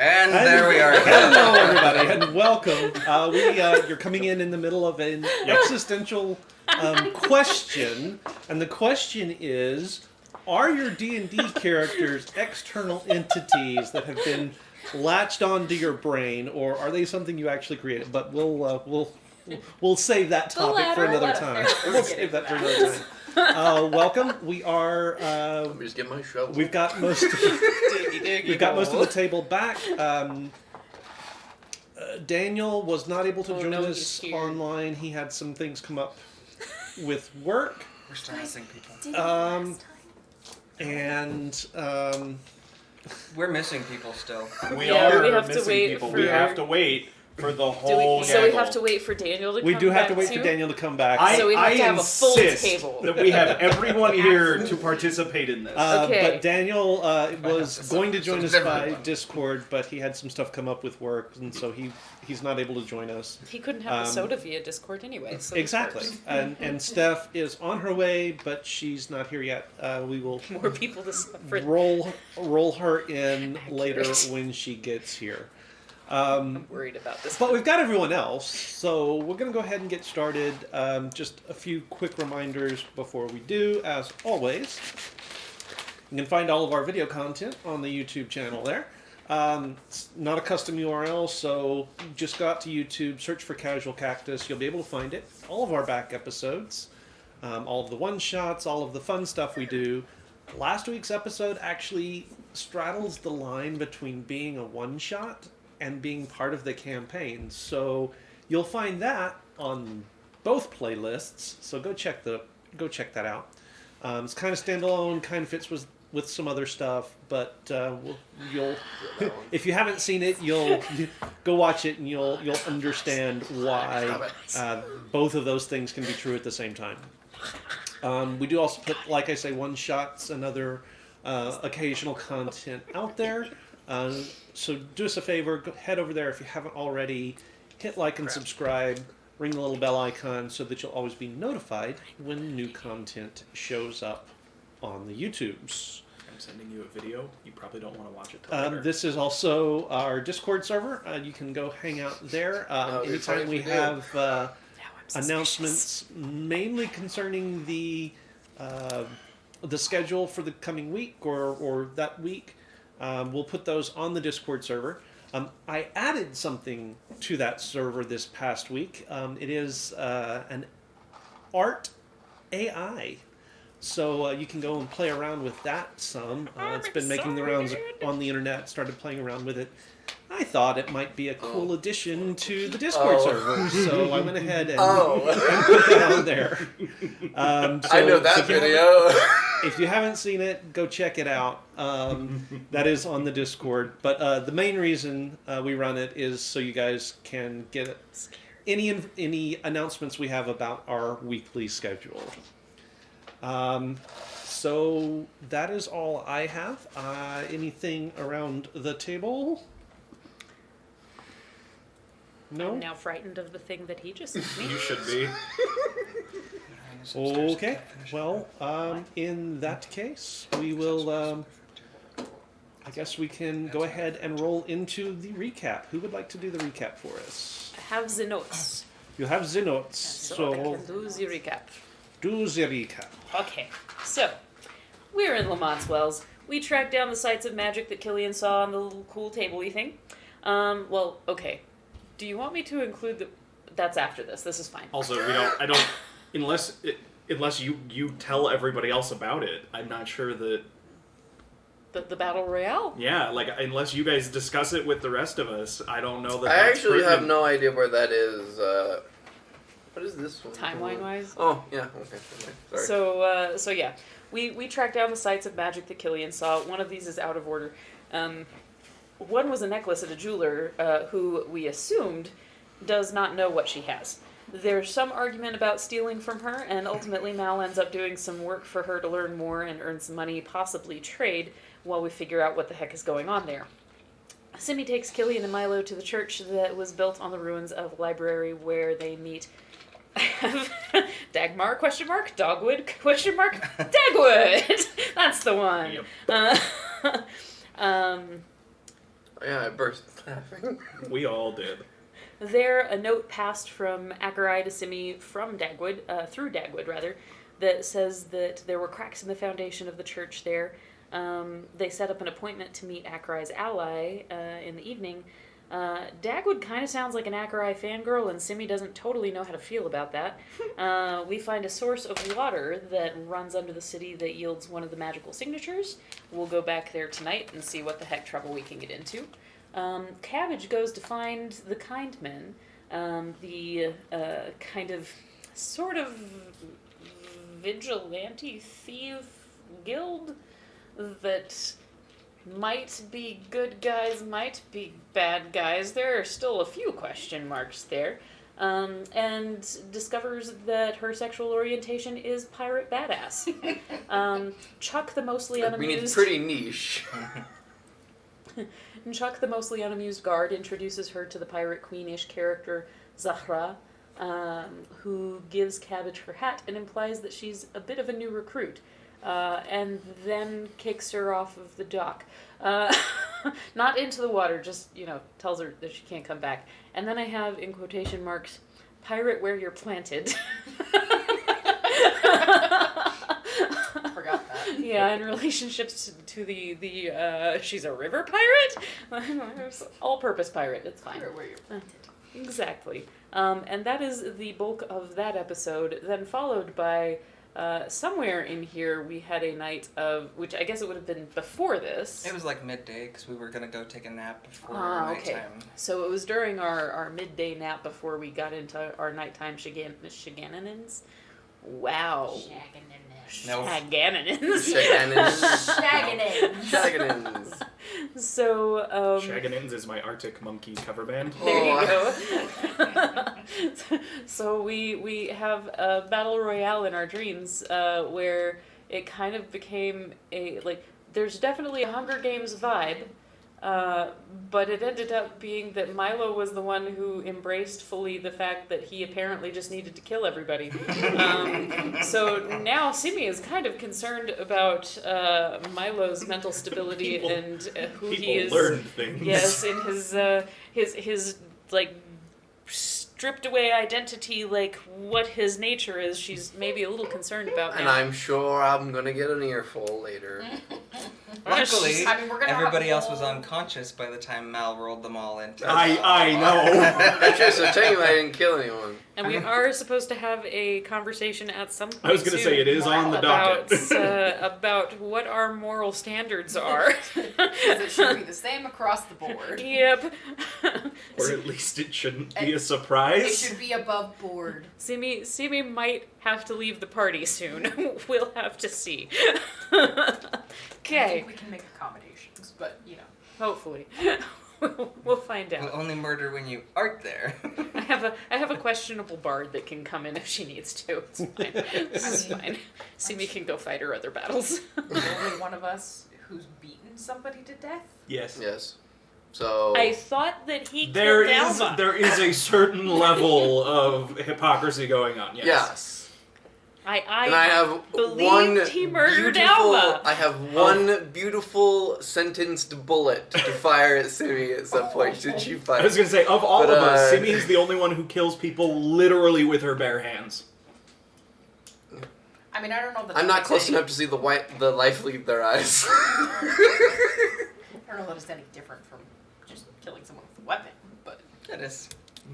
And there we are. Hello, everybody, and welcome. You're coming in the middle of an existential question, and the question is: are your D&D characters external entities that have been latched onto your brain, or are they something you actually created? But we'll save that topic for another time. We'll save that for another time. Welcome. We are. Let me just get my shovel. We've got most. We've got most of the table back. Daniel was not able to join us online. He had some things come up with work. We're still missing people. We're missing people still. We have to wait people. for- We have to wait for the whole. So we have to wait for Daniel to come We back do have to wait too? for Daniel to come back. So we have to have a full insist table. that we have everyone here to participate in this. Okay. But Daniel was going to join us by everybody. Discord, but he had some stuff come up with work, and so he's not able to join us. He couldn't have the soda via Discord anyway. So Exactly. And Steph is on her way, but she's not here yet. We will more people to suffer. roll her in later when she gets here. I'm worried about this. But we've got everyone else, so we're going to go ahead and get started. Just a few quick reminders before we do, as always. You can find all of our video content on the YouTube channel there. It's not a custom URL, so just go out to YouTube, search for Casual Cactus. You'll be able to find it. All of our back episodes, all of the one-shots, all of the fun stuff we do. Last week's episode actually straddles the line between being a one-shot and being part of the campaign. So you'll find that on both playlists. So go check that out. It's kind of standalone, kind of fits with some other stuff, but you'll if you haven't seen it, you'll go watch it and you'll understand why both of those things can be true at the same time. We do also put, like I say, one shots and other occasional content out there. So do us a favor, head over there if you haven't already, hit like and subscribe, ring the little bell icon so that you'll always be notified when new content shows up on the YouTubes. I'm sending you a video. You probably don't want to watch it till later. This is also our Discord server. You can go hang out there. Anytime we have announcements, mainly concerning the schedule for the coming week or that week, we'll put those on the Discord server. I added something to that server this past week. It is an art AI. So you can go and play around with that some. It's been making the rounds on the internet, started playing around with it. I thought it might be a cool addition to the Discord server, so I went ahead and put that on there. I know that video. If you haven't seen it, go check it out. That is on the Discord. But the main reason we run it is so you guys can get any announcements we have about our weekly schedule. So that is all I have. Anything around the table? No? I'm now frightened of the thing that he just sent me. You should be. Okay. Well, in that case, we will. I guess we can go ahead and roll into the recap. Who would like to do the recap for us? I have the notes. You have the notes, So I can do the recap. do the recap. Okay, so we're in Lamont's Wells. We tracked down the sites of magic that Killian saw on the little cool table-y thing. Well, okay. Do you want me to include the... That's after this. This is fine. Also, I don't. Unless you tell everybody else about it, I'm not sure that. The Battle Royale? Yeah, like unless you guys discuss it with the rest of us, I don't know that. I that's actually have pertinent. no idea where that is. What is this one? Timeline-wise? Oh, yeah. Okay. Sorry. So yeah. We tracked down the sites of magic that Killian saw. One of these is out of order. One was a necklace at a jeweler who we assumed does not know what she has. There's some argument about stealing from her, and ultimately Mal ends up doing some work for her to learn more and earn some money, possibly trade, while we figure out what the heck is going on there. Simi takes Killian and Milo to the church that was built on the ruins of a library where they meet Dagmar, question mark, Dogwood, question mark, Dagwood! That's the one. Yep. Yeah, I burst laughing. We all did. There, a note passed from Akarai to Simi from Dagwood, through Dagwood rather, that says that there were cracks in the foundation of the church there. They set up an appointment to meet Akarai's ally in the evening. Dagwood kind of sounds like an Akarai fangirl, and Simi doesn't totally know how to feel about that. We find a source of water that runs under the city that yields one of the magical signatures. We'll go back there tonight and see what the heck trouble we can get into. Cabbage goes to find the Kind Men, the kind of sort of vigilante thief guild that might be good guys, might be bad guys. There are still a few question marks there. And discovers that her sexual orientation is pirate badass. Chuck, the mostly I mean, it's unamused... pretty niche. And Chuck, the mostly unamused guard, introduces her to the pirate queenish character Zahra, who gives Cabbage her hat and implies that she's a bit of a new recruit, and then kicks her off of the dock. Not into the water, just, tells her that she can't come back. And then I have, in quotation marks, pirate where you're planted. Forgot that. Yeah, in relationships to the she's a river pirate? All-purpose pirate, it's fine. Where you're planted. Exactly. And that is the bulk of that episode, then followed by somewhere in here we had a night of, which I guess it would have been before this. It was like midday because we were going to go take a nap before Okay. nighttime. So it was during our midday nap before we got into our nighttime shenanigans. Wow. No. Shagananins. Shaganins. Shaganins. So, Shaganins is my Arctic Monkeys cover band. there you go. So we have a battle royale in our dreams, where it kind of became there's definitely a Hunger Games vibe, but it ended up being that Milo was the one who embraced fully the fact that he apparently just needed to kill everybody. So now Simi is kind of concerned about Milo's mental stability and who he People is. learn things. Yes, in his stripped away identity, what his nature is. She's maybe a little concerned about And now. I'm sure I'm gonna get an earful later. Luckily, I mean, we're gonna have everybody a else was whole- unconscious by the time Mal rolled them all into. I know. Okay, so technically I didn't kill anyone. And we are supposed to have a conversation at some point I was going to say it is on the about docket. about what our moral standards are. Because it should be the same across the board. Yep. Or at least it shouldn't be a It surprise. should be above board. Simi might have to leave the party soon. We'll have to see. I Okay. think we can make accommodations, but Hopefully. We'll find out. We'll only murder when you aren't there. I have a questionable bard that can come in if she needs to. It's fine. This is fine. Simi can go fight her other battles. only one of us who's beaten somebody to death. Yes. Yes. So I thought that he There killed is Alva. there is a certain level of hypocrisy going on. Yes. yes. I And I have believed one he murdered beautiful. Alva. I have one beautiful sentenced bullet to fire at Simi at some point. Should she fight? I was gonna say, of all But, of us, Simi is the only one who kills people literally with her bare hands. I mean, I don't know that. I'm that not makes close any- enough to see the life leave their eyes. I don't know that it's any different from just killing someone with a weapon, but It is.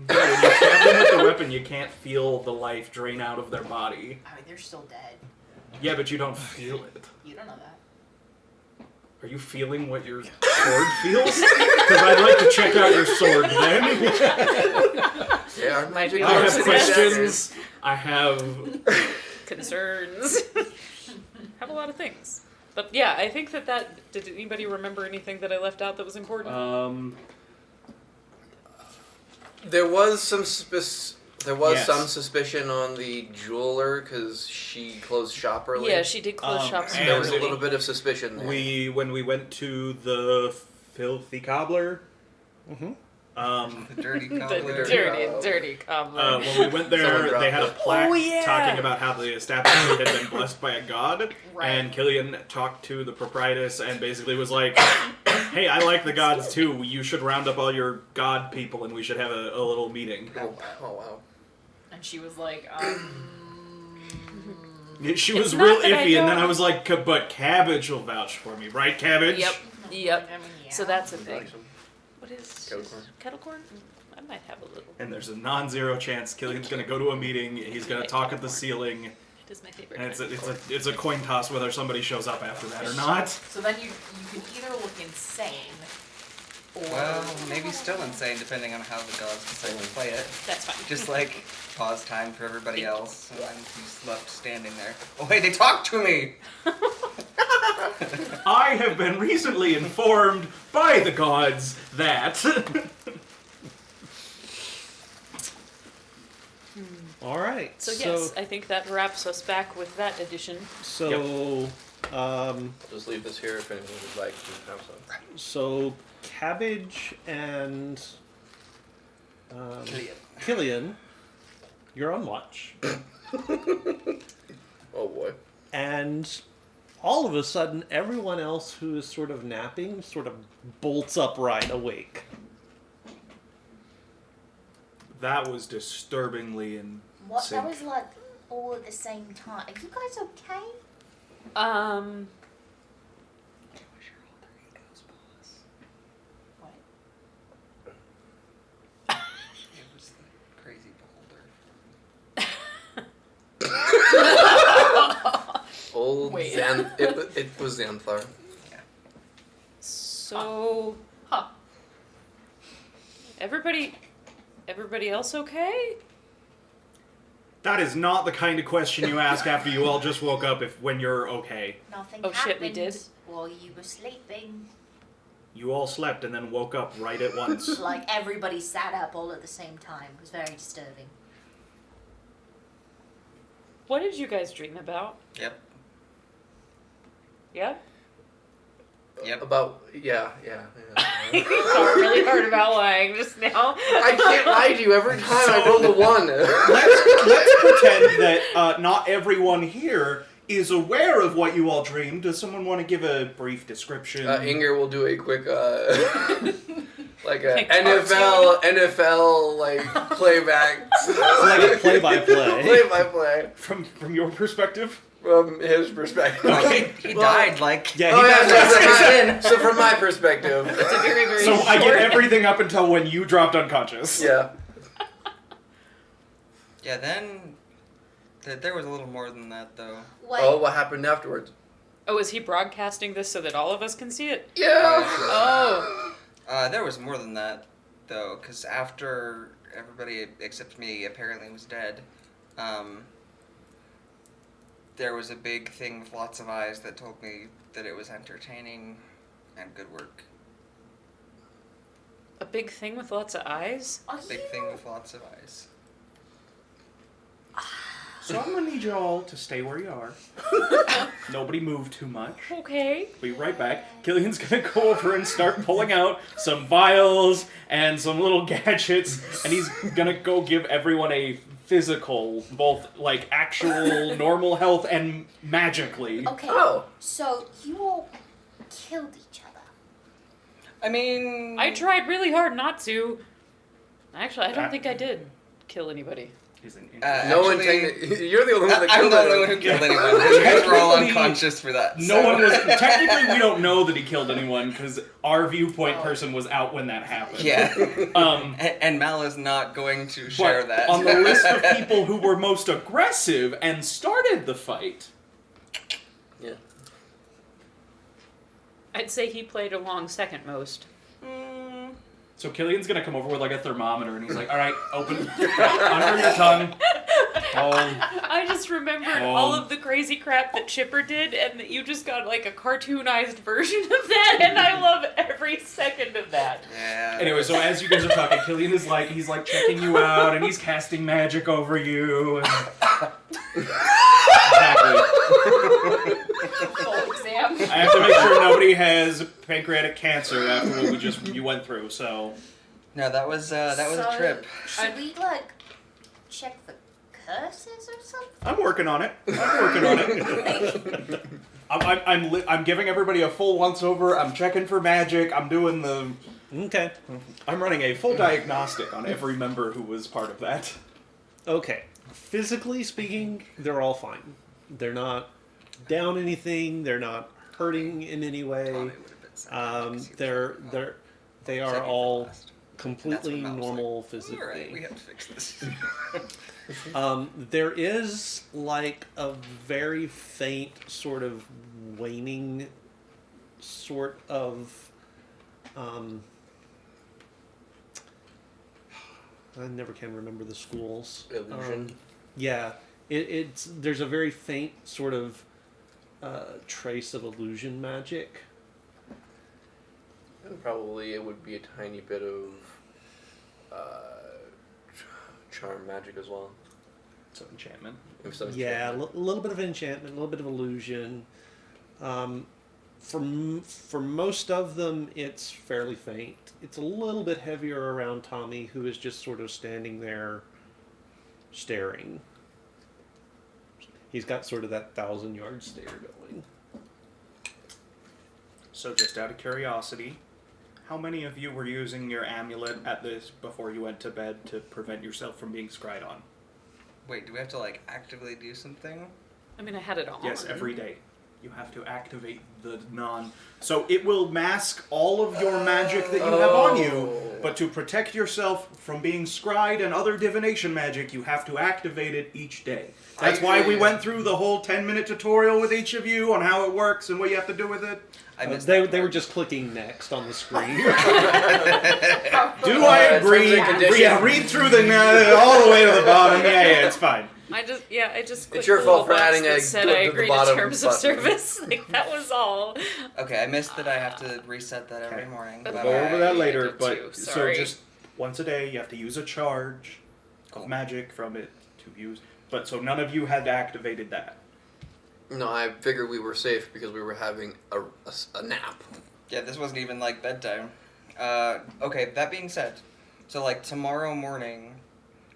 Yeah, when you stab them with the weapon, you can't feel the life drain out of their body. I mean, they're still dead. Yeah, but you don't feel it. You don't know that. Are you feeling what your sword feels? Because I'd like to check out your sword then. Yeah, our Might be magic I have daggers. questions. I have. Concerns. Have a lot of things. But yeah, I think that did anybody remember anything that I left out that was important? There was some Yes. some suspicion on the jeweler because she closed shop early. Yeah, she did close shop and soon. There was a And- little bit of suspicion there. When we went to the filthy cobbler, Mm-hmm. The dirty The cobbler. dirty cobbler. When we went there, Someone dropped they had a it. plaque Oh, yeah. talking about how the establishment had been blessed by a god. Right. And Killian talked to the proprietress and basically was like, hey, I like the gods too. You should round up all your god people and we should have a little meeting. Oh, wow. And she was like, She It's was not real that I iffy, and then don't- I was like, but Cabbage will vouch for me, right, Cabbage? Yep. I mean, yeah. So that's a thing. Like some What is Kettle corn. kettle corn? I might have a little. And there's a non-zero chance Killian's gonna go to a meeting. He's gonna talk at the ceiling, It is my favorite. and kind. it's a coin toss whether somebody shows up after that or not. So then you could either look insane, or Well, maybe still insane depending on how the gods decide to play it. That's fine. Just like pause time for everybody else, and then he's left standing there. Oh wait, they talked to me! I have been recently informed by the gods that. All right. So yes, I think that wraps us back with that edition. So, Just leave this here if anyone would like to have some. so Cabbage and Killian, you're on watch, Oh boy. and all of a sudden, everyone else who is sort of napping sort of bolts upright awake. That was disturbingly in What? sync. That was like all at the same time. Are you guys okay? what? It was the crazy beholder. Old Wait. it was Xanthar. So Huh. everybody else okay? That is not the kind of question you ask after you all just woke up when you're okay. Nothing Oh, happened shit, we did? while you were sleeping. You all slept and then woke up right at once. Like everybody sat up all at the same time. It was very disturbing. What did you guys dream about? Yep. Yeah? Yep. About yeah. You thought really hard about lying just now. I can't lie to you every time I roll a 1. Let's pretend that not everyone here is aware of what you all dreamed. Does someone want to give a brief description? Inger will do a quick like a Like NFL like playback. Like a play-by-play. Play-by-play From your perspective? from his perspective. Okay. He Well, died like. Yeah, Oh, he yeah, died. so from my perspective. It's a very, very So I short- get everything up until when you dropped unconscious. Yeah. Yeah, then. There was a little more than that though. Wait. Oh, what happened afterwards? Oh, is he broadcasting this so that all of us can see it? Yeah. Oh. There was more than that, though, because after everybody except me apparently was dead, there was a big thing with lots of eyes that told me that it was entertaining and good work. A big thing with lots of eyes? Are Big you? thing with lots of eyes. So I'm gonna need you all to stay where you are. Nobody move too much. Okay. Be right back. Killian's gonna go over and start pulling out some vials and some little gadgets, and he's gonna go give everyone a physical, both like actual normal health and magically. Okay. Oh. So you all killed each other. I mean. I tried really hard not to. Actually, I don't think I did kill anybody. Isn't No one. You're the only one that I'm killed the only anyone. one who killed anyone. You guys were all Technically, unconscious for that. No so- one was. Technically, we don't know that he killed anyone because our viewpoint person was out when that happened. Yeah. And Mal is not going to share but that. on the list of people who were most aggressive and started the fight, Yeah. I'd say he played along second most. so Killian's gonna come over with like a thermometer, and he's like, "All right, open under your tongue." I just remembered all of the crazy crap that Chipper did, and that you just got like a cartoonized version of that, and I love every second of that. Yeah. Anyway, so as you guys are talking, Killian is like, he's like checking you out, and he's casting magic over you. And... Exactly. Full exam. I have to make sure nobody has pancreatic cancer after what you went through. So, No, that was a So, trip. Should we like check the curses or something? I'm working on it. I'm giving everybody a full once over. I'm checking for magic. I'm doing the. Okay. I'm running a full diagnostic on every member who was part of that. Okay. Physically speaking, they're all fine. They're not down anything. They're not hurting in any way. Tommy would have been sad. They are Second for all last. completely That's when Mel was normal All physically. right, we have to fix this. There is like a very faint sort of waning sort of I never can remember the schools. Illusion. Yeah, it's there's a very faint sort of trace of illusion magic. And probably it would be a tiny bit of charm magic as well. So enchantment. If some Yeah, a enchantment. little bit of enchantment, a little bit of illusion. For most of them, it's fairly faint. It's a little bit heavier around Tommy, who is just sort of standing there, staring. He's got sort of that 1,000-yard stare going. So just out of curiosity, how many of you were using your amulet at this before you went to bed to prevent yourself from being scryed on? Wait, do we have to like actively do something? I mean, I had it on. Yes, every day. You have to activate the So it will mask all of your magic that you have on you, but to protect yourself from being scryed and other divination magic, you have to activate it each day. That's why we went through the whole 10-minute tutorial with each of you on how it works and what you have to do with it. I missed They that were part. just clicking next on the screen. Do I agree? terms and conditions. Yeah, read through the all the way to the bottom. Yeah, it's fine. I just clicked your the fault little for box adding that a said go I to the agree to bottom terms of button. service. Like, that was all. Okay, I missed that I have to reset that every morning. Okay. We'll Bye-bye. go over that I later, did but too, so sorry. just once a day you have to use a charge Cool. of magic from it to use. But so none of you had activated that. No, I figured we were safe because we were having a nap. Yeah, this wasn't even like bedtime. Okay, that being said, so like tomorrow morning,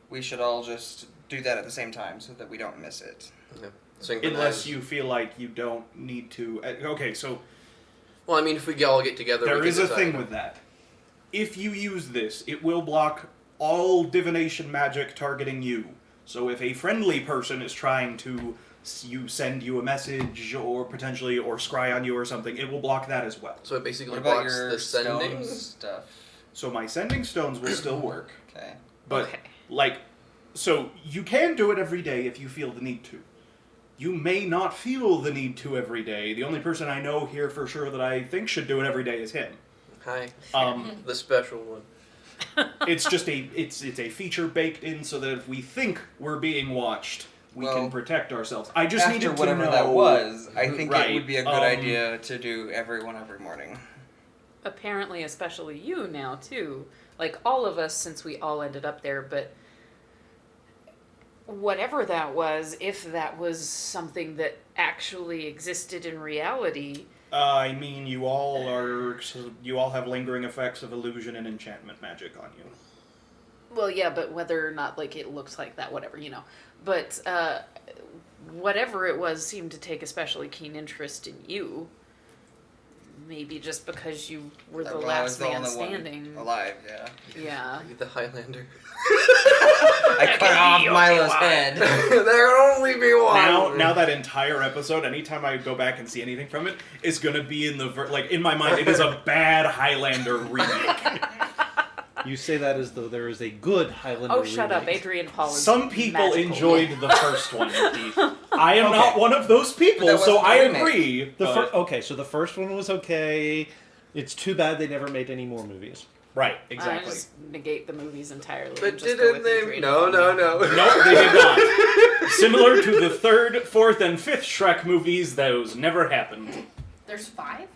we should all just do that at the same time so that we don't miss it. Yeah. Synchronize. Unless you feel like you don't need to. Okay, so Well, I mean, if we all get together, there we is can a decide. thing with that. If you use this, it will block all divination magic targeting you. So if a friendly person is trying to send you a message or potentially or scry on you or something, it will block that as well. So it basically What about blocks your the sending. stone stuff? So my sending stones will still work, Okay. but Okay. like, so you can do it every day if you feel the need to. You may not feel the need to every day. The only person I know here for sure that I think should do it every day is him. Hi, Um, the special one. it's just it's a feature baked in so that if we think we're being watched, we Well, can protect ourselves. I just After needed to whatever know that was, I think Right, it would be a good um, idea to do everyone every morning. Apparently, especially you now, too. Like, all of us, since we all ended up there, but whatever that was, if that was something that actually existed in reality, I mean, you all have lingering effects of illusion and enchantment magic on you. well, yeah, but whether or not, like, it looks like that, whatever, you know. But, whatever it was seemed to take especially keen interest in you. Maybe just because you were the Well, I was last the man only standing. one alive, yeah. Yeah. The Highlander. I cut off Milo's head. There can only be one. Now that entire episode, anytime I go back and see anything from it, is gonna be in the like in my mind. It is a bad Highlander remake. You say that as though there is a good Highlander Oh, shut up. remake. Adrian Paul is Some people magical. enjoyed the first one. Keith. I am not one of those people, But that so wasn't I the remake. agree. but- Okay, so the first one was okay. It's too bad they never made any more movies. Right, I exactly. just negate the movies entirely. But and just go didn't with they? Adrian No, Paul. no, no. No, they did not. Similar to the third, fourth, and fifth Shrek movies, those never happened. There's 5?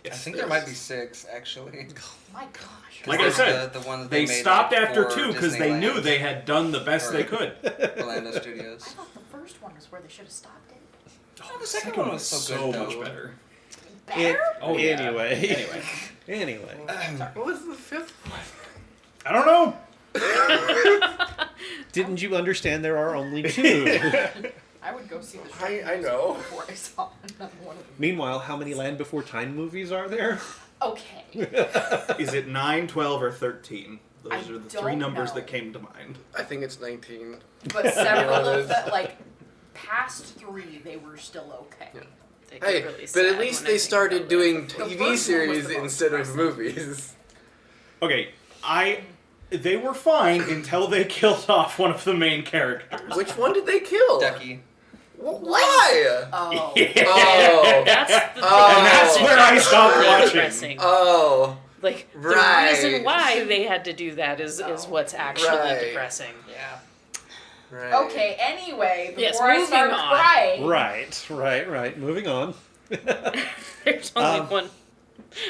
I think there might be 6, actually. My gosh. Like I There's said, the one that they made stopped like, after for 2 because they Disneyland. knew they had done the best they could. Orlando Studios. I thought the first one was where they should have stopped it. Oh, the second one was so good, much though. better. Better? Oh, yeah. Anyway. Anyway. Anyway. What was the fifth one? I don't know. Didn't you understand there are only two? I would go see the I know. before I saw another one of them. Meanwhile, how many Land Before Time movies are there? Okay. Is it 9, 12, or 13? Those I are the don't three numbers know. that came to mind. I think it's 19. But several Yeah, it of is. the, like, past 3, they were still okay. Yeah. They get Hey, really but sad at least when I they think started about doing The TV first one was series the most instead of impressive. movies. Okay, they were fine until they killed off one of the main characters. Which one did they kill? Ducky. Why? Oh. Oh. That's the thing. Oh. And that's where I stopped really watching. depressing. Oh. Like Right. the reason why they had to do that is what's actually Right. depressing. Yeah. Right. Okay, anyway, Yes, before I moving start on. crying. Right. Moving on. There's only Um, one,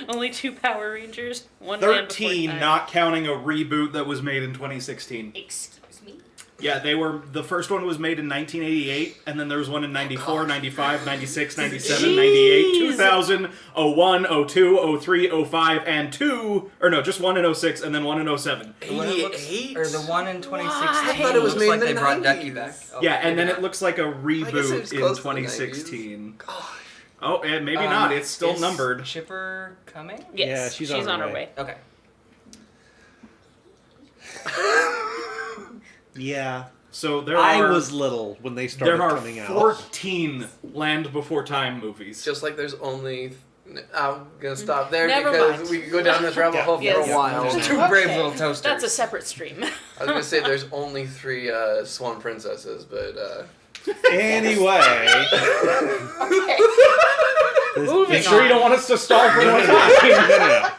only 2 Power Rangers. One Land Before 13, Time. not counting a reboot that was made in 2016. Excuse me? Yeah, the first one was made in 1988, and then there was one in 94, 95, 96, 97, 98, Jeez. 2000, 01, 02, 03, 05, and 2, or no, just one in 06, and then one in 07. The one that looks- 88? Or the one in 2016. Why? I thought it was looks made like in they the brought 90s. Ducky back. Oh, Yeah, and then maybe it looks like a I guess it reboot was in close to the 2016. God. Oh, and maybe not. It's still is numbered. Chipper coming? Yes, Yeah, she's on her her way. way. Okay. Yeah. So there I are was little when they started there are coming out. 14 Land Before Time movies. Just like there's only. I'm gonna stop there Never because mind. we could go down this rabbit hole for Yes. a while. Yeah. Two brave Okay. little toasters. That's a separate stream. I was gonna say there's only 3 Swan Princesses, but Anyway. Okay. Make sure you don't want us to stall for No, more no,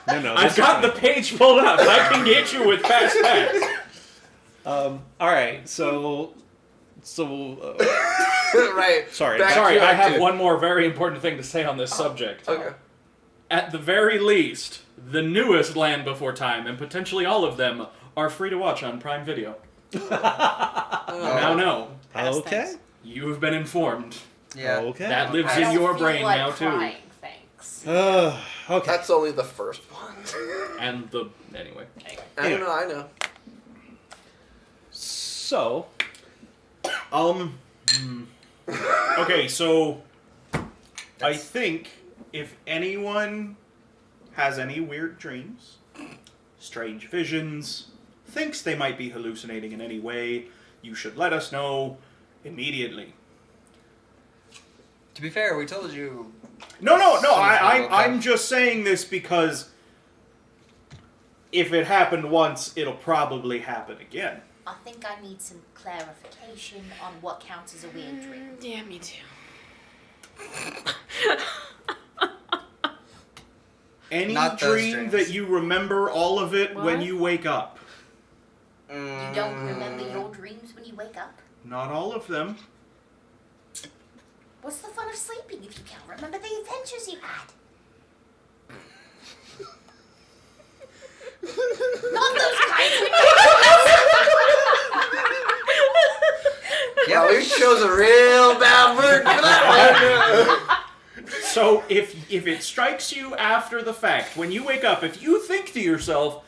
time. no. I've got the page pulled up. I can get you with fast facts. All right. So. right. Sorry. Back Sorry, to I Act have Two. one more very important thing to say on this subject. Okay. At the very least, the newest Land Before Time, and potentially all of them, are free to watch on Prime Video. Now know. Past Okay. tense. You have been informed. Yeah. Okay. That lives I in don't your feel brain like now, too. crying, thanks. Okay. That's only the first one. And anyway. I don't know. I know. So. Okay, so I think if anyone has any weird dreams, strange visions, thinks they might be hallucinating in any way, you should let us know immediately. To be fair, we told you. No. Something I'm okay. just saying this because if it happened once, it'll probably happen again. I think I need some clarification on what counts as a weird dream. Yeah, me too. Any Not those dream dreams. that you remember all of it when What? you wake up. You don't remember your dreams when you wake up? Not all of them. What's the fun of sleeping if you can't remember the adventures you had? Not those kinds of Yeah, we chose a real bad word for that one. So if it strikes you after the fact, when you wake up, if you think to yourself,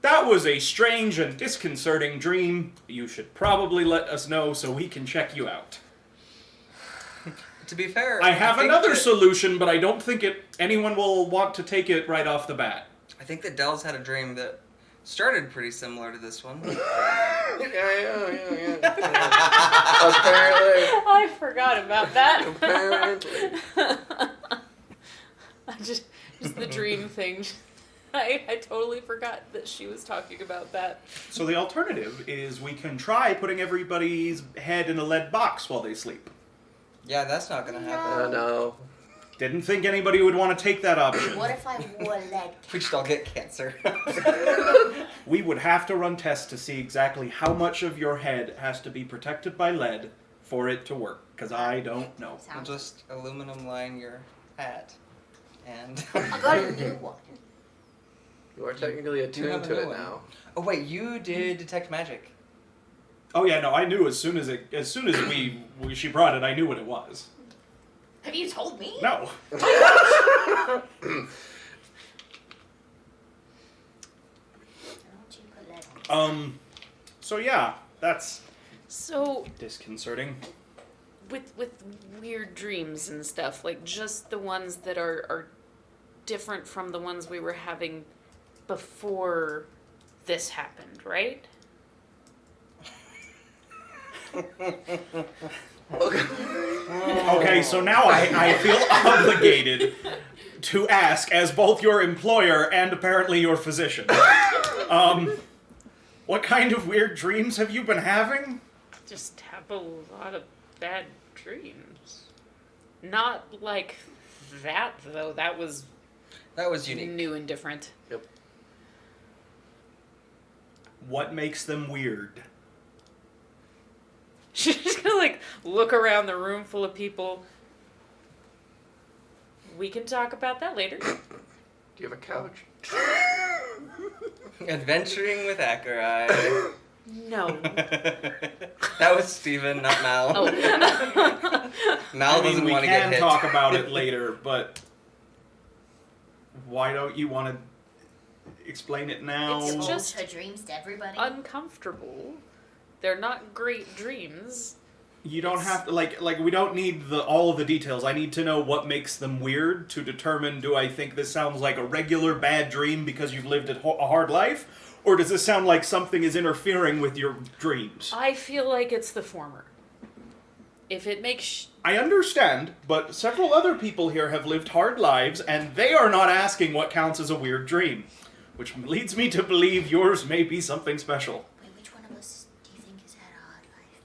that was a strange and disconcerting dream, you should probably let us know so we can check you out. To be fair, I have think another that- solution, but I don't think anyone will want to take it right off the bat. I think that Dell's had a dream that started pretty similar to this one. Yeah. Apparently. I forgot about that. Apparently. just the dream thing. I totally forgot that she was talking about that. So the alternative is we can try putting everybody's head in a lead box while they sleep. Yeah, that's not gonna happen. Oh no. Didn't think anybody would want to take that option. What if I wore lead? We should all get cancer. We would have to run tests to see exactly how much of your head has to be protected by lead for it to work, because I don't know. We'll Sounds. just aluminum line your hat. And I got a new one. You are technically attuned have a to new it one. now. Oh wait, you did detect magic. Oh yeah, no, I knew as soon as she brought it, I knew what it was. Have you told me? No. Don't you put lead on So yeah, that's So disconcerting. with weird dreams and stuff, like just the ones that are different from the ones we were having before this happened, right? Okay, so now I feel obligated to ask, as both your employer and apparently your physician, what kind of weird dreams have you been having? Just have a lot of bad dreams. Not like that though. That was unique. new and different. What makes them weird? She's just gonna like look around the room full of people. We can talk about that later. Do you have a couch? Adventuring with Acherai. No. That was Steven, not Mal. Oh. Mal I mean, doesn't we want to get can hit. talk about it later, but why don't you want to explain it now? It's It's just- her dreams to everybody. Uncomfortable. They're not great dreams. You don't have to like we don't need all of the details. I need to know what makes them weird to determine, do I think this sounds like a regular bad dream because you've lived a hard life, or does this sound like something is interfering with your dreams? I feel like it's the former. If it makes I understand, but several other people here have lived hard lives and they are not asking what counts as a weird dream, which leads me to believe yours may be something special. Wait, which one of us do you think has had a hard life?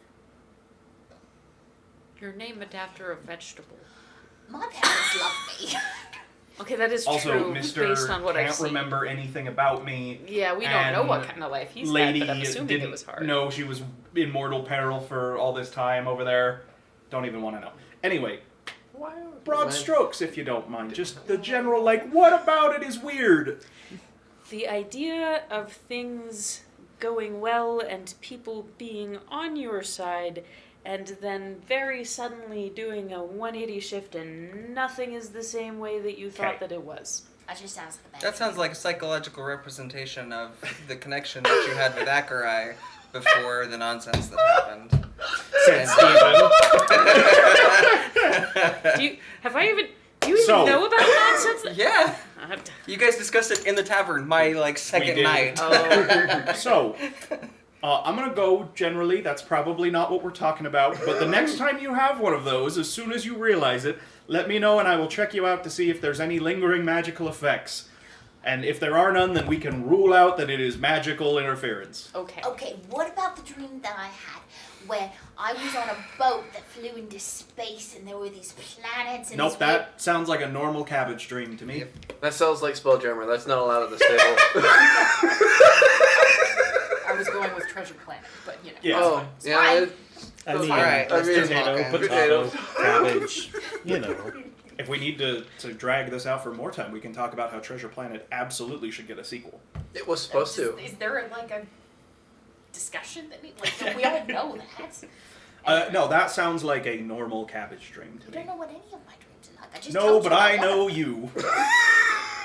you're named after a vegetable. My parents love me. Okay, that is Also, true Mr. based on what I've can't seen. remember anything about me. Yeah, we don't know and what kind of life he's Lady had, but I'm assuming didn't it was hard. know she was in mortal peril for all this time over there. Don't even want to know. Anyway, broad strokes, if you don't mind. Just the general, like, what about it is weird? The idea of things going well and people being on your side and then very suddenly doing a 180 shift and nothing is the same way that you thought Okay. that it was. That just sounds like a bad That sounds like a psychological representation of the connection that you had with Acherai before the nonsense that happened. Said Stephen. Do you even So- know about nonsense? Yeah, Uh, you guys discussed it in the tavern, my second did. night. Oh, So, I'm gonna go generally, that's probably not what we're talking about, but the next time you have one of those, as soon as you realize it, let me know and I will check you out to see if there's any lingering magical effects. And if there are none, then we can rule out that it is magical interference. okay. Okay, what about the dream that I had where I was on a boat that flew into space and there were these planets and Nope, these that sounds like a normal cabbage dream to me. Yep. That sounds like Spelljammer. That's not allowed at this table. I was going with Treasure Planet, but you know. Yeah. Oh, yeah. fine. I mean, Alright, let's I mean, just tomato, walk in. potato, cabbage, you know. If we need to drag this out for more time, we can talk about how Treasure Planet absolutely should get a sequel. It was supposed to. Is there like a discussion that don't we all know that? No, that sounds like a normal cabbage dream I to don't me. know what any of my dreams are like. I just No, told but you I about know one. you.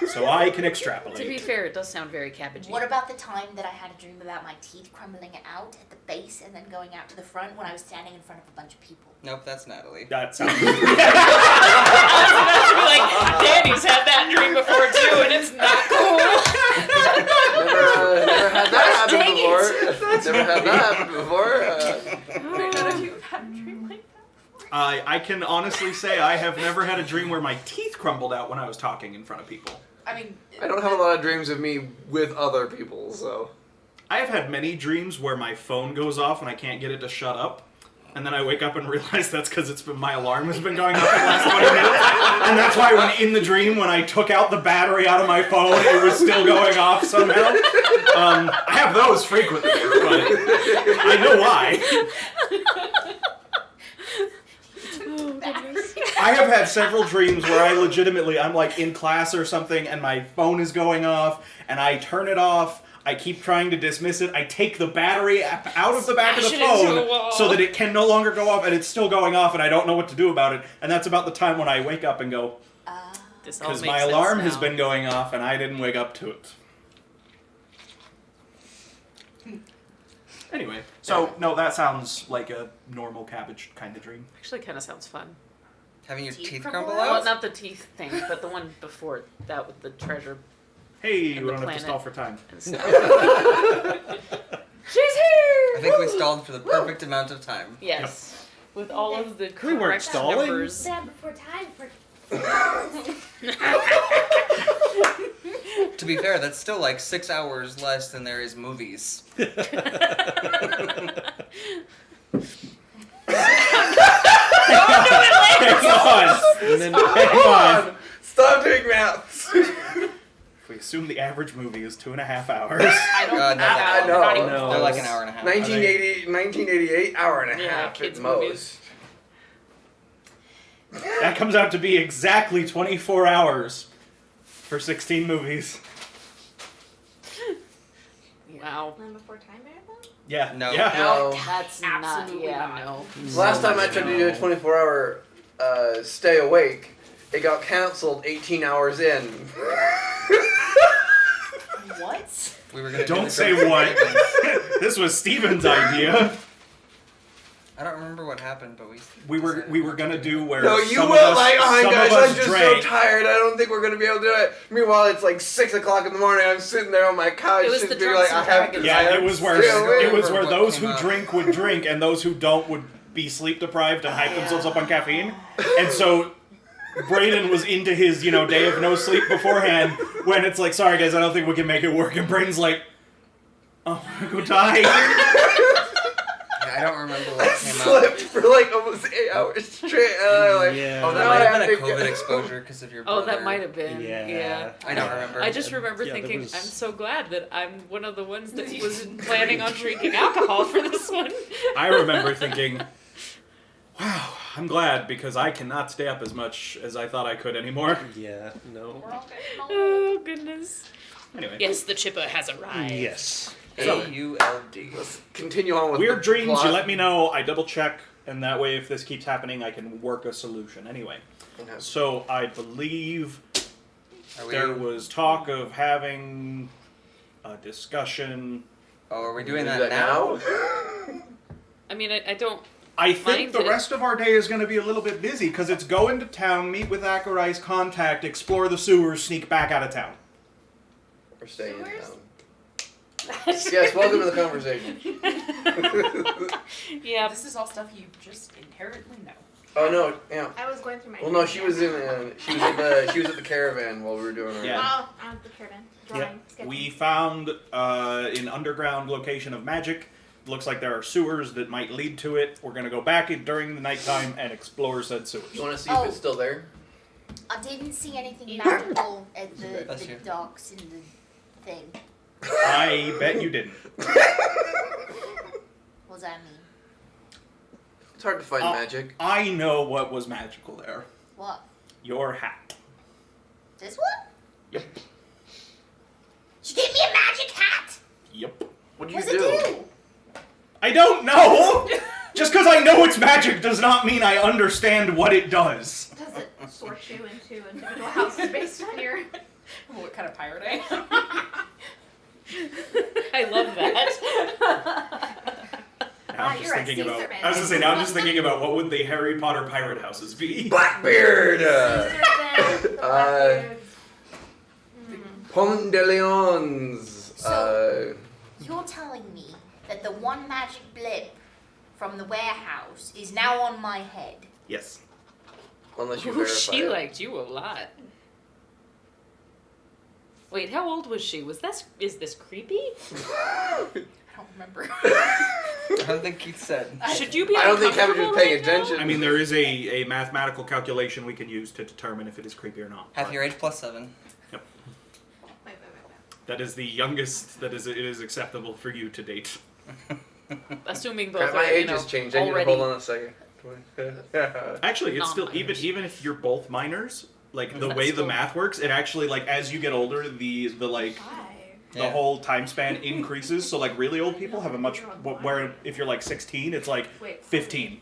So I can To be extrapolate. fair, it does sound very cabbagey. What about the time that I had a dream about my teeth crumbling out at the base and then going out to the front when I was standing in front of a bunch of people? Nope, that's Natalie. That sounds. Like, Danny's had that dream before too, and it's not cool. Never had that happen Dang before. Never had that happen before. Wait, none of you have had a dream like that? I can honestly say I have never had a dream where my teeth crumbled out when I was talking in front of people. I mean, I don't have a lot of dreams of me with other people, so. I have had many dreams where my phone goes off and I can't get it to shut up. And then I wake up and realize that's because my alarm has been going off for the last 20 minutes. And that's why when in the dream, when I took out the battery out of my phone, it was still going off somehow. I have those frequently, but I know why. I have had several dreams where I legitimately, I'm like in class or something and my phone is going off and I turn it off. I keep trying to dismiss it. I take the battery out of the back of the Smash it into a phone wall. so that it can no longer go off and it's still going off and I don't know what to do about it. And that's about the time when I wake up and go, This all because makes my sense alarm now. has been going off and I didn't wake up to it. Anyway, so no, that sounds like a normal cabbage kind of dream. Actually, kind of sounds fun. Having your Teeth teeth crumble crumble out? Well, out? not the teeth thing, but the one before that with the treasure Hey, And we the don't have to planet. stall for time. and stuff. She's here. I think we stalled for the perfect amount of time. Yes, with all of the We weren't correct stalling. numbers. Stand before time for. To be fair, that's still like 6 hours less than there is movies. Hang on! And then Hang on! Stop doing maths. If we assume the average movie is 2.5 hours, I don't God, think no, that. no, Not even no. close. They're like an hour and a half. 1988, hour and a Yeah, half kids' at most. movies. that comes out to be exactly 24 hours for 16 movies. Wow. Land Before Time marathon? Yeah. No. Yeah. No. That's Absolutely not. not. No. Last time I tried to do a 24-hour stay awake, it got canceled 18 hours in. What? We were gonna do Don't the say Crimson what. Ravens. This was Steven's idea. I don't remember what happened, but We were gonna do where No, you some will. of us, Like, oh my some gosh, of us I'm just drank. so tired. I don't think we're gonna be able to do it. Meanwhile, it's like 6 o'clock in the morning. I'm sitting there on my couch, It was just the being Drunks like, I and have Dragons. to. Yeah, it was where What those came who up. drink would drink and those who don't would be sleep deprived and hype themselves up on caffeine. And so Brayden was into his, day of no sleep beforehand when it's like, sorry guys, I don't think we can make it work. And Brayden's like, oh, I'm gonna go die. I don't remember what I came out. slept for like almost 8 hours straight, and I'm like, Yeah. Oh, that now might I have been a to COVID get- exposure because of your Oh, brother. that might have been. Yeah. I don't remember. I just remember Yeah, there thinking, was- I'm so glad that I'm one of the ones that was planning on drinking alcohol for this one. I remember thinking, wow, I'm glad because I cannot stay up as much as I thought I could anymore. Yeah, no. We're all good. Oh, goodness. Anyway, Yes, the chipper has arrived. Yes. AULD. Let's continue on with weird the dreams, plot. you let me know, I double check, and that way if this keeps happening, I can work a solution. Anyway, Okay. so I believe Are we, there was talk of having a discussion. oh, are we doing Do that now? I mean, I don't. I think Mind the it. rest of our day is going to be a little bit busy because it's go into town, meet with Akurai's contact, explore the sewers, sneak back out of town. We're staying in Sewers? town. Yes, welcome to the conversation. Yeah. This is all stuff you just inherently know. Oh no, yeah. I was going through my. Well, no, she was in. She was at the caravan while we were doing our. Yeah. Oh, I'm at the caravan. Drawing. sketching. We found an underground location of magic. Looks like there are sewers that might lead to it. We're going to go back in during the nighttime and explore said sewers. You want to see if Oh. it's still there? I didn't see anything magical at Bless the you. docks in the thing. I bet you didn't. What does that mean? It's hard to find Oh. magic. I know what was magical there. What? Your hat. This one? Yep. She gave me a magic hat. Yep. What do What you does do? it do? I don't know! Just because I know it's magic does not mean I understand what it does. Does it sort you into individual houses based on your? What kind of pirate I am? I love that. Now I'm just you're a thinking about. Caesar man. I was gonna say now I'm just thinking about what would the Harry Potter pirate houses be. Blackbeard. Caesar band, the Blackbeard. Pont de Leons. So- You're telling me that the one magic blip from the warehouse is now on my head. Yes. Unless you Ooh, verify she it. liked you a lot. Wait, how old was she? Is this creepy? I don't remember. I don't think Keith said. Should you be I don't think Cabbage was uncomfortable paying right now? attention. I mean, there is a mathematical calculation we can use to determine if it is creepy or not. Half your age plus 7. Wait. That is the youngest that it is acceptable for you to date. Assuming both Crap, my are, age has changed. I need to already. hold on a second. Actually, it's still Non-minors. even if you're both minors, like the That's way the cool. math works, it actually like as you get older, the like Why? the Yeah. whole time span increases. So like really old people have a much where if you're like 16, it's like Wait. 15.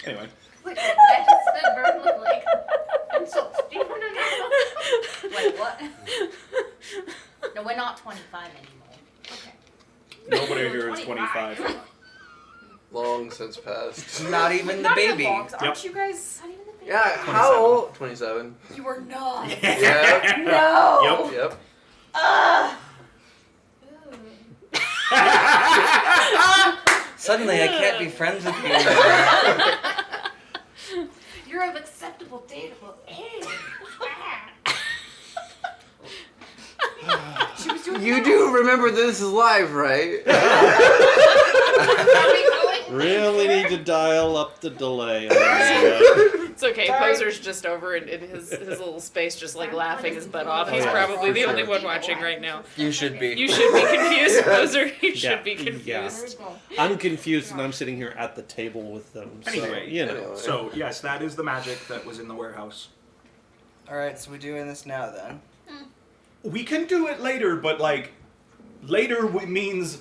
Anyway, Wait, I just said Bird looked like insults. Do you want to know? Wait, what? No, we're not 25 anymore. Okay. Nobody here is 25. Long since passed. Not even the Not even baby. long, 'cause Aren't Yep. you guys? Not even the baby. Yeah, how old? 27. You are not. Yeah. No. Yep. Yep. Suddenly, I can't be friends with you. You're of acceptable dateable age. She was doing You do remember this is live, right? Are we going? Really need to dial up the delay. on that. It's okay. Sorry. Poser's just over in his little space, just like laughing his butt off. Oh, He's yeah, probably for the only sure. one watching right now. You should be. You should be confused, Poser. You should Yeah, be yeah. confused. I'm confused, and I'm sitting here at the table with them. So, Anyway, you know. Anyway. So, yes, that is the magic that was in the warehouse. Alright, so we're doing this now then. We can do it later, but, like, later means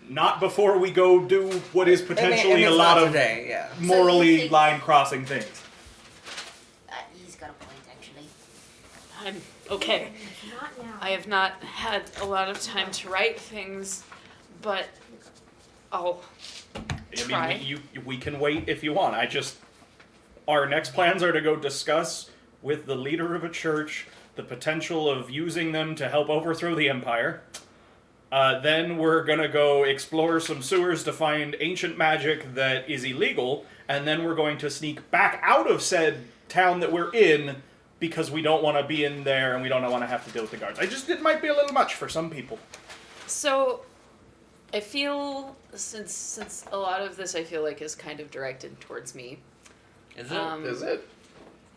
not before we go do what is potentially I mean, a it's lot not of today, yeah. morally think- line-crossing things. He's got a point, actually. I'm okay. Not now. I have not had a lot of time to write things, but I'll try. I mean, we can wait if you want. Our next plans are to go discuss with the leader of a church the potential of using them to help overthrow the empire. Then we're gonna go explore some sewers to find ancient magic that is illegal, and then we're going to sneak back out of said town that we're in because we don't want to be in there and we don't want to have to deal with the guards. It might be a little much for some people. So, I feel since a lot of this I feel like is kind of directed towards me. Is it? Is it?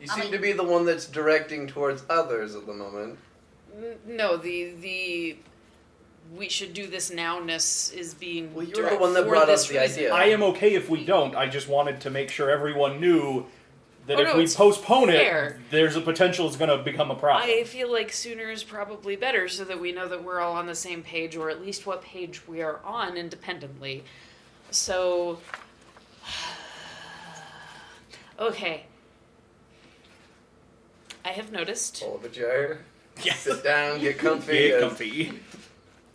You I seem mean- to be the one that's directing towards others at the moment. No, the we should do this nowness is being. Well, you were the direct one that for brought up this the reason. idea. I am okay if we don't. I just wanted to make sure everyone knew that Oh, if no, we it's postpone fair. it, there's a potential it's going to become a problem. I feel like sooner is probably better so that we know that we're all on the same page, or at least what page we are on independently. So, okay. I have noticed. Pull up a chair, Yes. sit down, get comfy. Get It comfy.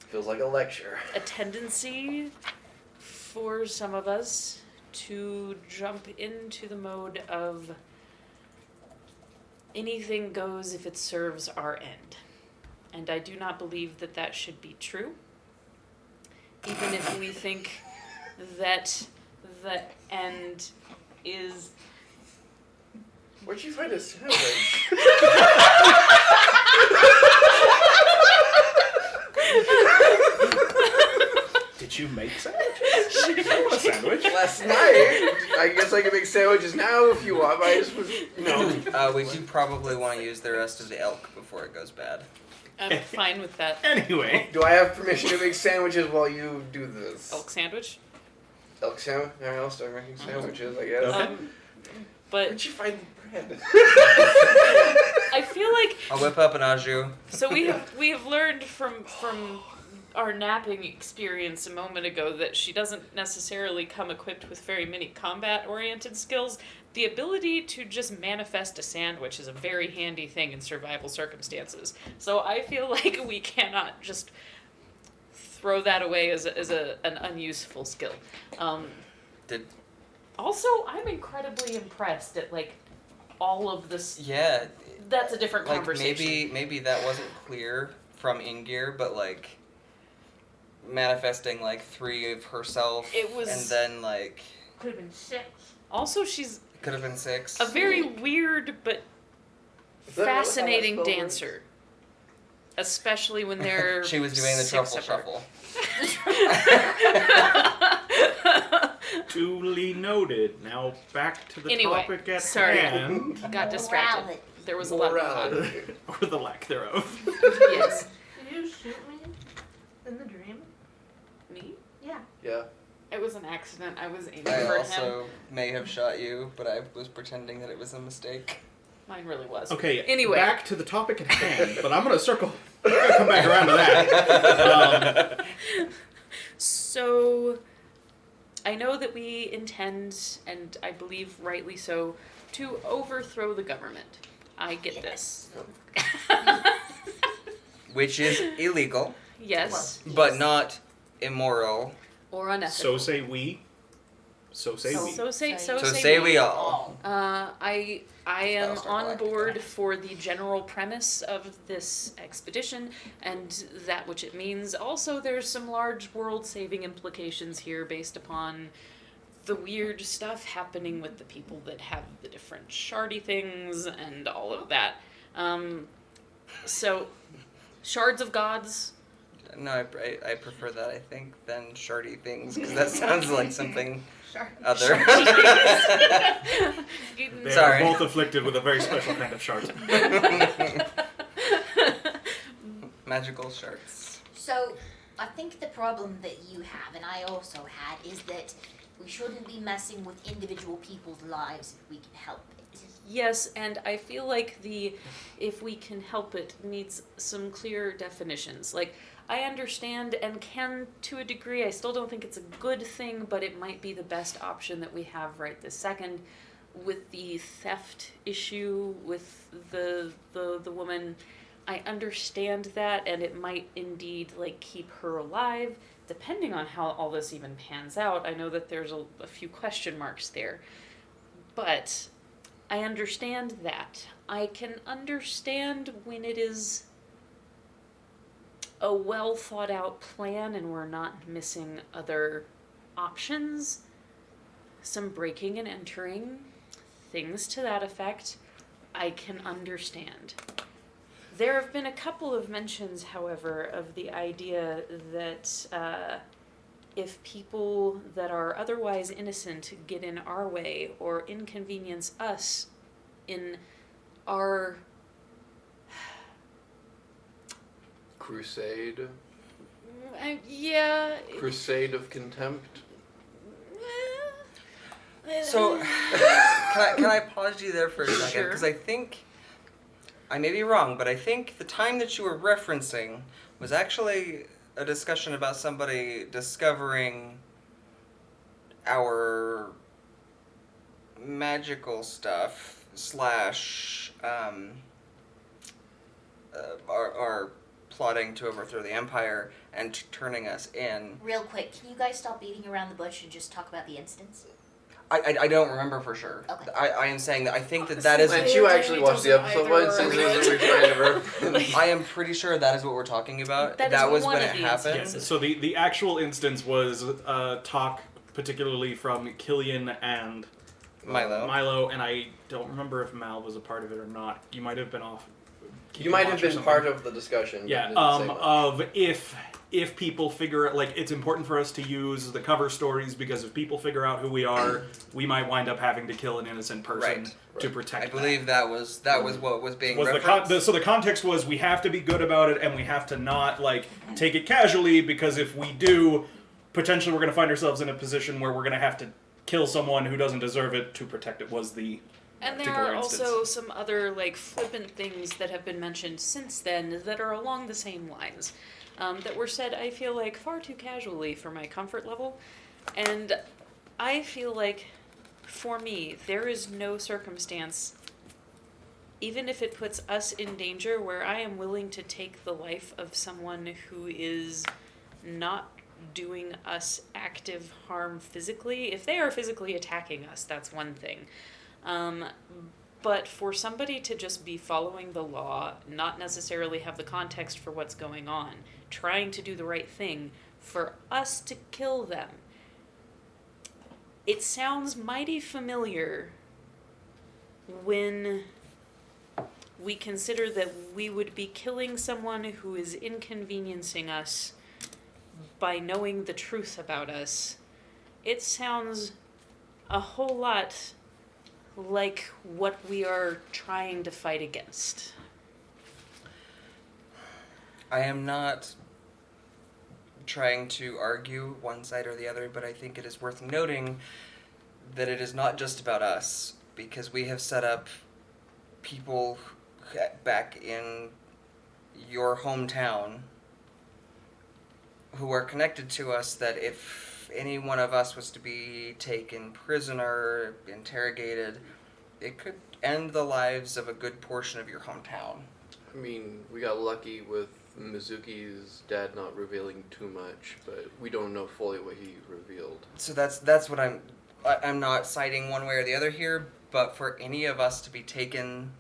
Feels like a lecture. A tendency for some of us to jump into the mode of anything goes if it serves our end. And I do not believe that that should be true. Even if we think that the end is... Where'd you find a sandwich? Did you make sandwiches? I want a sandwich. Last night. I guess I can make sandwiches now if you want, but I just was, We do probably want to use the rest of the elk before it goes bad. I'm fine with that. Anyway. Do I have permission to make sandwiches while you do this? Elk sandwich? Elk sandwich? Alright, I'll start making sandwiches, I guess. Okay. But Where'd you find bread? I feel like I'll whip up an au jus. so we have learned from our napping experience a moment ago that she doesn't necessarily come equipped with very many combat oriented skills. The ability to just manifest a sandwich is a very handy thing in survival circumstances. So I feel like we cannot just throw that away as an unuseful skill. Did Also, I'm incredibly impressed at like all of this. yeah, That's a different like conversation. maybe that wasn't clear from Ingir, but like manifesting like 3 of herself, It was- and then like Could have been 6. Also, she's could have been 6. a very weird but Is that really how fascinating that spell dancer. Especially when they're She was doing the 6 truffle apart. shuffle. Duly noted. Now back to the Anyway, topic at sorry. hand, Got distracted. Morality. There was a lot going on. Morality. or the lack thereof. Yes. Did you shoot me in the dream? Me? Yeah. Yeah. It was an accident. I was aiming I for him. also may have shot you, but I was pretending that it was a mistake. Mine really was. Okay, Anyway. back to the topic at hand, but I'm going to circle. I'm going to come back around to that. So, I know that we intend, and I believe rightly so, to overthrow the government. I get this. Which is illegal, Yes. but not immoral. or unethical. So say we. So say we. So So say we all. I am Battlestar on Galactica. board for the general premise of this expedition and that which it means. Also, there's some large world-saving implications here based upon the weird stuff happening with the people that have the different shardy things and all of that. So, shards of gods. No, I prefer that, I think, than shardy things, because that sounds like something other. They Sorry. are both afflicted with a very special kind of shard. Magical sharks. So, I think the problem that you have, and I also had, is that we shouldn't be messing with individual people's lives if we can help it. Yes, and I feel like if we can help it, needs some clear definitions. Like, I understand and can to a degree. I still don't think it's a good thing, but it might be the best option that we have right this second. With the theft issue with the woman, I understand that, and it might indeed keep her alive. Depending on how all this even pans out, I know that there's a few question marks there, but I understand that. I can understand when it is a well thought out plan and we're not missing other options. Some breaking and entering, things to that effect, I can understand. There have been a couple of mentions, however, of the idea that if people that are otherwise innocent get in our way or inconvenience us in our Crusade. yeah. Crusade of contempt. So, can I pause you there for a second? Sure. Because I think, I may be wrong, but I think the time that you were referencing was actually a discussion about somebody discovering our magical stuff / our plotting to overthrow the Empire and turning us in. Real quick, can you guys stop beating around the bush and just talk about the incidents? I don't remember for sure. Okay. I am saying that I think that is... And you actually watched the episode once, and we were trying to reference. I am pretty sure that is what we're talking about. That That is was one when of it the happened. instances. So the actual instance was talk particularly from Killian and Milo. and I don't remember if Mal was a part of it or not. You might have been off. You might have watch or been something. part of the discussion. Yeah, but didn't say much. of if people figure it's important for us to use the cover stories because if people figure out who we are, we might wind up having to kill an innocent person to protect I them. believe that was what was being Was referenced. so the context was we have to be good about it and we have to not take it casually because if we do, potentially we're going to find ourselves in a position where we're going to have to kill someone who doesn't deserve it to protect it was the And there particular are instance. also some other flippant things that have been mentioned since then that are along the same lines. That were said, I feel far too casually for my comfort level. And I feel for me, there is no circumstance, even if it puts us in danger, where I am willing to take the life of someone who is not doing us active harm physically. If they are physically attacking us, that's one thing. But for somebody to just be following the law, not necessarily have the context for what's going on, trying to do the right thing, for us to kill them, it sounds mighty familiar when we consider that we would be killing someone who is inconveniencing us by knowing the truth about us. It sounds a whole lot like what we are trying to fight against. I am not trying to argue one side or the other, but I think it is worth noting that it is not just about us, because we have set up people back in your hometown who are connected to us that if any one of us was to be taken prisoner, interrogated, it could end the lives of a good portion of your hometown. I mean, we got lucky with Mizuki's dad not revealing too much, but we don't know fully what he revealed. So that's what I'm not citing one way or the other here, but for any of us to be taken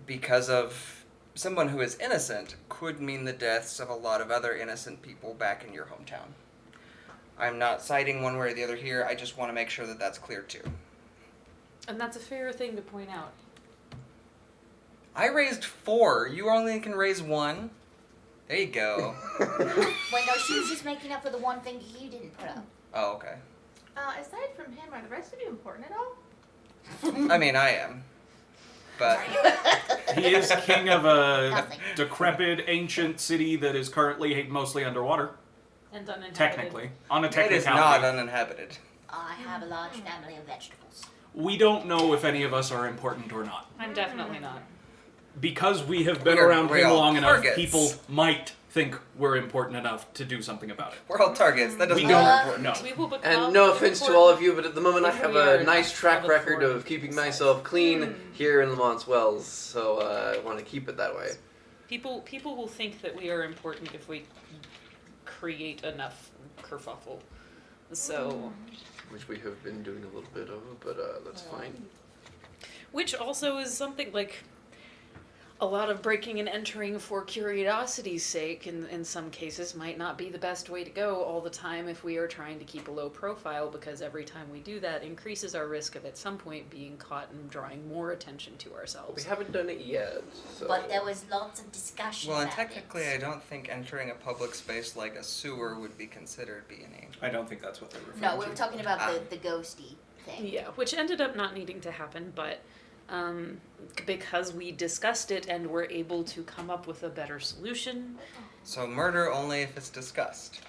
because of someone who is innocent could mean the deaths of a lot of other innocent people back in your hometown. I'm not citing one way or the other here, I just want to make sure that that's clear too. And that's a fair thing to point out. I raised 4, you only can raise 1. There you go. Wait, no, she was just making up for the one thing he didn't put up. Oh, okay. Aside from him, are the rest of you important at all? I mean, I am. But He is king of a Nothing. decrepit ancient city that is currently mostly underwater. And uninhabited. Technically. On a it is not technicality. uninhabited. I have a large family of vegetables. We don't know if any of us are important or not. I'm definitely not. Because we have been We're around him all long enough, targets. people might think we're important enough to do something about it. We're all targets. That doesn't We mean don't. we're important. No. We will become And no offense to all of you, but at the moment I If have we are a nice not track of record foreign of keeping society. myself clean here in Lamont's Wells, so I want to keep it that way. People will think that we are important if we create enough kerfuffle. So, Which we have been doing a little bit of, but that's fine. which also is something like a lot of breaking and entering for curiosity's sake in some cases might not be the best way to go all the time if we are trying to keep a low profile, because every time we do that increases our risk of at some point being caught and drawing more attention to We ourselves. haven't done it yet, so. But there was lots of discussion Well, and about technically, it. I don't think entering a public space like a sewer would be considered B&E. I don't think that's what they're referring No, to. we were talking about the ghosty thing. Yeah, which ended up not needing to happen, but because we discussed it and were able to come up with a better solution. So murder only if it's discussed.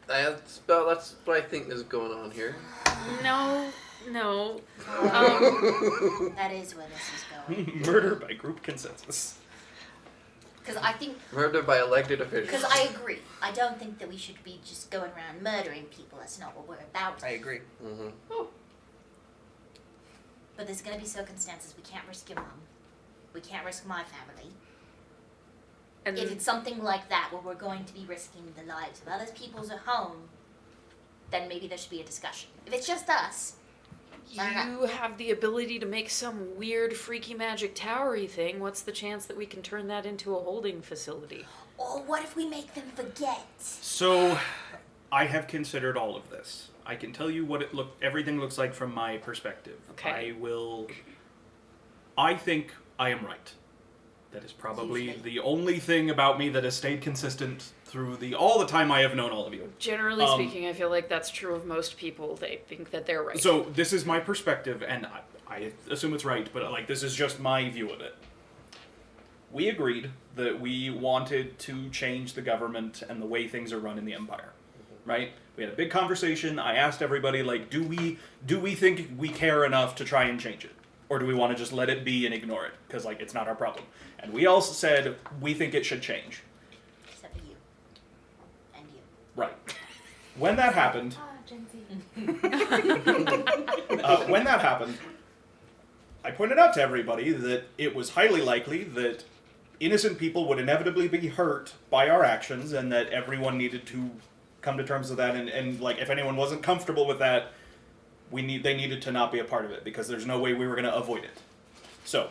That's what I think is going on here. No. That is where this is going. Murder by group consensus. Because I think, Murder by elected because officials. I agree. I don't think that we should be just going around murdering people. That's not what we're about. I agree. Mm-hmm. But there's going to be circumstances we can't risk your mom. We can't risk my family. And If it's something like that where we're going to be risking the lives of other people's at home, then maybe there should be a discussion. If it's just us, I don't you have the ability to make some weird freaky magic towery thing, what's the chance that we can turn that into a holding facility? or what if we make them forget? So, I have considered all of this. I can tell you what everything looks like from my perspective. Okay. I think I am right. That is probably Usually. the only thing about me that has stayed consistent through all the time I have known all of you. Generally speaking, I feel like that's true of most people. They think that they're right. So this is my perspective, and I assume it's right, but this is just my view of it. We agreed that we wanted to change the government and the way things are run in the Empire, right? We had a big conversation. I asked everybody, do we think we care enough to try and change it, or do we want to just let it be and ignore it because it's not our problem? And we all said we think it should change. Except for you. And you. Right. When that happened, Gen Z. when that happened, I pointed out to everybody that it was highly likely that innocent people would inevitably be hurt by our actions, and that everyone needed to come to terms with that. And if anyone wasn't comfortable with that, they needed to not be a part of it because there's no way we were going to avoid it. So,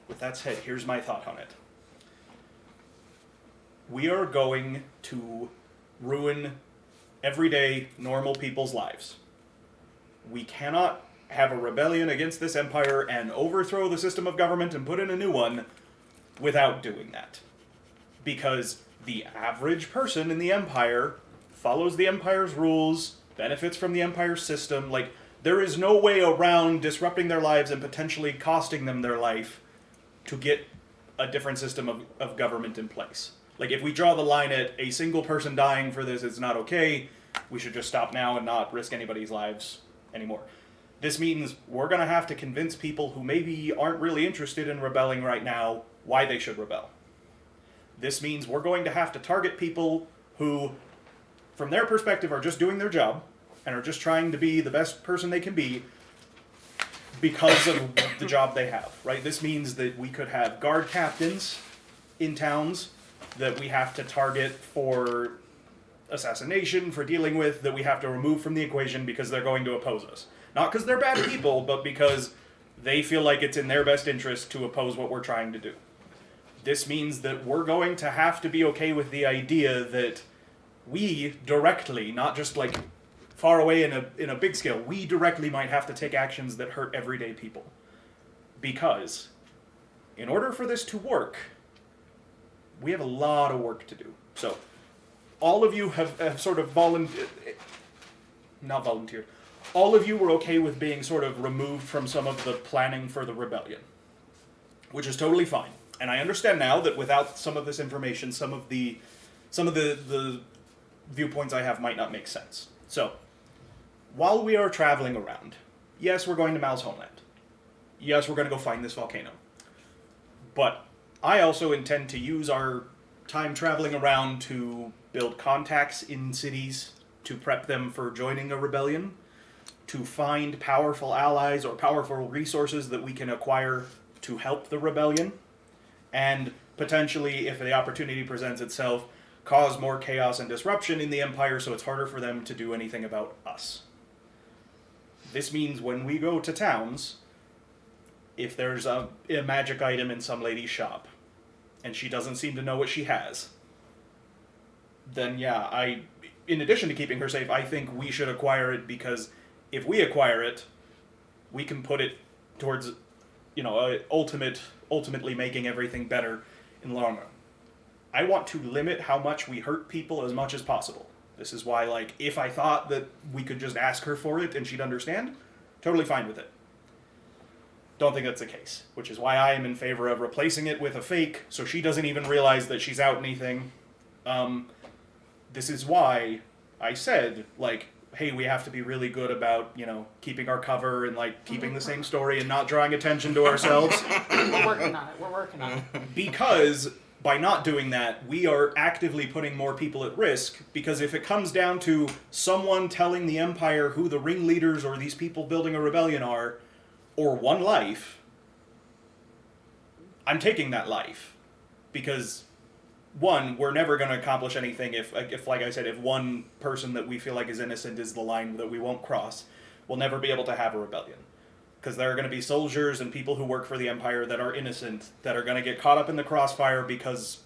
with that said, here's my thought on it. We are going to ruin everyday, normal people's lives. We cannot have a rebellion against this empire and overthrow the system of government and put in a new one without doing that. Because the average person in the empire follows the empire's rules, benefits from the empire's system. There is no way around disrupting their lives and potentially costing them their life to get a different system of government in place. If we draw the line at a single person dying for this, it's not okay, we should just stop now and not risk anybody's lives anymore. This means we're going to have to convince people who maybe aren't really interested in rebelling right now why they should rebel. This means we're going to have to target people who, from their perspective, are just doing their job and are just trying to be the best person they can be because of the job they have, right? This means that we could have guard captains in towns that we have to target for assassination, for dealing with, that we have to remove from the equation because they're going to oppose us. Not because they're bad people, but because they feel like it's in their best interest to oppose what we're trying to do. This means that we're going to have to be okay with the idea that we directly, not just like far away in a big scale, we directly might have to take actions that hurt everyday people. Because in order for this to work, we have a lot of work to do. So all of you have sort of not volunteered. All of you were okay with being sort of removed from some of the planning for the rebellion, which is totally fine. And I understand now that without some of this information, some of the viewpoints I have might not make sense. So, while we are traveling around, yes, we're going to Mal's homeland. Yes, we're going to go find this volcano. But I also intend to use our time traveling around to build contacts in cities, to prep them for joining a rebellion, to find powerful allies or powerful resources that we can acquire to help the rebellion, and potentially, if the opportunity presents itself, cause more chaos and disruption in the Empire so it's harder for them to do anything about us. This means when we go to towns, if there's a magic item in some lady's shop, and she doesn't seem to know what she has, then yeah, in addition to keeping her safe, I think we should acquire it, because if we acquire it, we can put it towards, ultimately making everything better in the long run. I want to limit how much we hurt people as much as possible. This is why, if I thought that we could just ask her for it and she'd understand, totally fine with it. Don't think that's the case, which is why I am in favor of replacing it with a fake, so she doesn't even realize that she's out anything. This is why I said, hey, we have to be really good about, keeping our cover and, keeping the same story and not drawing attention to ourselves. We're working on it. Because by not doing that, we are actively putting more people at risk, because if it comes down to someone telling the Empire who the ringleaders or these people building a rebellion are, or one life, I'm taking that life. Because, one, we're never going to accomplish anything if, like I said, if one person that we feel like is innocent is the line that we won't cross, we'll never be able to have a rebellion. Because there are going to be soldiers and people who work for the Empire that are innocent, that are going to get caught up in the crossfire because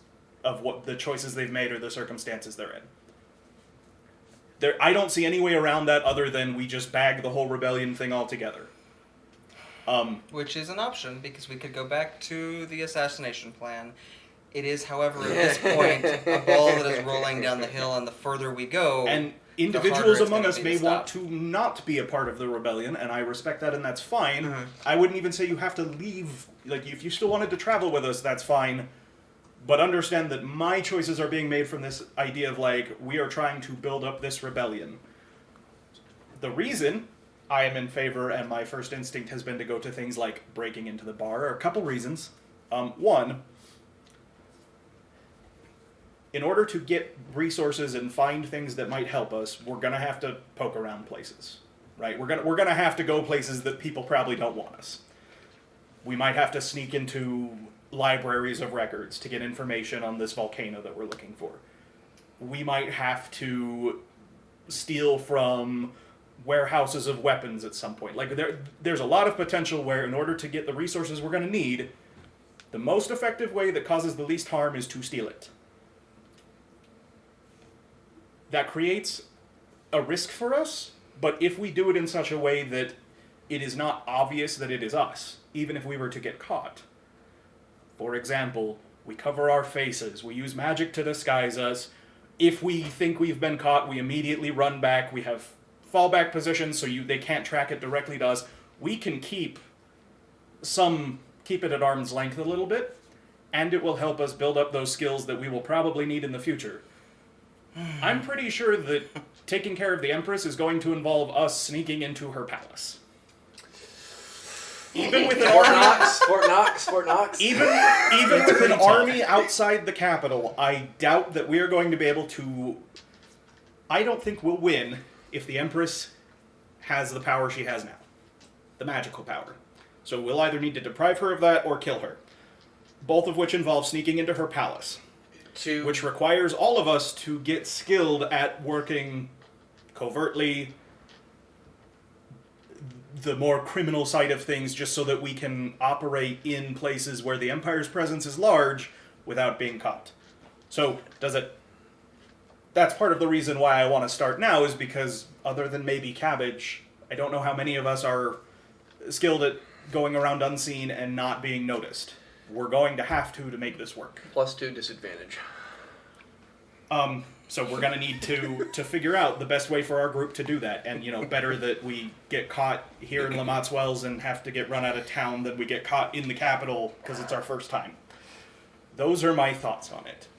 of what the choices they've made or the circumstances they're in. I don't see any way around that other than we just bag the whole rebellion thing altogether. Which is an option, because we could go back to the assassination plan. It is, however, at this point, a ball that is rolling down the hill, and the further we go, and the individuals harder it's among gonna us be may to want stop. to not be a part of the rebellion, and I respect that, and that's fine. Mhm. I wouldn't even say you have to leave. If you still wanted to travel with us, that's fine. But understand that my choices are being made from this idea of, we are trying to build up this rebellion. The reason I am in favor, and my first instinct has been to go to things like breaking into the bar, are a couple reasons. One, in order to get resources and find things that might help us, we're gonna have to poke around places, right? We're gonna have to go places that people probably don't want us. We might have to sneak into libraries of records to get information on this volcano that we're looking for. We might have to steal from warehouses of weapons at some point. There's a lot of potential where, in order to get the resources we're gonna need, the most effective way that causes the least harm is to steal it. That creates a risk for us, but if we do it in such a way that it is not obvious that it is us, even if we were to get caught. For example, we cover our faces, we use magic to disguise us. If we think we've been caught, we immediately run back, we have fallback positions so they can't track it directly to us. We can keep it at arm's length a little bit, and it will help us build up those skills that we will probably need in the future. I'm pretty sure that taking care of the Empress is going to involve us sneaking into her palace. Even with Fort Knox. Even with an army outside the capital, I doubt that we are going to be able to. I don't think we'll win if the Empress has the power she has now, the magical power. So we'll either need to deprive her of that or kill her. both of which involve sneaking into her palace, which requires all of us to get skilled at working covertly, the more criminal side of things, just so that we can operate in places where the Empire's presence is large without being caught. So, that's part of the reason why I want to start now, is because other than maybe Cabbage, I don't know how many of us are skilled at going around unseen and not being noticed. We're going to have to make this work. +2 disadvantage. So we're going to need to figure out the best way for our group to do that. And, better that we get caught here in Lamott's Wells and have to get run out of town than we get caught in the capital because it's our first time. Those are my thoughts on it.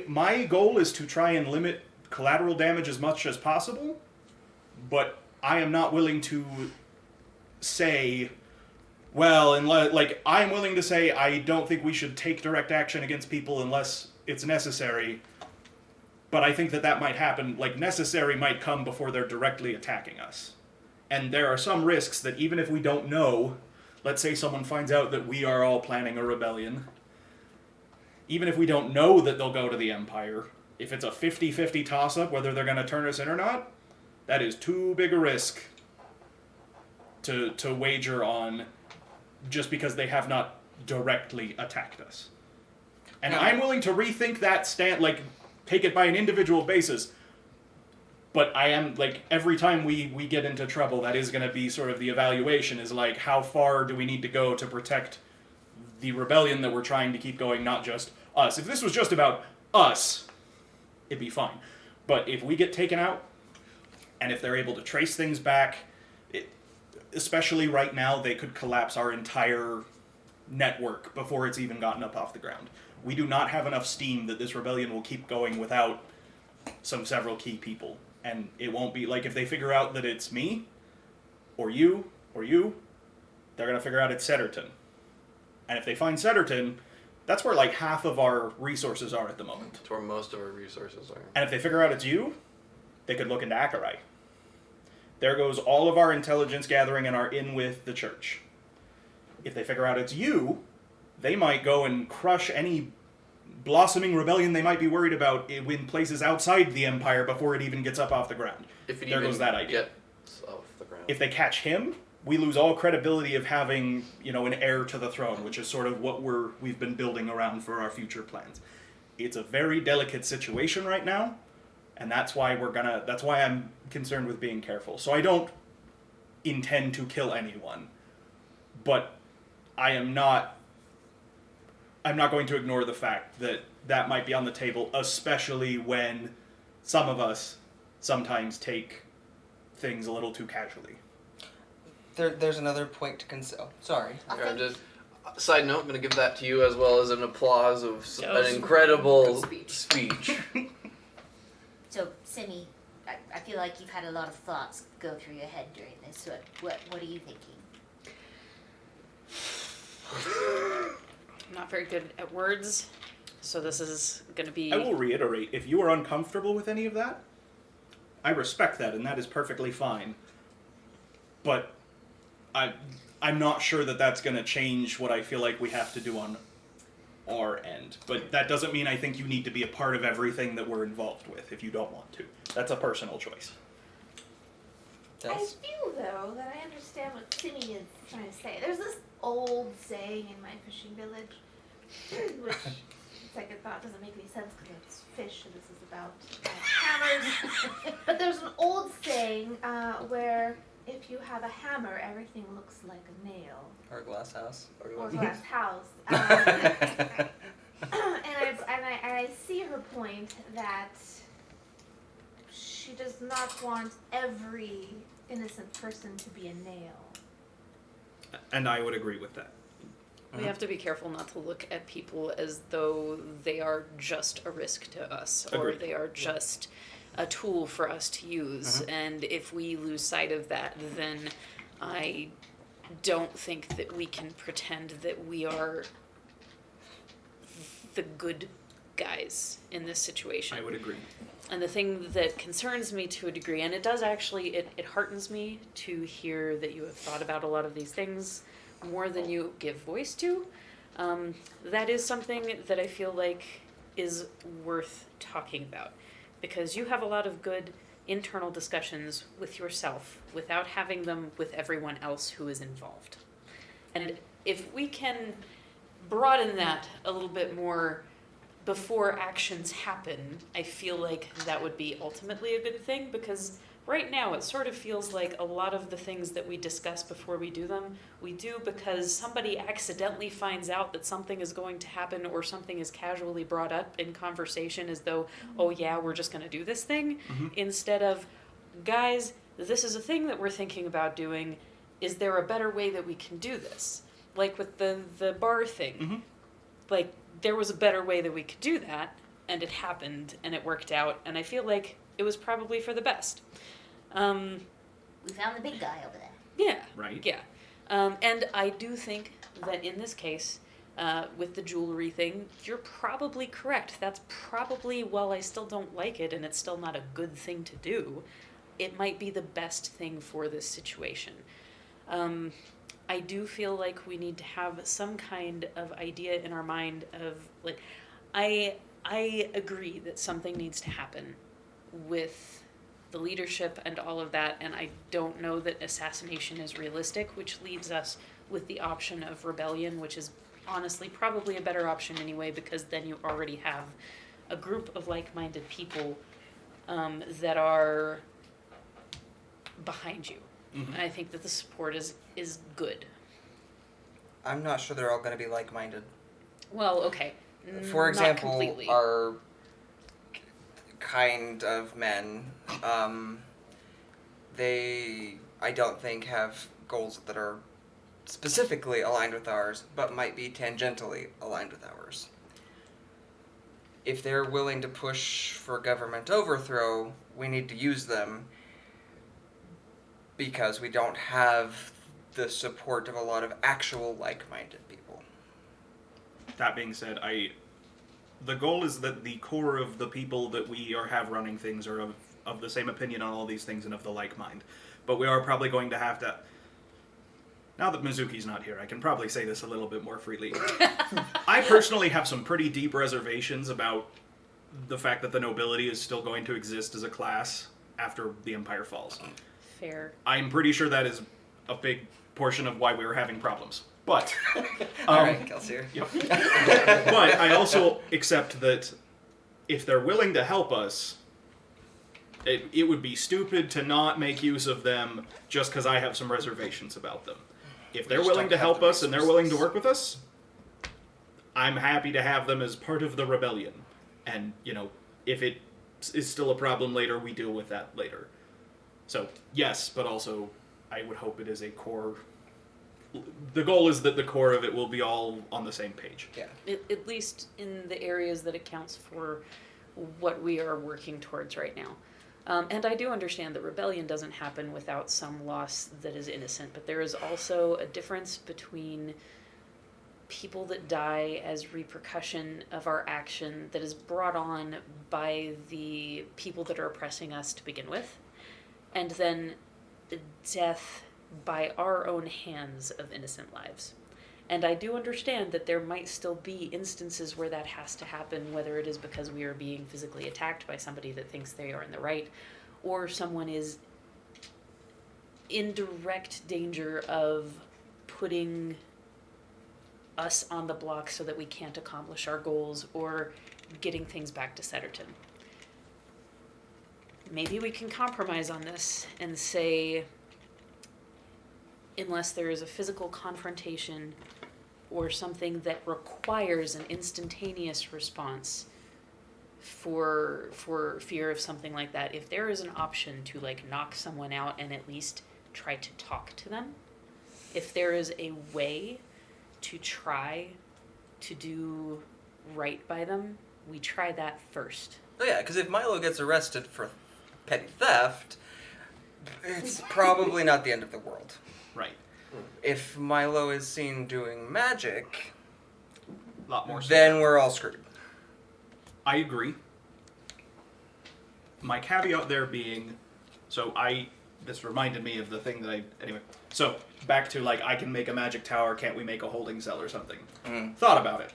My goal is to try and limit collateral damage as much as possible, but I am not willing to say, I'm willing to say I don't think we should take direct action against people unless it's necessary, but I think that might happen, necessary might come before they're directly attacking us. And there are some risks that even if we don't know, let's say someone finds out that we are all planning a rebellion, even if we don't know that they'll go to the Empire, if it's a 50-50 toss-up whether they're going to turn us in or not, that is too big a risk to wager on just because they have not directly attacked us. And I'm willing to rethink that take it by an individual basis. But I am, every time we get into trouble, that is going to be sort of the evaluation, is how far do we need to go to protect the rebellion that we're trying to keep going, not just us. If this was just about us, it'd be fine. But if we get taken out, and if they're able to trace things back, especially right now, they could collapse our entire network before it's even gotten up off the ground. We do not have enough steam that this rebellion will keep going without several key people. And it won't be, if they figure out that it's me, or you, they're going to figure out it's Setterton. And if they find Setterton, that's where, half of our resources are at the moment. That's where most of our resources are. And if they figure out it's you, they could look into Acherai. There goes all of our intelligence gathering and our in with the church. If they figure out it's you, they might go and crush any blossoming rebellion they might be worried about in places outside the Empire before it even gets up off the ground. There goes that idea. Gets off the ground. If they catch him, we lose all credibility of having, an heir to the throne, which is sort of what we've been building around for our future plans. It's a very delicate situation right now, and that's why I'm concerned with being careful. So I don't intend to kill anyone, but I'm not going to ignore the fact that might be on the table, especially when some of us sometimes take things a little too casually. There's another point to consider. Sorry. Side note, I'm going to give that to you as well as an applause of an incredible speech. So, Simi, I feel like you've had a lot of thoughts go through your head during this. So what are you thinking? I'm not very good at words, so this is going to be... I will reiterate, if you are uncomfortable with any of that, I respect that, and that is perfectly fine. But I'm not sure that that's going to change what I feel like we have to do on our end. But that doesn't mean I think you need to be a part of everything that we're involved with if you don't want to. That's a personal choice. I feel, though, that I understand what Simi is trying to say. There's this old saying in my fishing village, which it's like I thought doesn't make any sense because it's fish and this is about hammers. But there's an old saying where if you have a hammer, everything looks like a nail. Or a glass house. Or a glass house. And I see her point that she does not want every innocent person to be a nail. And I would agree with that. We have to be careful not to look at people as though they are just a risk to us, or Agreed. they are just a tool for us to use. And if we lose sight of that, then I don't think that we can pretend that we are the good guys in this situation. I would agree. And the thing that concerns me to a degree, and it does actually, it heartens me to hear that you have thought about a lot of these things, more than you give voice to, that is something that I feel like is worth talking about. Because you have a lot of good internal discussions with yourself without having them with everyone else who is involved. And if we can broaden that a little bit more before actions happen, I feel like that would be ultimately a good thing, because right now it sort of feels like a lot of the things that we discuss before we do them, we do because somebody accidentally finds out that something is going to happen, or something is casually brought up in conversation as though, oh yeah, we're just going to do this thing, instead of, guys, this is a thing that we're thinking about doing. Is there a better way that we can do this? Like with the bar thing. Like, there was a better way that we could do that, and it happened, and it worked out, and I feel like it was probably for the best. We found the big guy over there. Yeah. Right. Yeah. And I do think that in this case, with the jewelry thing, you're probably correct. That's probably, while I still don't like it, and it's still not a good thing to do, it might be the best thing for this situation. I do feel like we need to have some kind of idea in our mind of, like, I agree that something needs to happen with the leadership and all of that, and I don't know that assassination is realistic, which leaves us with the option of rebellion, which is honestly probably a better option anyway, because then you already have a group of like-minded people that are behind you. And I think that the support is good. I'm not sure they're all going to be like-minded. Well, okay. For Not example, completely. our kind of men, I don't think have goals that are specifically aligned with ours, but might be tangentially aligned with ours. If they're willing to push for government overthrow, we need to use them, because we don't have the support of a lot of actual like-minded people. That being said, the goal is that the core of the people that we have running things are of the same opinion on all these things and of the like mind. But we are probably going to have to... Now that Mizuki's not here, I can probably say this a little bit more freely. I personally have some pretty deep reservations about the fact that the nobility is still going to exist as a class after the Empire falls. Fair. I'm pretty sure that is a big portion of why we were having problems. But... Alright, Kelsier. Yep. But I also accept that if they're willing to help us, it would be stupid to not make use of them just because I have some reservations about them. If they're willing to help us and they're willing to work with us, I'm happy to have them as part of the rebellion. And, if it is still a problem later, we deal with that later. So, yes, but also I would hope it is a core... The goal is that the core of it will be all on the same page. Yeah. At least in the areas that accounts for what we are working towards right now. And I do understand that rebellion doesn't happen without some loss that is innocent, but there is also a difference between people that die as repercussion of our action that is brought on by the people that are oppressing us to begin with, and then the death by our own hands of innocent lives. And I do understand that there might still be instances where that has to happen, whether it is because we are being physically attacked by somebody that thinks they are in the right, or someone is in direct danger of putting us on the block so that we can't accomplish our goals, or getting things back to Setterton. Maybe we can compromise on this and say, unless there is a physical confrontation or something that requires an instantaneous response for fear of something like that, if there is an option to knock someone out and at least try to talk to them, if there is a way to try to do right by them, we try that first. Oh yeah, because if Milo gets arrested for petty theft, it's probably not the end of the world. Right. If Milo is seen doing magic, A lot more so. then we're all screwed. I agree. My caveat there being, so I this reminded me of the thing that anyway. So back to like, I can make a magic tower. Can't we make a holding cell or something? Thought about it.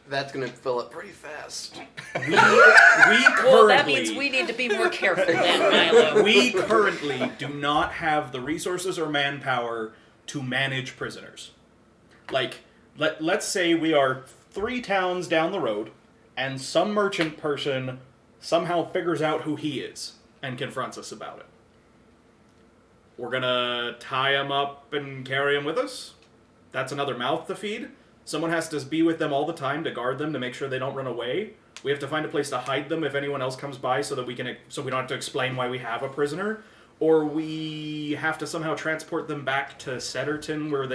That's gonna fill up pretty fast. We Well, that currently- means we need to be more careful then, Milo. We currently do not have the resources or manpower to manage prisoners. Like, let's say we are 3 towns down the road, and some merchant person somehow figures out who he is and confronts us about it. We're gonna tie him up and carry him with us? That's another mouth to feed. Someone has to be with them all the time to guard them to make sure they don't run away. We have to find a place to hide them if anyone else comes by so that we don't have to explain why we have a prisoner. Or we have to somehow transport them back to Setterton where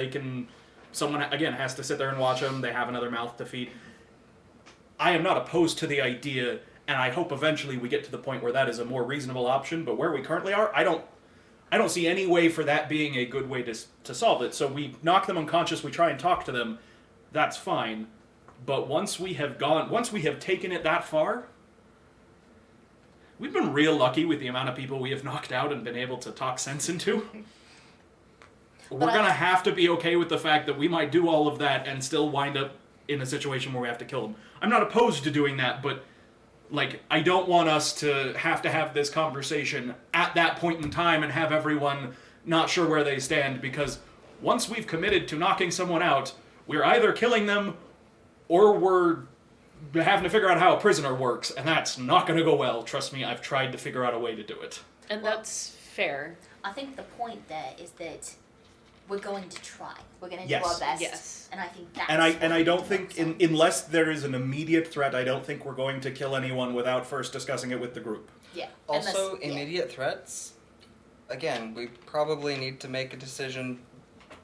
someone, again, has to sit there and watch them. They have another mouth to feed. I am not opposed to the idea, and I hope eventually we get to the point where that is a more reasonable option, but where we currently are, I don't see any way for that being a good way to solve it. So we knock them unconscious, we try and talk to them, that's fine. But once we have taken it that far, we've been real lucky with the amount of people we have knocked out and been able to talk sense into. We're gonna have to be okay with the fact that we might do all of that and still wind up in a situation where we have to kill them. I'm not opposed to doing that, but like, I don't want us to have this conversation at that point in time and have everyone not sure where they stand, because once we've committed to knocking someone out, we're either killing them or we're having to figure out how a prisoner works, and that's not going to go well. Trust me, I've tried to figure out a way to do it. And that's fair. I think the point there is that we're going to try. We're going to Yes. do our best. Yes. And I think that's And I what don't we think, focus on. unless there is an immediate threat, I don't think we're going to kill anyone without first discussing it with the group. Yeah. Also, Unless- yeah. immediate threats. Again, we probably need to make a decision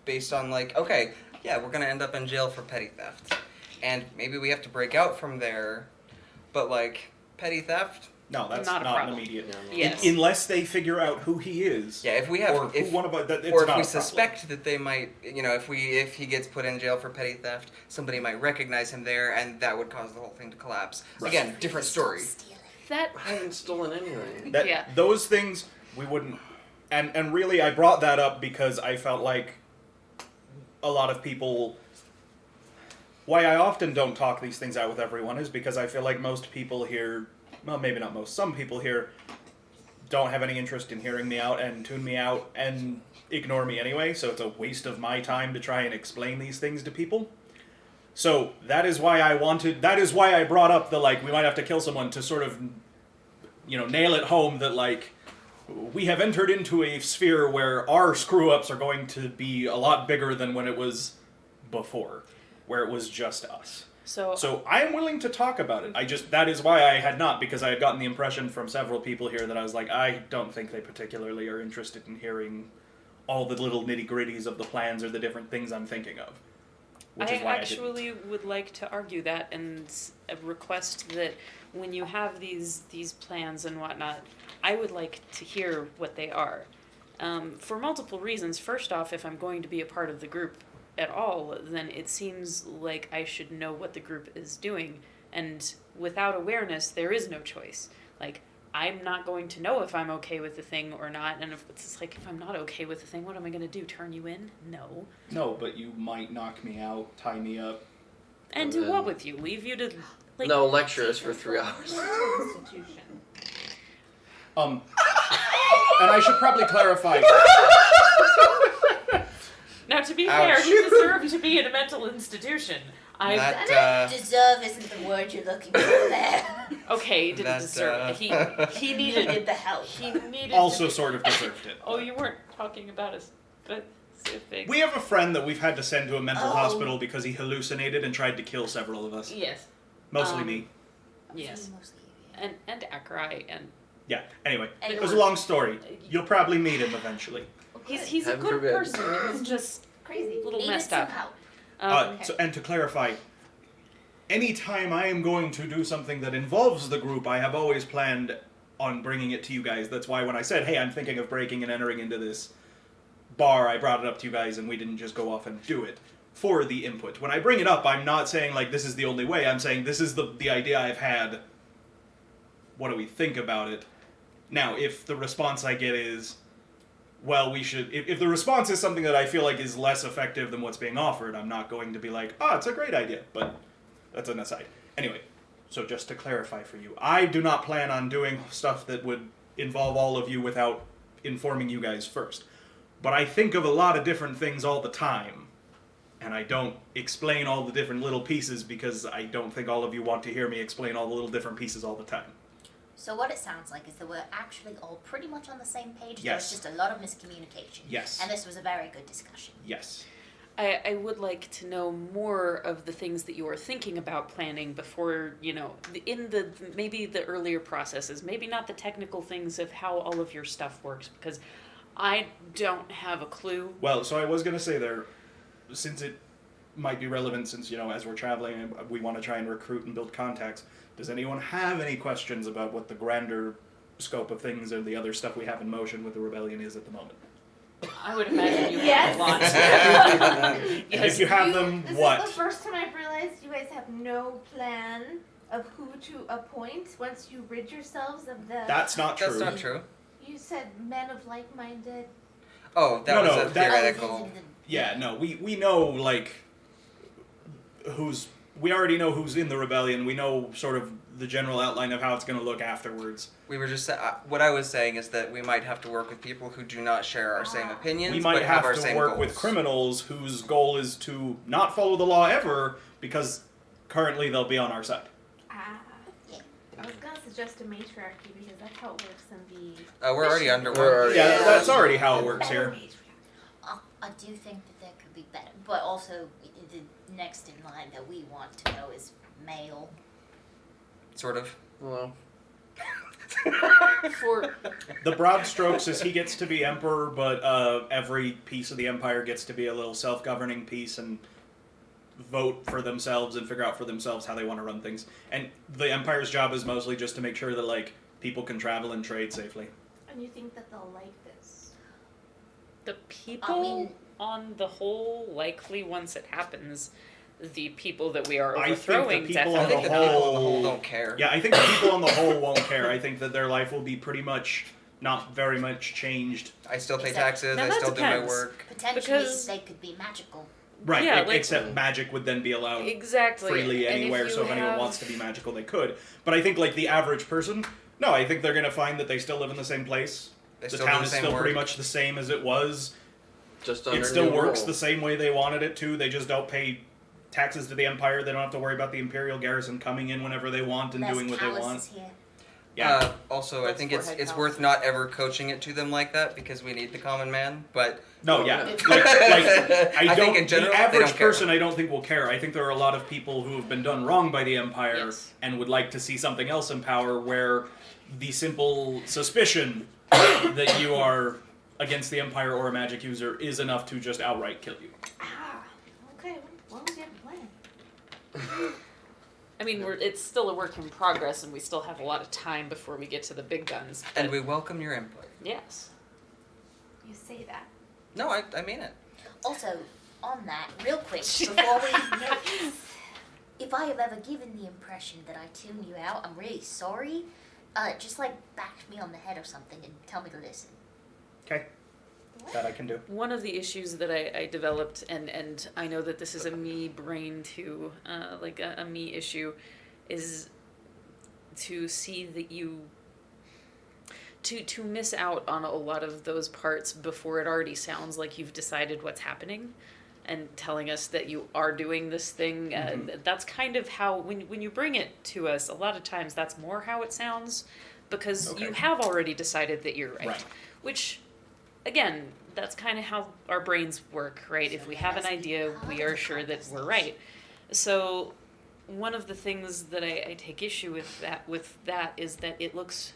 based on like, okay, yeah, we're gonna end up in jail for petty theft, and maybe we have to break out from there. But like petty theft, No, that's Not a not an problem. immediate. Yes. Unless they figure out who he is. yeah, if we have, Or if who one of us. It's or if not we a problem. suspect that they might, if he gets put in jail for petty theft, somebody might recognize him there, and that would cause the whole thing to collapse. Right. Again, different story. Steal it. That I haven't stolen anything. Yeah. Those things we wouldn't. And really, I brought that up because I felt like a lot of people. Why I often don't talk these things out with everyone is because I feel like most people here, well, maybe not most, some people here don't have any interest in hearing me out and tune me out and ignore me anyway, so it's a waste of my time to try and explain these things to people. So that is why I brought up the, like, we might have to kill someone to sort of, nail it home that, like, we have entered into a sphere where our screw-ups are going to be a lot bigger than when it was before, where it was just us. So I'm willing to talk about it. That is why I had not, because I had gotten the impression from several people here that I was like, I don't think they particularly are interested in hearing all the little nitty-gritties of the plans or the different things I'm thinking of. Which I is why actually would like to argue that and request that when you have these plans and whatnot, I would like to hear what they are. For multiple reasons. First off, if I'm going to be a part of the group at all, then it seems like I should know what the group is doing. And without awareness, there is no choice. Like, I'm not going to know if I'm okay with the thing or not. And if it's like, if I'm not okay with the thing, what am I going to do? Turn you in? No. No, but you might knock me out, tie me up. And do what with you? Leave you to, like... No, lecture us for 3 hours. Institution. And I should probably clarify. Now, to be Ouch. fair, you deserve to be in a mental institution. That, Deserve isn't the word you're looking for there. Okay, he didn't That, deserve it. He You needed... needed the help. He needed Also to... sort of deserved it. Oh, you weren't talking about a specific... We have a friend that we've had to send to a mental Oh. hospital because he hallucinated and tried to kill several of us. Yes. Mostly Um, me. Yes. Mostly you, yeah. And Akrai, and... Yeah, anyway. It Anyway. was a long story. You'll probably meet him eventually. He's a Heaven good forbid. person. He's just Crazy. a little Needed messed some up. help. Um, And to clarify, anytime I am going to do something that involves the group, I have always planned on bringing it to you guys. That's why when I said, hey, I'm thinking of breaking and entering into this bar, I brought it up to you guys and we didn't just go off and do it for the input. When I bring it up, I'm not saying, like, this is the only way. I'm saying this is the idea I've had. What do we think about it? Now, if the response I get is, well, we should... If the response is something that I feel like is less effective than what's being offered, I'm not going to be like, it's a great idea, but that's an aside. Anyway, so just to clarify for you, I do not plan on doing stuff that would involve all of you without informing you guys first. But I think of a lot of different things all the time, and I don't explain all the different little pieces because I don't think all of you want to hear me explain all the little different pieces all the time. So what it sounds like is that we're actually all pretty much on the same page. Yes. There's just a lot of miscommunication. Yes. And this was a very good discussion. Yes. I would like to know more of the things that you are thinking about planning before, in the maybe the earlier processes, maybe not the technical things of how all of your stuff works, because I don't have a clue. Well, so I was going to say there, since it might be relevant, since, as we're traveling, we want to try and recruit and build contacts, does anyone have any questions about what the grander scope of things and the other stuff we have in motion with the rebellion is at the moment? I would imagine you Yes. have a lot. And if you have them, This what? is the first time I've realized you guys have no plan of who to appoint once you rid yourselves of the... That's not true. That's not true. You said men of like-minded... Oh, that No, was no, a that- theoretical. Yeah, no, we know, we already know who's in the rebellion. We know sort of the general outline of how it's going to look afterwards. We were just what I was saying is that we might have to work with people who do not share our same opinions, We might but have our have to same work goals. with criminals whose goal is to not follow the law ever, because currently they'll be on our side. Ah. I was gonna suggest a matriarchy because that's how it works in the... We're already under one. We're already- Yeah, that's already how it works here. I do think that there could be better, but also the next in line that we want to know is male. Sort of. Well, For The broad strokes is he gets to be emperor, but every piece of the empire gets to be a little self-governing piece and vote for themselves and figure out for themselves how they want to run things. And the empire's job is mostly just to make sure that people can travel and trade safely. And you think that they'll like this? the people, on the whole, likely once it happens, the people that we are I think the overthrowing people I on think the the people on the whole whole don't care. Yeah, I think the people on the whole won't care. I think that their life will be pretty much not very much changed. I still pay Except- taxes. Now I that still do my depends. work. Potentially, Because- they could be magical. Right, Yeah, except magic would then be allowed exactly freely and anywhere, if so if you anyone have- wants to be magical, they could. But I think, the average person, no, I think they're going to find that they still live in the same place. They The still town do is the same still work. pretty much the same as it was. just under It still new works rule. the same way they wanted it to. They just don't pay taxes to the Empire. They don't have to worry about the Imperial garrison coming in whenever they want and Less doing what they calluses want. here. Yeah. Also, I That's think forehead it's count. worth not ever coaching it to them like that because we need the common man. But No, yeah. I I don't. think in general, the they average don't care. person, I don't think will care. I think there are a lot of people who have been done wrong by the Empire Yes. and would like to see something else in power, where the simple suspicion that you are against the Empire or a magic user is enough to just outright kill you. Ah, okay. As long as you have a plan. I mean, it's still a work in progress, and we still have a lot of time before we get to the big guns. and but we welcome your input. yes, You say that. No, I mean it. Also, on that, real quick, before we... if I have ever given the impression that I tune you out, I'm really sorry. Just bash me on the head or something and tell me to listen. Okay, that I can do. one of the issues that I developed, and I know that this is a me brain too, a me issue, is to see that you to miss out on a lot of those parts before it already sounds like you've decided what's happening, and telling us that you are doing this thing. That's kind of how when you bring it to us, a lot of times that's more how it sounds, because you Okay. have already decided that you're Right. Which, again, that's kind of how our brains work, right? If we have an idea, we are sure that we're right. So one of the things that I take issue with that is that it looks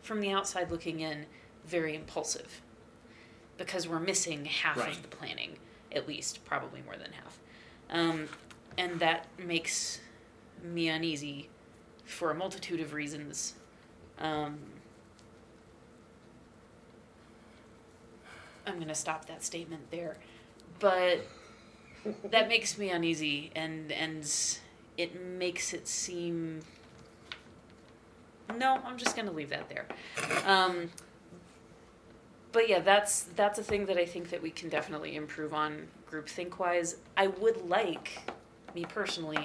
from the outside looking in very impulsive, because we're missing half Right. of the planning, at least, probably more than half, and that makes me uneasy for a multitude of reasons. I'm going to stop that statement there. But that makes me uneasy, and it makes it seem... No, I'm just going to leave that there. But yeah, that's a thing that I think that we can definitely improve on groupthink wise. I would like, me personally,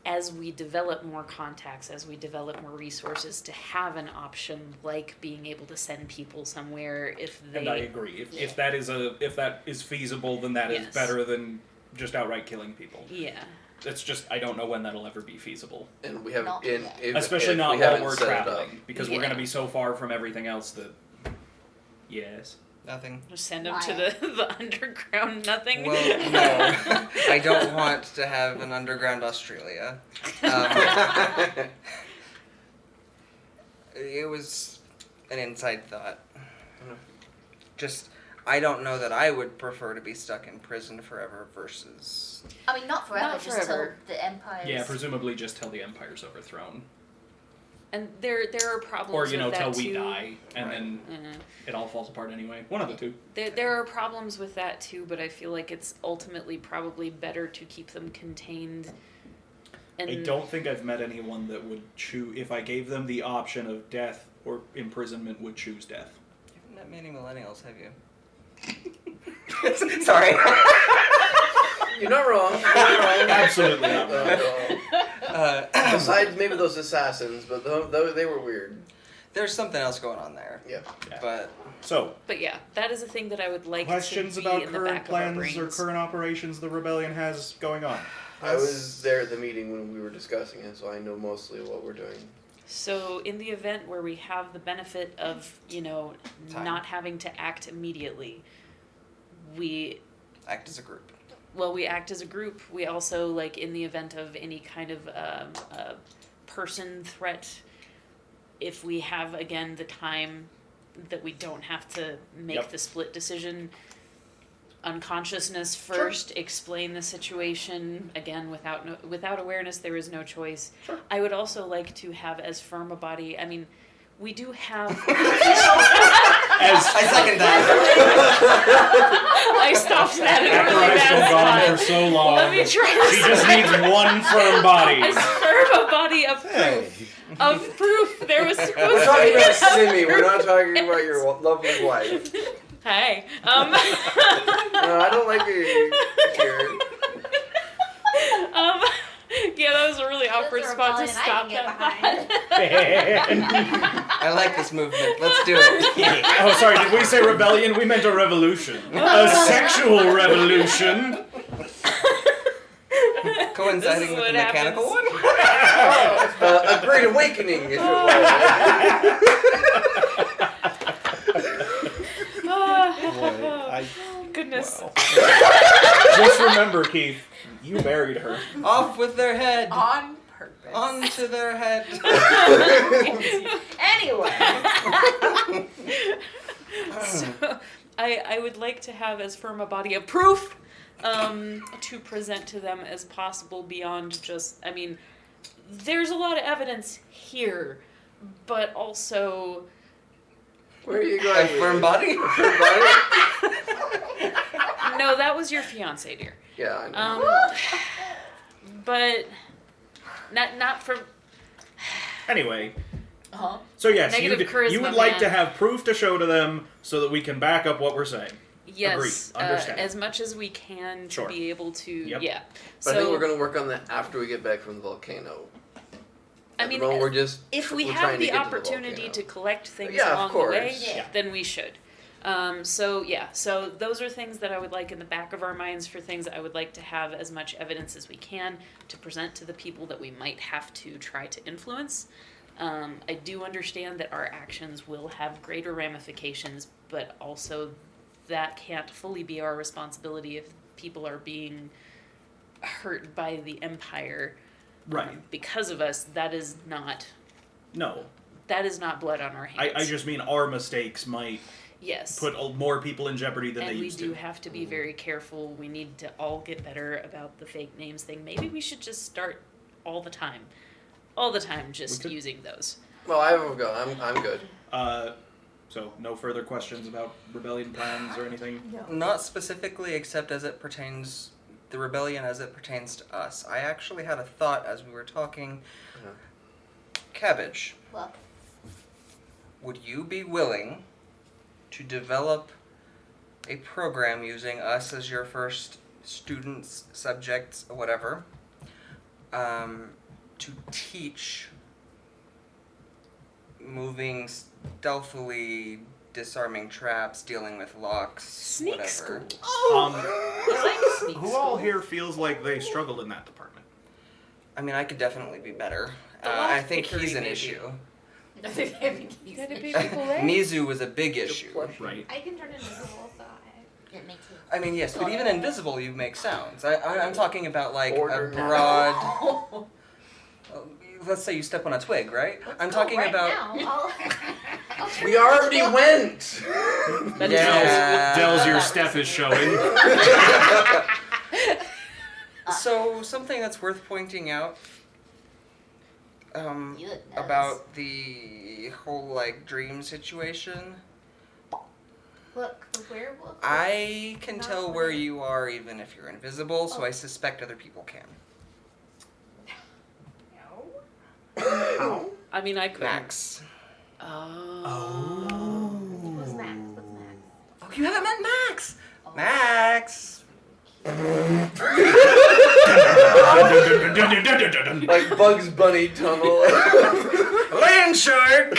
as we develop more contacts, as we develop more resources, to have an option like being able to send people somewhere if they. And I agree. If that is feasible, then that is Yes. better than just outright killing people. Yeah. It's just I don't know when that'll ever be feasible. And we have Not in yet. if, Especially if not we while haven't we're set it up. traveling, because we're Yeah. going to be so far from everything else that. Yes. Nothing. Just send them to the underground nothing. Well, no. I don't want to have an underground Australia. It was an inside thought. Just, I don't know that I would prefer to be stuck in prison forever versus... I mean, not forever, Not just forever. till the Empire's... Yeah, presumably just till the Empire's overthrown. And there are problems Or, with till that we too. die, and then Mhm. it all falls apart anyway. One of the two. There are problems with that too, but I feel like it's ultimately probably better to keep them contained. And I don't think I've met anyone that would choose, if I gave them the option of death or imprisonment, would choose death. You haven't met many millennials, have you? Sorry. You're not wrong. You're not wrong. Absolutely not wrong. Besides maybe those assassins, but they were weird. There's something else going on there. Yeah. Yeah. But So, But yeah, that is a thing that I would like questions to be about in the current back of our plans or brains. current operations the rebellion has going on? I was there at the meeting when we were discussing it, so I know mostly what we're doing. So in the event where we have the benefit of, Time. not having to act immediately, we act as a group. we act as a group. We also, like, in the event of any kind of person threat, if we have, again, the time that we don't have to make Yep. the split decision, unconsciousness first, explain the situation. Again, without awareness, there is no choice. Sure. I would also like to have as firm a body. I mean, we do have. I second that. I stopped that in a After really I've been bad gone spot. for so long, Let me try this. she just needs one firm body. As firm a body of proof. Of proof. There was supposed We're to talking be about enough Simi. We're not proof. talking about your lovely wife. Hey. No, I don't like you here. Yeah, that was a really awkward That's a spot to rebellion I stop can get that. behind. I like this movement. Let's do it. Oh, sorry, did we say rebellion? We meant a revolution. A sexual revolution. Coinciding with what the mechanical happens. one? A great awakening, if it was. Goodness. Just remember, Keith, you married her. Off with their head. On purpose. Onto their head. Anyway. So, I would like to have as firm a body of proof to present to them as possible beyond just, I mean, there's a lot of evidence here, but also... Where are you A going? firm body? Firm body? No, that was your fiance, dear. Yeah, I know. But not from... Anyway, Uh-huh. so yes, Negative you charisma, would like man. to have proof to show to them so that we can back up what we're saying. Yes, Agreed. Understand. as much as we can to Sure. be able to, Yep. yeah. But I think So, we're going to work on that after we get back from the volcano. I At mean, the moment, we're just if we we're have trying to the get to opportunity volcano. to collect things Yeah, of along the course. way, Yeah. then we should. So those are things that I would like in the back of our minds for things I would like to have as much evidence as we can to present to the people that we might have to try to influence. I do understand that our actions will have greater ramifications, but also that can't fully be our responsibility if people are being hurt by the Empire. Right. Because of us, that is not No. blood on our hands. I just mean our mistakes might yes. put more people in jeopardy than And they we used do to. have to be very careful. We need to all get better about the fake names thing. Maybe we should just start all the time just We could. using those. Well, I will go. I'm good. So no further questions about rebellion plans or anything? Not specifically, except as it pertains, the rebellion as it pertains to us. I actually had a thought as we were talking. Cabbage, Well, would you be willing to develop a program using us as your first students, subjects, whatever, to teach moving stealthily, disarming traps, dealing with locks, Sneak whatever. school. I like sneak Who all school. here feels like they struggled in that department? I mean, I could definitely be better. The I lock think pickery, he's an maybe. issue. I think he's Gotta be an people there. Mizu was a big issue. Right. I can turn invisible, so I. It makes you. I mean, yes, but even invisible, you make sounds. I'm talking about like Order a now. broad. Let's say you step on a twig, right? I'm talking right about. Now. I'll We already went. That is Yeah. Dell's your that step is recently. showing. So something that's worth pointing out. You would know About the whole like dream situation. look, the werewolf. I can Not tell where me. you are even if you're invisible, so Oh. I suspect other people can. No. I mean, I could. Max. Oh. What's Max? What's Max? Oh, you haven't met Max! Max! Like Bugs Bunny tunnel. Land shark!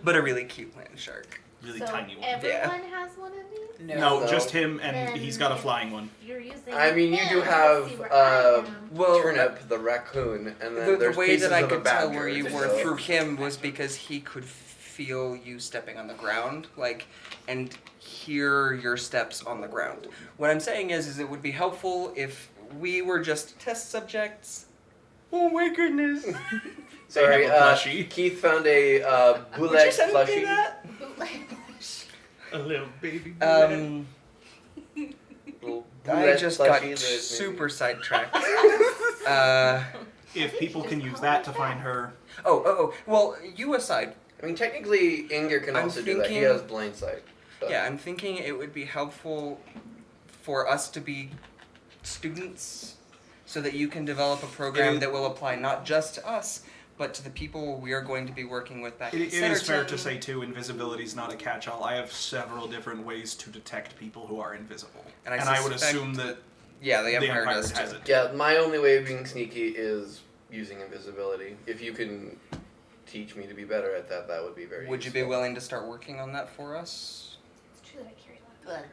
But a really cute land shark. Really So tiny one. everyone has one of these. No, No. just him, and Then he's got a if flying one. You're using. I mean, you do him, have, see where I am. Well, Turnip, the raccoon, and then the there's way pieces that I of a could tell badger, where you were so- through him was because he could feel you stepping on the ground, like, and hear your steps on the ground. What I'm saying is it would be helpful if we were just test subjects. Oh my goodness! Sorry, They have a plushie. Keith found a Would bootleg you send me plushie. that? A little baby. Little I bootleg just plushie got that super sidetracked. If people can use that to find her. Well, you aside. I mean, technically, Inger can I'm also do that. He thinking- has blind sight. but- Yeah, I'm thinking it would be helpful for us to be students so that you can develop a program It- that will apply not just to us, but to the people we are going to be working with back It in is fair Centerton. to say, too, invisibility is not a catch-all. I have several different ways to detect people who are invisible. And I I would suspect- assume that Yeah, the the Empire, Empire does has too. it. too. Yeah, my only way of being sneaky is using invisibility. If you can teach me to be better at that, that would be very Would you be useful. willing to start working on that for us? It's true that I carry a lot.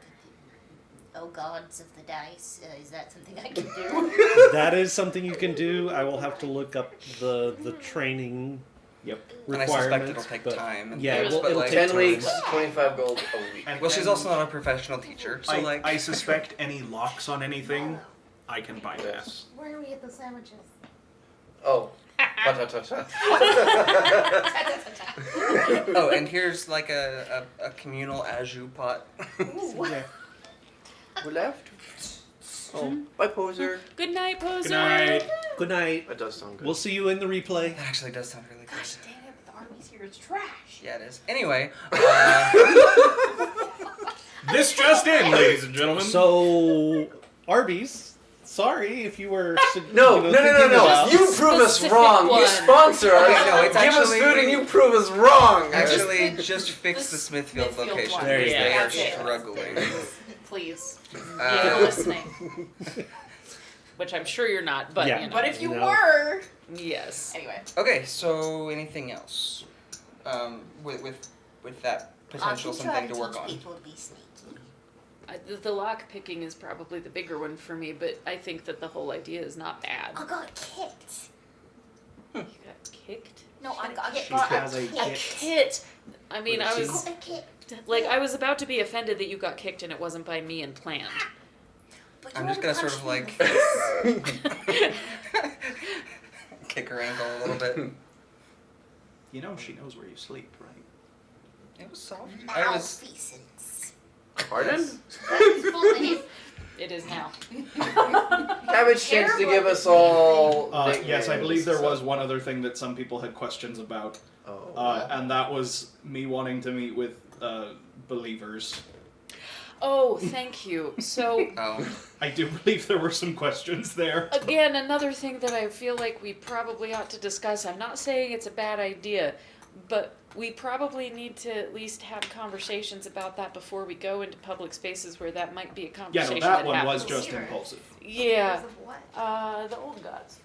But, oh gods of the dice, is that something I can do? That is something you can do. I will have to look up the training Yep. And I requirements. suspect it'll take but time. And yeah, things, it'll, but it'll like, take 10 time. weeks, 25 gold a week. And, well, she's and also not a professional teacher, so like. I suspect any locks on anything I can bypass. Where do we get the sandwiches? Oh. Ta-ta-ta-ta. Oh, and here's like a communal au jus pot. Yeah. We're left. Oh, bye, poser. Good night, poser. Good night. Good night. That does sound good. We'good. We'll see you in the replay. That actually does sound really good. Gosh dang it, the army's here is trash. Yeah, it is. Anyway, This just in, ladies and gentlemen. So, Arby's. Sorry if you were. No, you know, no, no, no, thinking no. about- You prove us Specific wrong. one. You sponsor us. Okay, no, it's Give us actually- food and you prove us wrong. actually, just fix the Smithfield Smithfield location one. There you because go. they are That's it. struggling. Please. If Uh, you're listening. Which I'm sure you're not, but Yeah. you know. But if you No. were. Yes. Anyway. Okay, so anything else? With that potential I can try something to to work teach on. people to be sneaky. The lock picking is probably the bigger one for me, but I think that the whole idea is not bad. I got kicked. You got kicked? No, I got She got has a kicked. A kit. I mean, I I was got kicked. like, I was about to be offended that you got kicked and it wasn't by me and planned. But I'm you just gonna wanna sort of punch like me in the face. kick her ankle a little bit. You know she knows where you sleep, right? It was soft. I was. Malfeasance. Pardon? It is now. Cabbage tends to give us all. Yes, I believe there nicknames, was one other thing that some people had questions about, so- Oh. and that was me wanting to meet with believers. Oh, thank you. So, Oh. I do believe there were some questions there. again, another thing that I feel like we probably ought to discuss. I'm not saying it's a bad idea, But we probably need to at least have conversations about that before we go into public spaces where that might be a Yeah, conversation no, that one happens. was just impulsive. Yeah. Because of what? The old gods.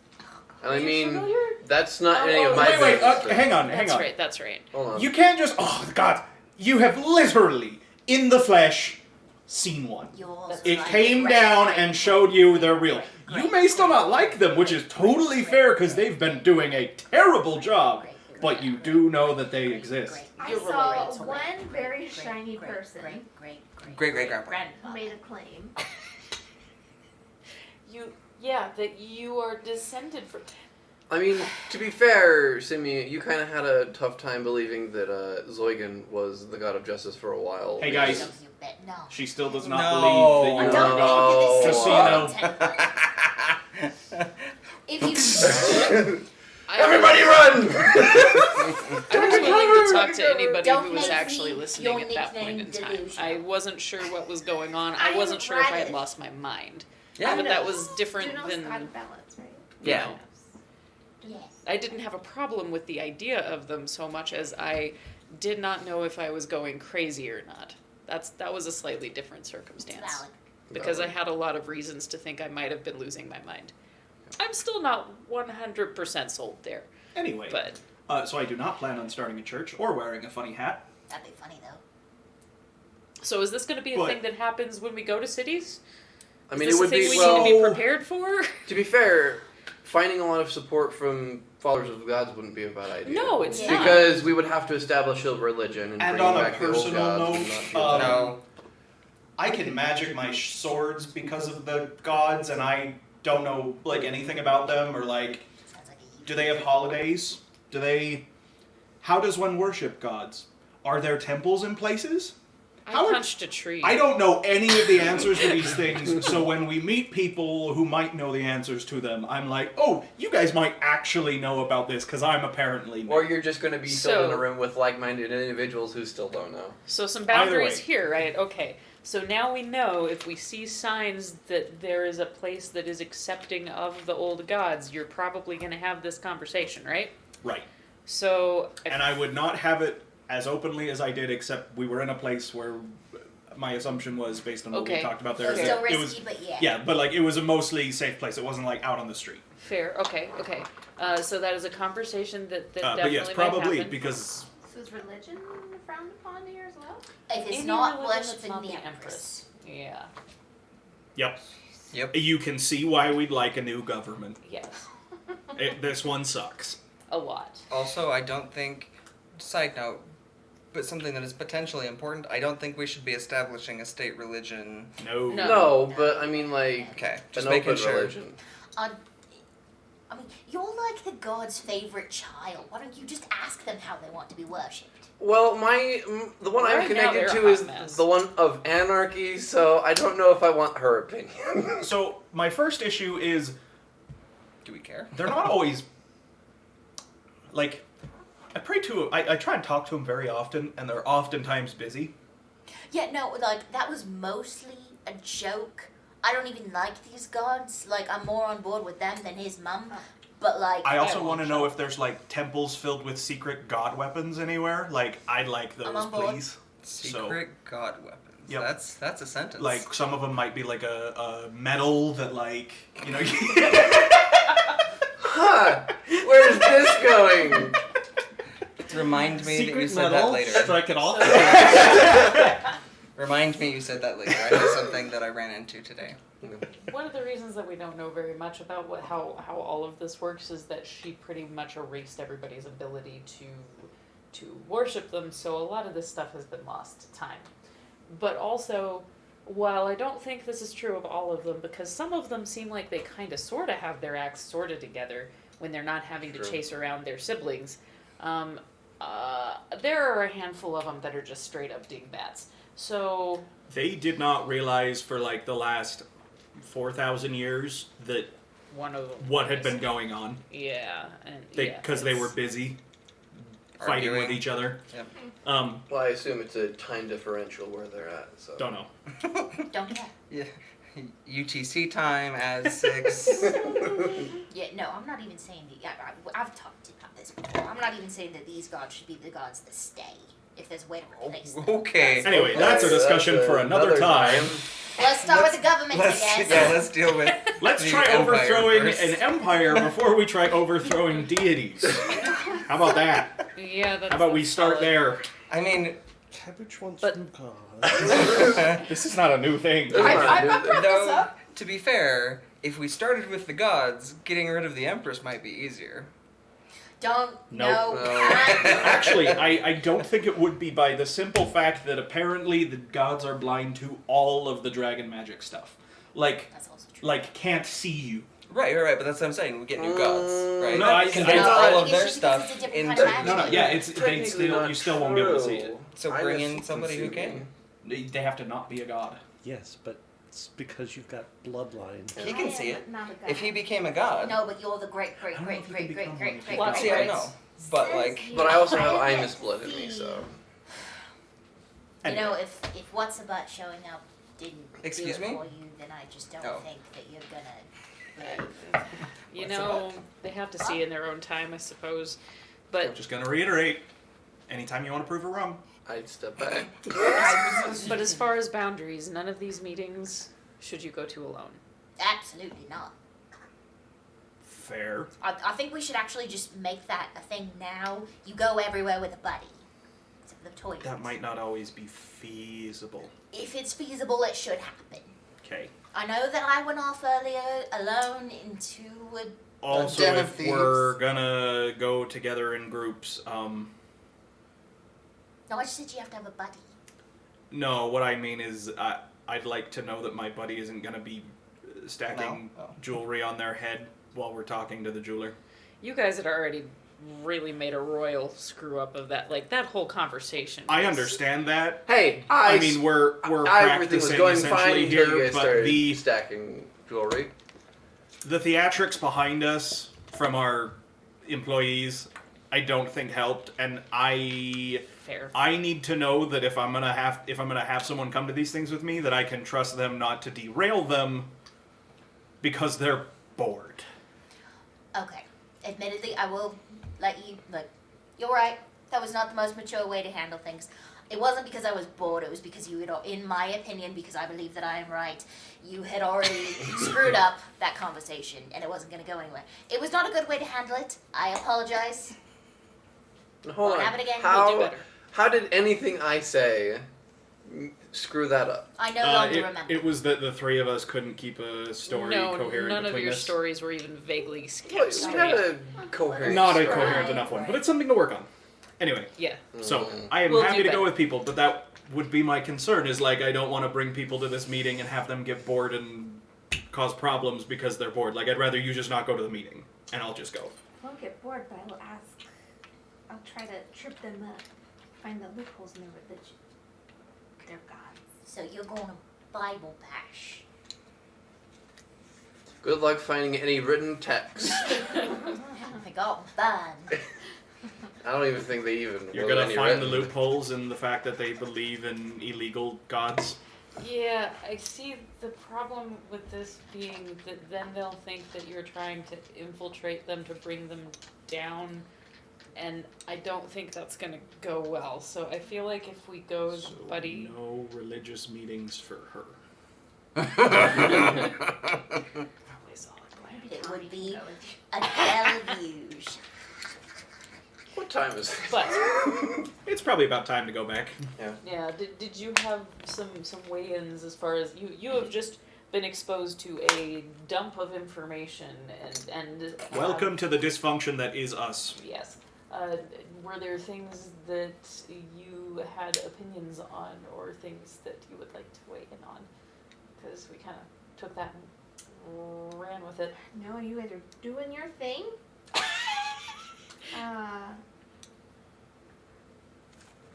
I You mean, familiar? that's not Oh, any of oh, my Wait, business. hang on, That's right, that's right. Hold on. You can't just. Oh, God. You have literally, in the flesh, seen one. Yours It like came great, down great, and showed you they're real. great, You may still not like them, which is totally fair because they've been doing a terrible job, great, but you do know that they great, exist. great, I You're saw right, great, one great, very great, shiny great, person Great great grandpa. who made a claim. That you are descended from. I mean, to be fair, Simeon, you kind of had a tough time believing that Zoigan was the god of justice for a while. Hey, guys. You bet no. She still does not No. believe I that don't you're a god. think that this is Casino. If you Everybody run! I was willing to talk to anybody Don't who was make actually me listening your at that point in nickname time. delusional. I wasn't sure what was going on. I I wasn't sure if I had read it. lost my mind. Yeah. But that was different Juno's than. god of balance, right? Yeah. No. yes. I didn't have a problem with the idea of them so much as I did not know if I was going crazy or not. That was a slightly different circumstance. Valid. Because I had a lot of reasons to think I might have been losing my mind. I'm still not 100% sold there, Anyway, but so I do not plan on starting a church or wearing a funny hat. That'd be funny though. so is this going to be a But- thing that happens when we go to cities? I mean, is it this would a thing be we well. need to be prepared for? To be fair, finding a lot of support from followers of the gods wouldn't be a bad idea. No, it's Yeah. not. Because we would have to establish a religion and, And bring on a back the old personal gods note, would not feel um, bad. No. I can magic my swords because of the gods, and I don't know like anything about them or like. Sounds like a Do they have holidays? How does one worship gods? Are there temples in places? I How would- punched a tree. I don't know any of the answers to these things, so when we meet people who might know the answers to them, I'm like, oh, you guys might actually know about this, because I'm apparently not. Or you're just going to be filled in So- a room with like-minded individuals who still don't know. So some Either boundaries way. here, right? Okay. So now we know if we see signs that there is a place that is accepting of the old gods, you're probably going to have this conversation, right? Right. So And I would not have it as openly as I did, except we were in a place where my assumption was, based on what we Okay. talked about So there, still that risky, it was, but yeah. yeah, but like it was a mostly safe place. It wasn't like out on the street. fair. Okay. So that is a conversation that But definitely yes, might probably happen. because So is religion frowned upon here as well? If it's Any not religion that's worshiping not the the Empress. Yeah. yep, Yep. you can see why we'd like a new government. Yes. This one sucks. A lot. Also, I don't think. Side note, but something that is potentially important. I don't think we should be establishing a state religion. No. No. No, but I mean, like, Okay, just an making open sure. religion. I mean, you're like the god's favorite child. Why don't you just ask them how they want to be worshipped? Well, the one I'm Right now, connected they're to a is hot mess. the one of anarchy, so I don't know if I want her opinion. So my first issue is Do we care? they're not always like I try and talk to them very often, and they're oftentimes busy. Yeah, no, like, that was mostly a joke. I don't even like these gods. Like, I'm more on board with them than his mum. But, like... I also Yeah, want to well, know if there's like temples filled with secret god weapons anywhere. Like I'd like I'm those, on board. please. Secret god weapons. Yep. That's a sentence. Like some of them might be like a metal that like you know. Huh! Where's this going? Remind me that you Secret said metal. that later. Strike it off. Remind me you said that later. I know something that I ran into today. One of the reasons that we don't know very much about how all of this works is that she pretty much erased everybody's ability to worship them, so a lot of this stuff has been lost to time. But also, while I don't think this is true of all of them, because some of them seem like they kind of sort of have their acts sorted together when they're not having to True. chase around their siblings, there are a handful of them that are just straight up dingbats. So They did not realize for like the last 4,000 years that one of them what had been going on. yeah, and Because they were it's- busy fighting with Arguing. each other. Yep. Well, I assume it's a time differential where they're at, so. Don't know. Don't care. Yeah. UTC time as 6. Yeah, no, I'm not even saying that. Yeah, I've talked to this before. I'm not even saying that these gods should be the gods that stay. If there's a way to replace them. Okay. Anyway, that's a discussion That's for another time. Let's start with the government, I Let's guess. yeah, let's deal with. Let's the try empire overthrowing first. an empire before we try overthrowing deities. How about that? Yeah, that's. How about we that's start solid. there? I mean, Cabbage wants But- new gods. This is not a new thing. I brought this though, up. to be fair, if we started with the gods, getting rid of the Empress might be easier. Don't. Nope. No. Actually, I don't think it would be by the simple fact that apparently the gods are blind to all of the dragon magic stuff. That's also true. Like can't see you. Right, but that's what I'm saying. We get new gods, right? No, I- Because I- they put I- all of it's their just because stuff it's a different into. kind of No, magic. yeah, it's Technically not you still won't be able to see true. it. So I bring just in somebody who see can. They have to not be a god. Yes, but it's because you've got bloodline. He can see it. Not a god. If he became a god. No, but you're the great, I don't know if you can become one. Well, See, I know. But like, But I also have Ines blood in me, so. You know, if what's about showing up didn't Excuse do it me? for you, then I just don't Oh. think that you're gonna. You What's know, they have to see in their own time, I suppose. But I'm just gonna reiterate. Anytime you want to prove her wrong. I'd step back. but as far as boundaries, none of these meetings should you go to alone. Absolutely not. Fair. I think we should actually just make that a thing now. You go everywhere with a buddy. Except for the toy. That might not always be feasible. If it's feasible, it should happen. Okay. I know that I went off earlier alone into a. Also, den of if thieves. we're gonna go together in groups, No, I just said you have to have a buddy. no, what I mean is I'd like to know that my buddy isn't gonna be stacking No? Oh. jewelry on their head while we're talking to the jeweler. You guys had already really made a royal screw up of that. Like, that whole conversation. I was- understand that. Hey, I mean, we're everything was practicing going fine essentially until you here, guys but started the stacking jewelry. theatrics behind us from our employees, I don't think helped, and I Fair. need to know that if I'm gonna have someone come to these things with me, that I can trust them not to derail them because they're bored. Okay. Admittedly, I will let you. Look, you're right. That was not the most mature way to handle things. It wasn't because I was bored. It was because you had, in my opinion, because I believe that I am right, you had already screwed up that conversation, and it wasn't going to go anywhere. It was not a good way to handle it. I apologize. Hold Won't on. happen again. We'll do better. How did anything I say screw that up? I no longer remember. It was that the three of us couldn't keep a story No, coherent none of between your us. stories were even vaguely Wait, kept we had straight. a coherent Not a story. coherent enough one, but it's something to work on. Anyway, Yeah. so Mm. I am We'll happy do to go better. with people, but that would be my concern. Is like I don't want to bring people to this meeting and have them get bored and cause problems because they're bored. Like I'd rather you just not go to the meeting and I'll just go. I won't get bored, but I will ask. I'll try to trip them up, find the loopholes in their religion. Their gods. So you're going to Bible bash. Good luck finding any written text. I got banned. I don't even think they even. You're wrote gonna any find the written. loopholes in the fact that they believe in illegal gods. Yeah, I see the problem with this being that then they'll think that you're trying to infiltrate them to bring them down, and I don't think that's gonna go well. So I feel like if we go as So buddy, no religious meetings for her. probably solid plan. It would be a deluge. What time is it? But It's probably about time to go back. yeah, did you have some weigh-ins as far as you have just been exposed to a dump of information and Welcome to the dysfunction that is us. Yes. Were there things that you had opinions on or things that you would like to weigh in on? Because we kind of took that and ran with it. No, you guys are doing your thing.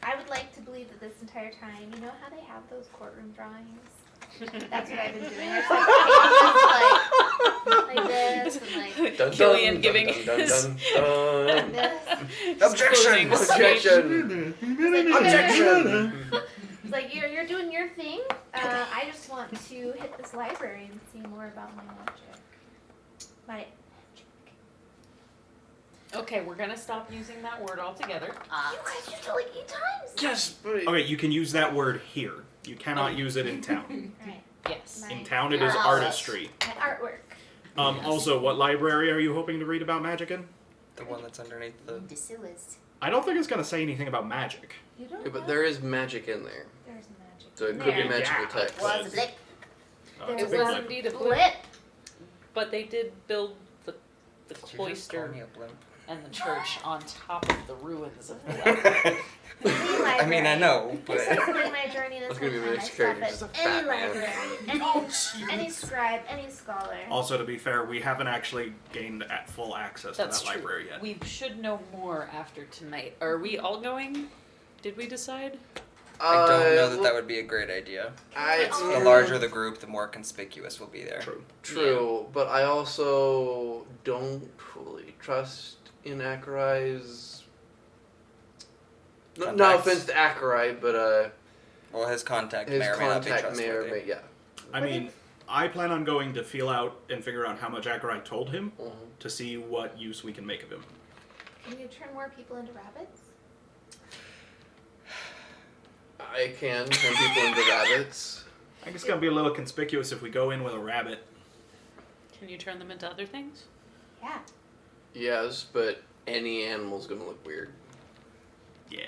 I would like to believe that this entire time, you know how they have those courtroom drawings? That's what I've been doing. There's like this and like Dun, Killian dun, giving dun, dun, his dun, dun. this. Objection! Objection! Objection! It's like you're doing your thing. I just want to hit this library and see more about my magic. My Okay, we're gonna stop using that word altogether. You guys used it like 8 times. Yes, but Okay, you can use that word here. You cannot use it in town. Right. Yes. Nice. In town, it is Yes. artistry. My artwork. Also, what library are you hoping to read about magic in? The one that's underneath the. The sewers. I don't think it's going to say anything about magic. You don't yeah, but know? there is magic in there, There's magic. so it could be There. magical Yeah. text. Was it? There's It big was blip. indeed a blip, Blip. but they did build the Did you just cloister call me a blimp? and the church on top of the ruins of the library. I mean, I know, but. This has been my journey this That's whole gonna be time. my I next stop character, at just a any fat man. library, any scribe, any scholar. Also, to be fair, we haven't actually gained full access That's to that true. library yet. We should know more after tonight. Are we all going? Did we decide? I don't know that well, that would be a great idea. Mm. The larger the group, the more conspicuous we'll be there. True. True, but I also don't fully trust in Akurai's. No Contacts. offense to Akurai, but Well, his contact his may or may not be contact may or trustworthy. may, yeah. I mean, I plan on going to feel out and figure out how much Akurai told him Mhm. to see what use we can make of him. Can you turn more people into rabbits? I can turn people into rabbits. I think it's going to be a little conspicuous if we go in with a rabbit. Can you turn them into other things? Yeah. Yes, but any animal's gonna look weird. Yeah.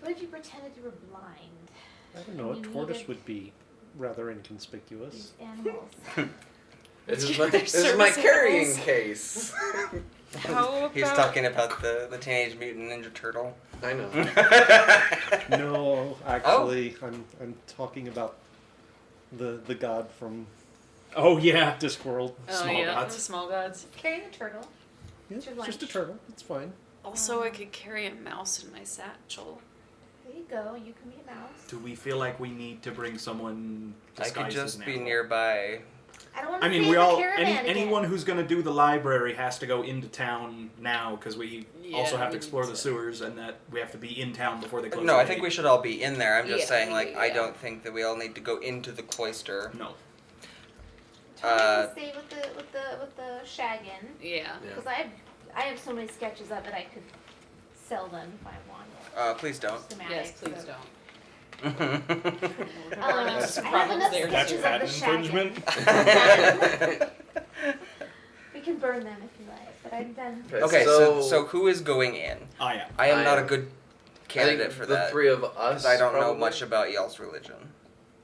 What if you pretended you were blind? I don't know. A You tortoise needed would be rather inconspicuous. these animals. This is Your my, this is my service carrying animals. case. How about He's talking about the Teenage Mutant Ninja Turtle. I know. No, actually, I'm talking about the god from Oh, yeah. Discworld. Oh Small yeah, gods. the small gods. Carrying a turtle. Yeah, It's your it's just a lunch. turtle. It's fine. Also, I could carry a mouse in my satchel. There you go. You can be a mouse. Do we feel like we need to bring someone I disguised could as just an be animal? nearby. I don't want I to mean, see we the all caravan again. anyone who's going to do the library has to go into town now because we also Yeah, have we to explore need the to- sewers and that we have to be in town before they close. No, the I think gate. we should all be in there. I'm just Yeah, saying, like, I yeah. don't think that we all need to go into the cloister. No. Tell me uh, to stay with the shaggin. Yeah. Because I have so many sketches of it I could sell them if I want. Please don't. Schematics, Yes, please so- don't. I That's- have enough there. That's sketches patent of the shaggin. infringement. We can burn them if you like, but I'm done. Okay, so who is going in? I am. I am I not am. a good candidate for the that. three of us. Because I don't know probably. much about y'all's religion.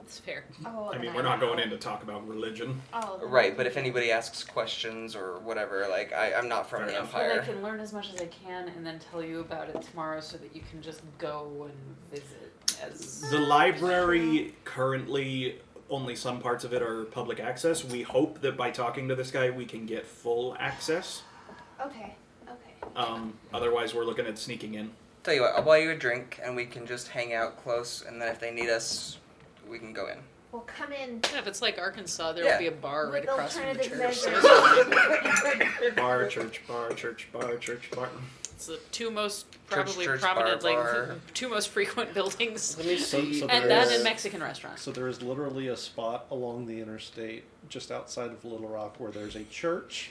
That's fair. Oh, I then mean, we're not going know. in to talk about religion. Oh, then Right, I but if can- anybody asks questions or whatever, like, I'm not from Fair the enough. But I Empire. can learn as much as I can and then tell you about it tomorrow so that you can just go and visit as The library currently, only some parts of it are public access. We hope that by talking to this guy, we can get full access. Okay. Otherwise, we're looking at sneaking in. Tell you what, I'll buy you a drink and we can just hang out close, and then if they need us, we can go in. Well, come in Yeah, if it's like Arkansas, there Yeah. will be a bar right with across from the alternative church. measures. Bar, church, bar, church, bar, church, bar. It's the two most Church, probably church, prominent, bar, like bar. two most frequent buildings, Let me see. So and there that is- and Mexican restaurants. So there is literally a spot along the interstate just outside of Little Rock where there's a church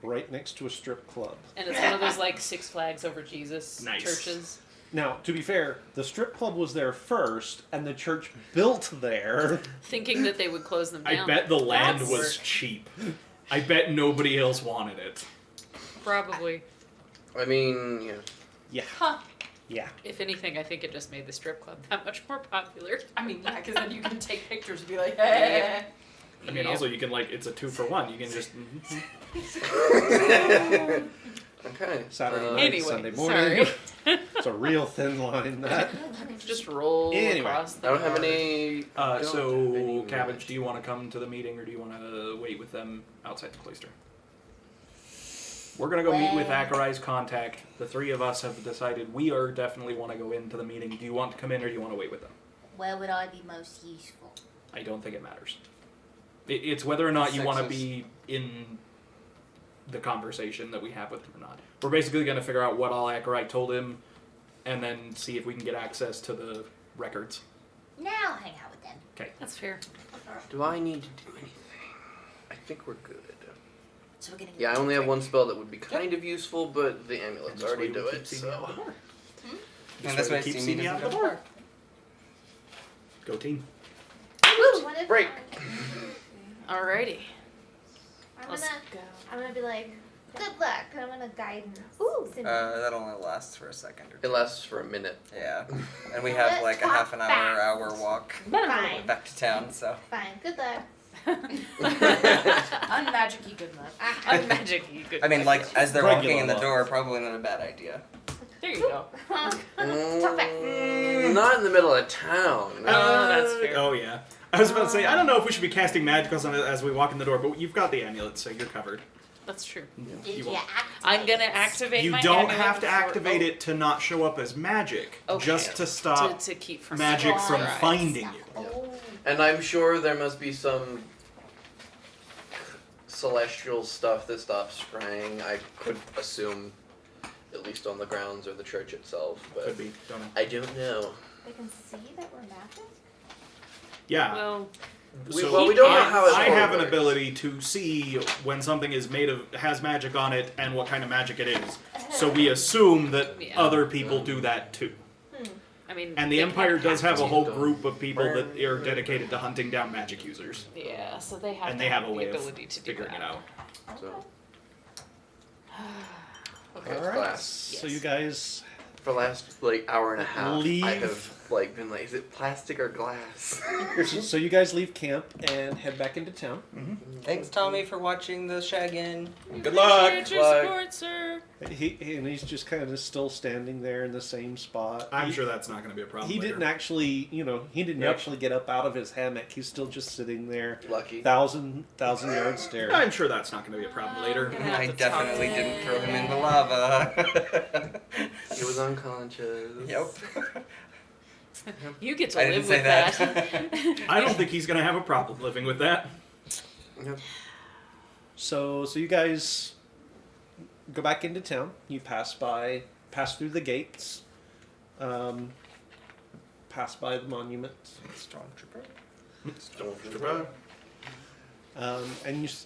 right next to a strip club. And it's one of those like Six Flags Over Jesus Nice. churches. Now, to be fair, the strip club was there first, and the church built there. Thinking that they would close them I down. bet the land That's- was cheap. I bet nobody else wanted it. Probably. I mean, yeah. Yeah. Huh. Yeah. If anything, I think it just made the strip club that much more popular. I mean, yeah, because then you can take pictures and be like, hey. I mean, also you can it's a 2-for-1. You can just Okay. Saturday night, Anyway, Sunday morning. sorry. It's a real thin line. That. Just roll Anyway. across the I don't have yard. any. don't have So, any Cabbage, do you want to come to the meeting or do you want to wait with them outside the cloister? We're going to go meet with Well- Akurai's contact. The three of us have decided we are definitely want to go into the meeting. Do you want to come in or do you want to wait with them? Where would I be most useful? I don't think it matters. It's whether or not you want to Sexist. be in the conversation that we have with him or not. We're basically going to figure out what all Akurai told him and then see if we can get access to the records. Now I'll hang out with them. That's fair. Do I need to do anything? I think we're good. So we're getting. Yeah, I only have one spell that would be kind of useful, but the amulets This way already we do keep it. seeing you out the So. door. And this way way we keep Simi seeing you doesn't out go the to door. work. Go team. Woo, what if, Break. Alrighty. I'm Let's gonna, go. I'm gonna be like, good luck. And I'm gonna guidance. Ooh. Simi. That only lasts for a second or It two. lasts for a minute. Yeah. And we have like a half an hour walk Fine. back to town, so. Fine. Good luck. Unmagic-y good luck. I'm magic-y. Good I mean, like, as they're Regular walking in the luck. door, probably not a bad idea. There you go. Not in the middle of town. That's fair. Oh yeah. I was about to say, I don't know if we should be casting magic on it as we walk in the door, but you've got the amulet, so you're covered. That's true. Did You you won't. activate I'm gonna it? activate You my don't amulet have to before- activate oh, it to not show up as magic, Okay. just to stop to keep from magic from Right. finding you. Oh. And I'm sure there must be some celestial stuff that stops scrying. I could assume, at least on the grounds or the church itself, but Could be, don't know. I don't know. They can see that we're magic? Yeah. Well, We So don't know how it I have an works. ability to see when something is has magic on it and what kind of magic it is. So we assume that Yeah. other people do that too. I mean, And the they Empire can't does have a to. whole group of people that are dedicated to hunting down magic users. Yeah, so they have And to they have a the way of ability to do figuring that. it out. So, Okay. it's All right. class. So Yes. you guys For the last hour and a half, I Leave. have been like, is it plastic or glass? so you guys leave camp and head back into town. Thanks, Tommy, for watching the Shaggin. Good luck! Appreciate your Luck. support, sir. He's just kind of still standing there in the same spot. I'm sure that's not going to be a problem. He later. didn't actually, he didn't Yep. actually get up out of his hammock. He's still just sitting there, Lucky. thousand yard stare. I'm sure that's not going to be a problem later. Gonna have I to talk definitely to didn't him. throw him in the lava. He was unconscious. Yep. You get to I live didn't with say that. I don't think he's going to have a problem living with that. Yep. So you guys go back into town. You pass through the gates, pass by the monument, Stormtrooper.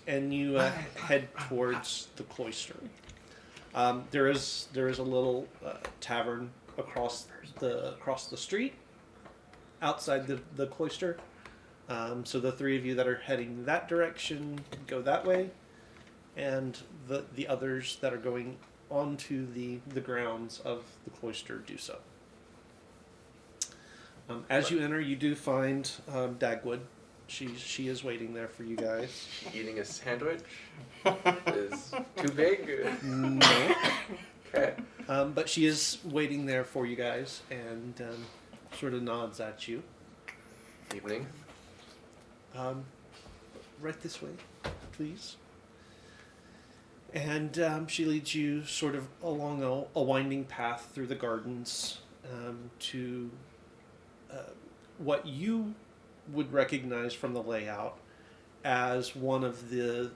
and you head towards the cloister. There is a little tavern across the street outside the cloister. So the three of you that are heading that direction go that way, and the others that are going onto the grounds of the cloister do so. As you enter, you do find Dagwood. She is waiting there for you guys. Eating a sandwich is too big. No. Okay. But she is waiting there for you guys and sort of nods at you. Evening. Right this way, please. And she leads you sort of along a winding path through the gardens to what you would recognize from the layout as one of the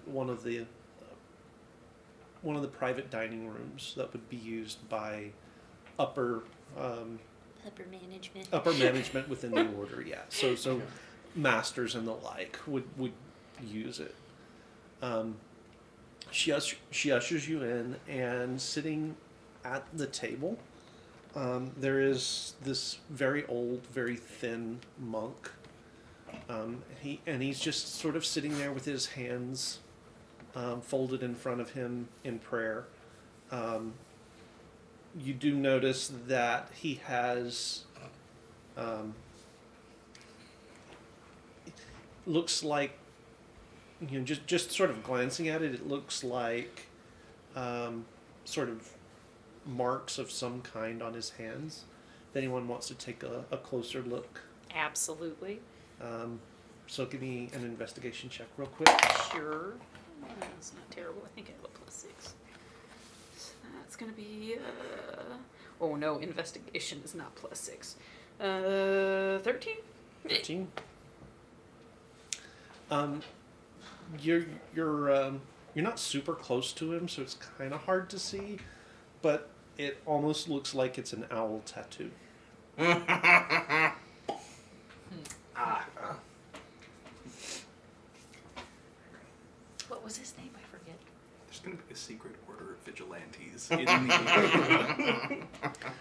private dining rooms that would be used by upper management within the order. Yeah, so masters and the like would use it. She ushers you in, and sitting at the table, there is this very old, very thin monk. He's just sort of sitting there with his hands folded in front of him in prayer. You do notice that he has looks like, just sort of glancing at it, it looks like sort of marks of some kind on his hands. If anyone wants to take a closer look. Absolutely. So give me an investigation check real quick. Sure. That's not terrible. I think I have a +6. So that's going to be... oh no, investigation is not +6. 13? 13. You're not super close to him, so it's kind of hard to see, but it almost looks like it's an owl tattoo. What was his name? I forget. secret order of vigilantes in the...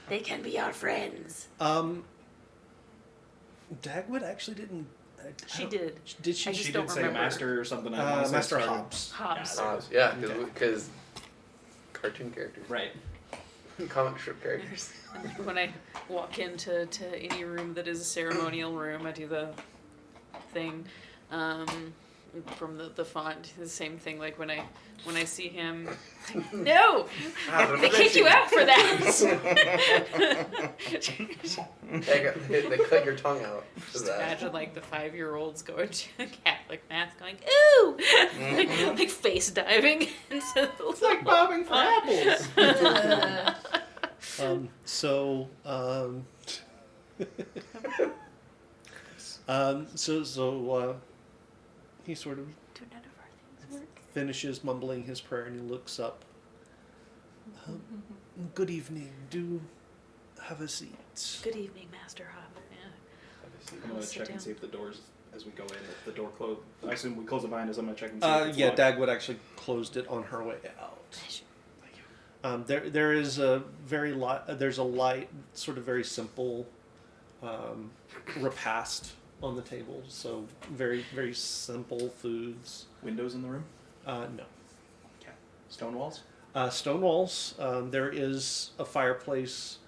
They can be our friends. Dagwood actually didn't. She did. Did she? I just She don't did say remember. master or something. I wanna say Master starter. Hobbs. Hobbs. Yeah, Okay. because cartoon characters, Right. comic strip characters. When I walk into any room that is a ceremonial room, I do the thing from the font. The same thing. Like when I see him, like, no, they kick you out for that. They cut your tongue out for Just that. imagine like the 5-year-olds going to Catholic mass, going ooh, like face diving into the. It's like bobbing for apples. So he sort of Do none of our things work? finishes mumbling his prayer and he looks up. Good evening. Do have a seat. Good evening, Master Hobbit. Yeah. I'm gonna Sit check down. and see if the doors, as we go in, if the door closed. I assume we close it behind us. I'm gonna check and see if it's Yeah, locked. Dagwood actually closed it on her way out. There is a very there's a light, sort of very simple repast on the table. So very very simple foods. Windows in the room? No. Okay. Stone walls? Stone walls. There is a fireplace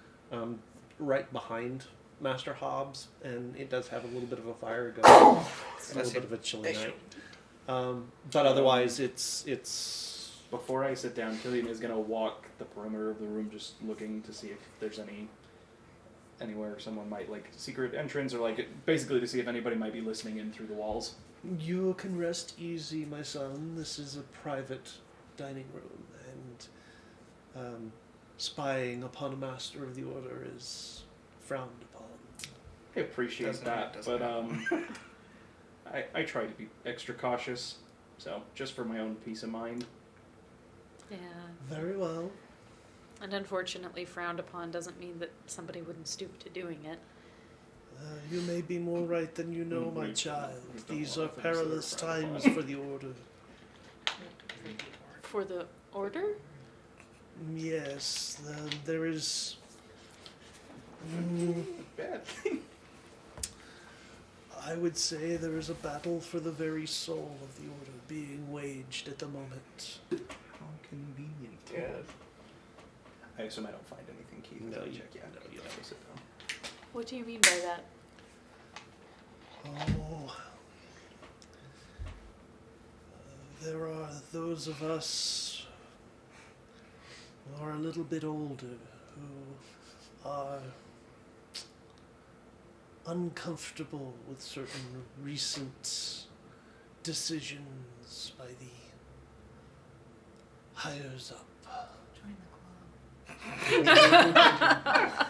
right behind Master Hobbs, and it does have a little bit of a fire going. It's a little bit of a chilly night. But otherwise, it's. Before I sit down, Killian is gonna walk the perimeter of the room, just looking to see if there's anywhere someone might like secret entrance, or like basically to see if anybody might be listening in through the walls. You can rest easy, my son. This is a private dining room, and spying upon a master of the order is frowned upon. I appreciate Doesn't that, it? but I try to be extra cautious. So just for my own peace of mind. Yeah. Very well. And unfortunately, frowned upon doesn't mean that somebody wouldn't stoop to doing it. You may be more right than you know, my child. These are perilous times for the order. For the order? Yes, there is. Bad. I would say there is a battle for the very soul of the order being waged at the moment. How convenient. Yeah. I assume I don't find anything key. No, until I you- check. Yeah, no, you I'll don't. sit down. What do you mean by that? Oh. There are those of us who are a little bit older who are uncomfortable with certain recent decisions by the higher-ups up. Join the club.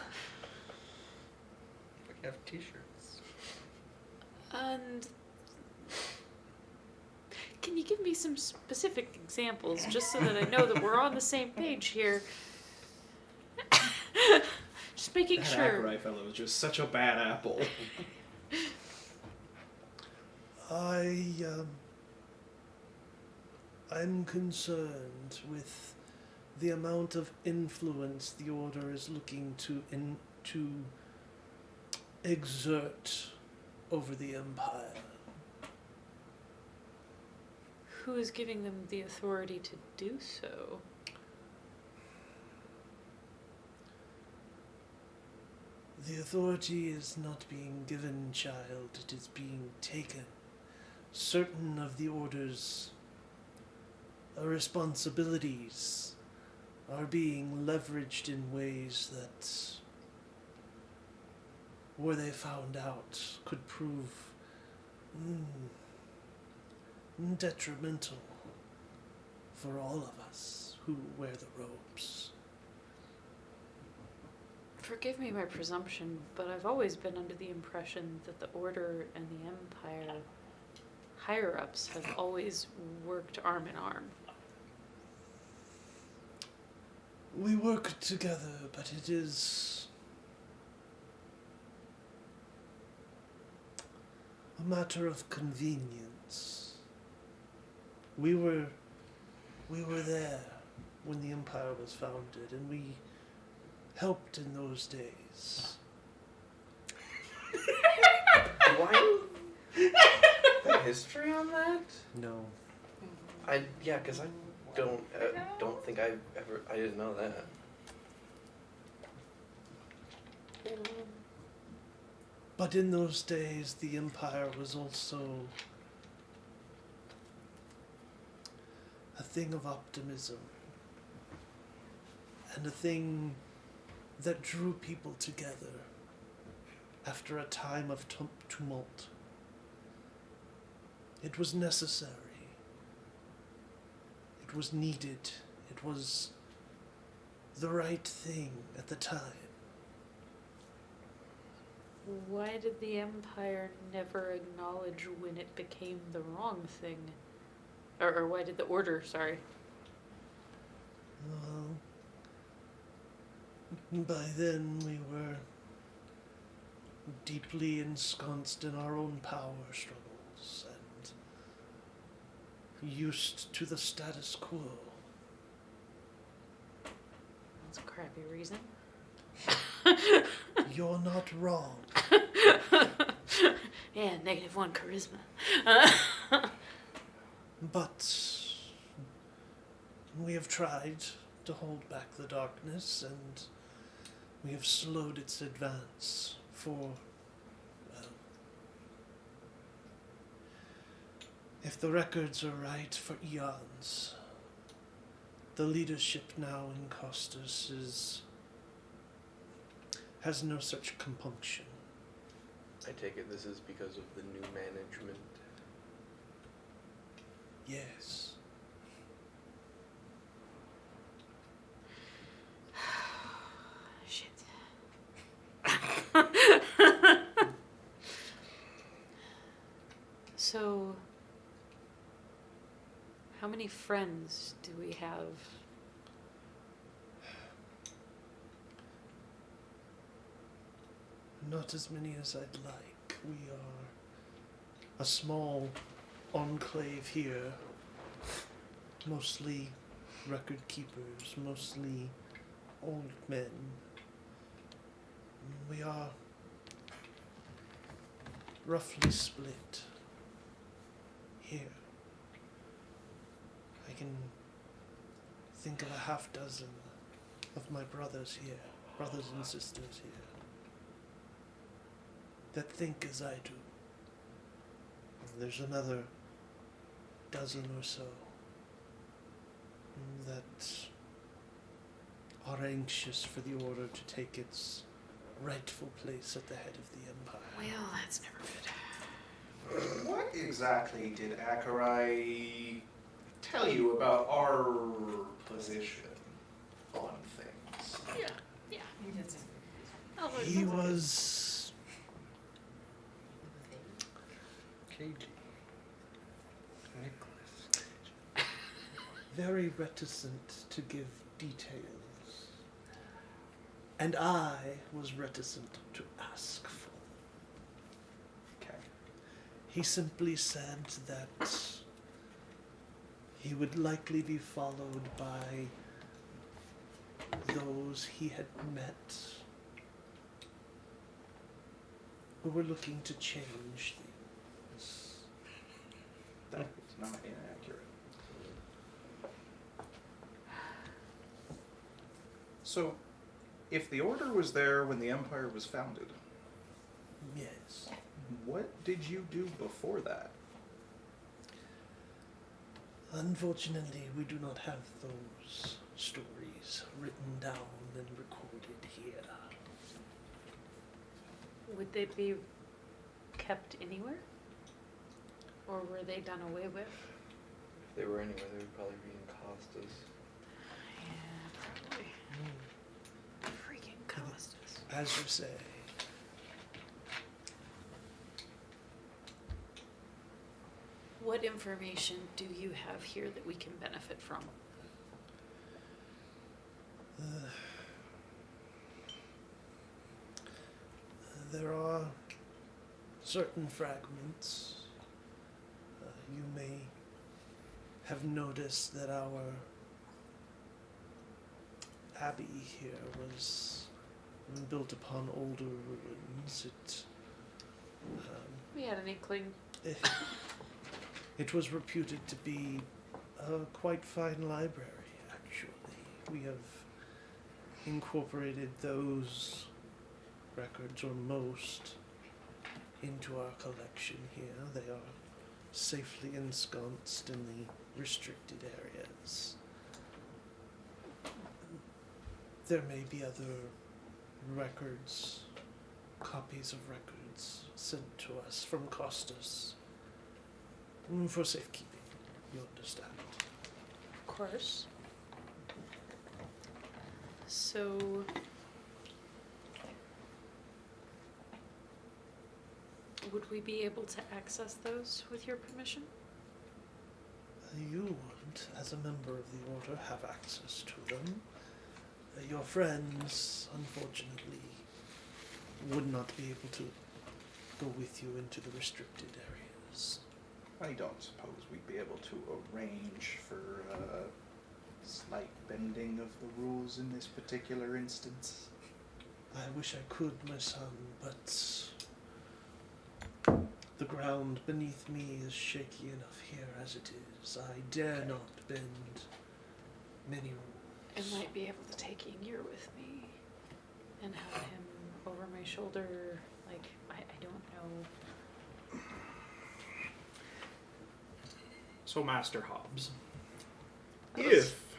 We have t-shirts. And can you give me some specific examples just so that I know that we're on the same page here? Just making That sure. Ackroyd fellow is just such a bad apple. I'm concerned with the amount of influence the Order is looking to exert over the Empire. Who is giving them the authority to do so? The authority is not being given, child, it is being taken. Certain of the Order's responsibilities are being leveraged in ways that, were they found out, could prove detrimental for all of us who wear the robes. Forgive me my presumption, but I've always been under the impression that the Order and the Empire higher-ups have always worked arm in arm. We work together, but it is a matter of convenience. We were there when the Empire was founded, and we helped in those days. Do I the history on that? No. Because I don't think I didn't know that. But in those days, the Empire was also a thing of optimism and a thing that drew people together after a time of tumult. It was necessary. It was needed. It was the right thing at the time. Why did the Empire never acknowledge when it became the wrong thing? Or why did the Order, sorry. Well, by then we were deeply ensconced in our own power struggles and used to the status quo. That's a crappy reason. You're not wrong. Yeah, -1 charisma. But we have tried to hold back the darkness, and we have slowed its advance for, well, if the records are right, for eons. The leadership now in Costas has no such compunction. I take it this is because of the new management. Yes. Shit. So, how many friends do we have? Not as many as I'd like. We are a small enclave here, mostly record keepers, mostly old men. We are roughly split here. I can think of a half dozen of my brothers here, brothers and sisters here, that think as I do. There's another dozen or so that are anxious for the Order to take its rightful place at the head of the Empire. Well, that's never good. What exactly did Akarai tell you about our position on things? Yeah, he did say. He was KG. Nicholas. very reticent to give details. And I was reticent to ask for them. Okay. He simply said that he would likely be followed by those he had met who were looking to change things. That is not inaccurate. So, if the Order was there when the Empire was founded, Yes. what did you do before that? Unfortunately, we do not have those stories written down and recorded here. Would they be kept anywhere? Or were they done away with? If they were anywhere, they would probably be in Costas. Yeah, probably. Freaking Costas. As you say, What information do you have here that we can benefit from? there are certain fragments. You may have noticed that our abbey here was built upon older ruins. We had an inkling. It was reputed to be a quite fine library, actually. We have incorporated those records, or most, into our collection here. They are safely ensconced in the restricted areas. There may be other records, copies of records sent to us from Costas for safekeeping, you understand. Of course. So, would we be able to access those with your permission? You would, as a member of the Order, have access to them. Your friends, unfortunately, would not be able to go with you into the restricted areas. I don't suppose we'd be able to arrange for slight bending of the rules in this particular instance. I wish I could, my son, but the ground beneath me is shaky enough here as it is. I dare not bend many rules. I might be able to take Ingir with me and have him over my shoulder. Like, I don't know. So, Master Hobbs, if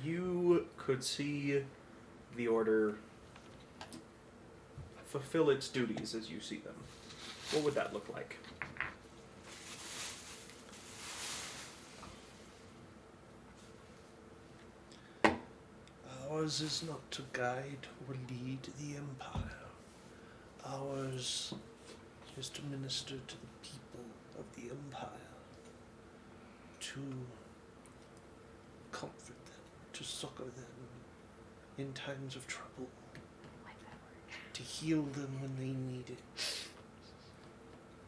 you could see the Order fulfill its duties as you see them, what would that look like? Ours is not to guide or lead the Empire. Ours is to minister to the people of the Empire, to comfort them, to succor them in times of trouble, to heal them when they need it,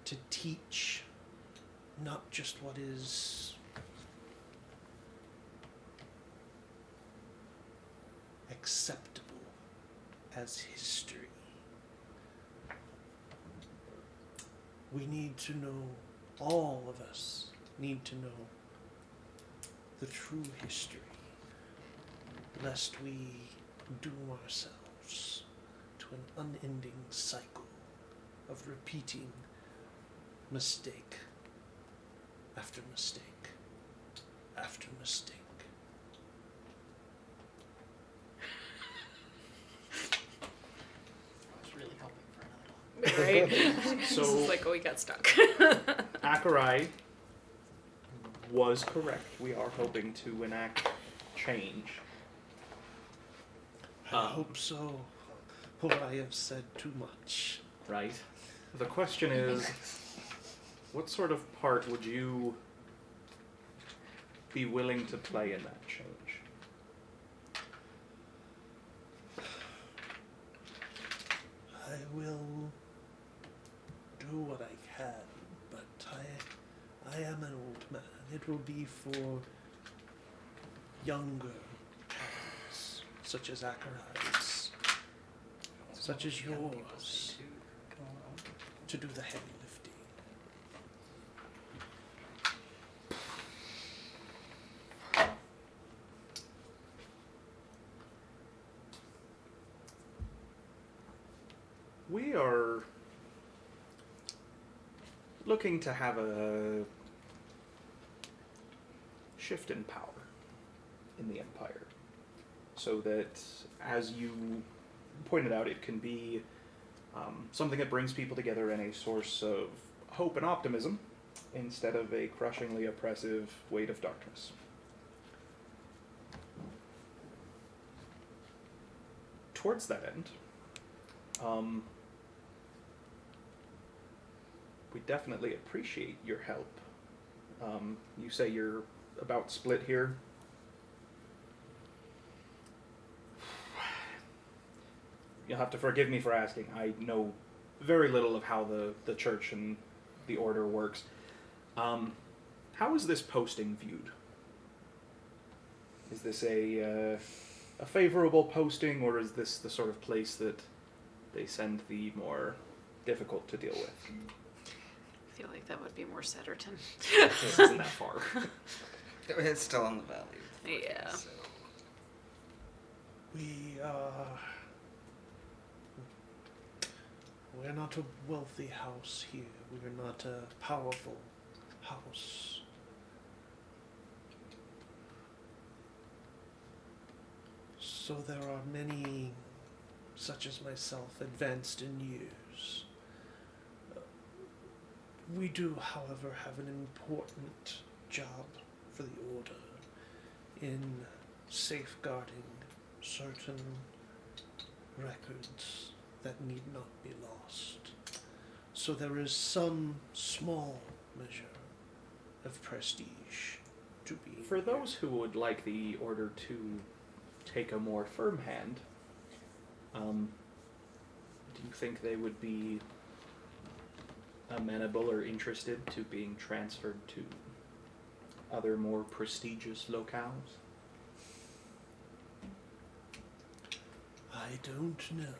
to teach not just what is acceptable as history. We need to know, all of us need to know the true history, lest we doom ourselves to an unending cycle of repeating mistake after mistake after mistake. I was really hoping for another one. Right? So- This is like, oh, we got stuck. Akarai was correct. We are hoping to enact change. I hope so, or I have said too much. Right? The question is, what sort of part would you be willing to play in that change? I will do what I can, but I am an old man. It will be for younger hands, such as Akarai's, such as yours, to do the heavy lifting. We are looking to have a shift in power in the Empire, so that, as you pointed out, it can be something that brings people together in a source of hope and optimism, instead of a crushingly oppressive weight of darkness. Towards that end, we definitely appreciate your help. You say you're about split here. You'll have to forgive me for asking. I know very little of how the church and the order works. How is this posting viewed? Is this a favorable posting, or is this the sort of place that they send the more difficult to deal with? I feel like that would be more Setterton. It isn't that far. It's still in the valley. Yeah. So. We're not a wealthy house here. We're not a powerful house. So there are many, such as myself, advanced in years. We do, however, have an important job for the Order in safeguarding certain records that need not be lost. So there is some small measure of prestige to be. For those who would like the Order to take a more firm hand, do you think they would be amenable or interested to being transferred to other more prestigious locales? I don't know.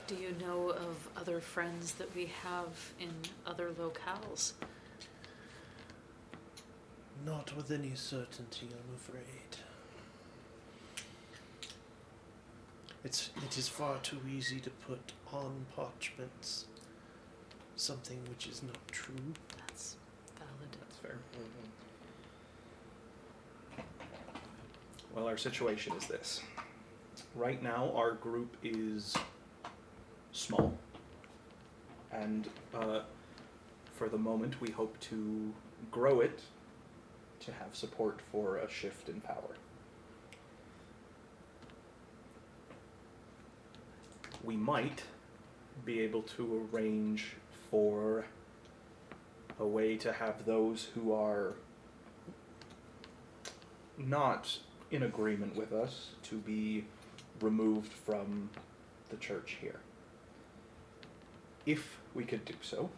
Do you know of other friends that we have in other locales? Not with any certainty, I'm afraid. It is far too easy to put on parchments something which is not true. That's valid. That's fair. Well, our situation is this. Right now, our group is small. And for the moment, we hope to grow it to have support for a shift in power. We might be able to arrange for a way to have those who are not in agreement with us to be removed from the church here. If we could do so,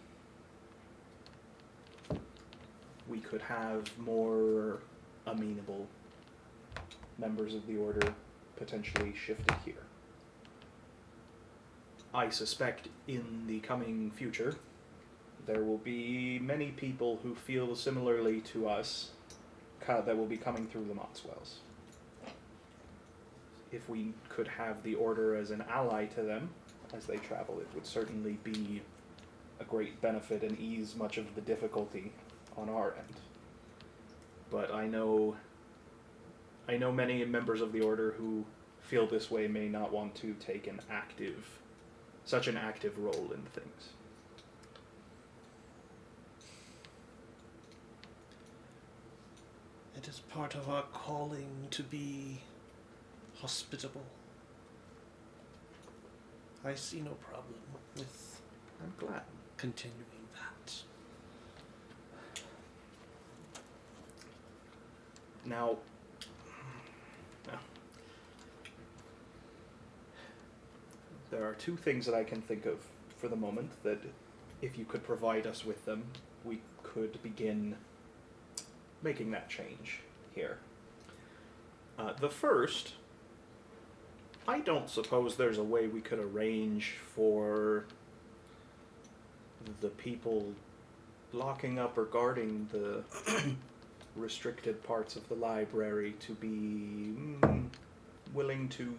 we could have more amenable members of the Order potentially shifted here. I suspect in the coming future, there will be many people who feel similarly to us that will be coming through the Motswells. If we could have the Order as an ally to them as they travel, it would certainly be a great benefit and ease much of the difficulty on our end. But I know many members of the Order who feel this way may not want to take such an active role in things. It is part of our calling to be hospitable. I see no problem with I'm glad. continuing that. Now, there are two things that I can think of for the moment that, if you could provide us with them, we could begin making that change here. The first, I don't suppose there's a way we could arrange for the people locking up or guarding the restricted parts of the library to be willing to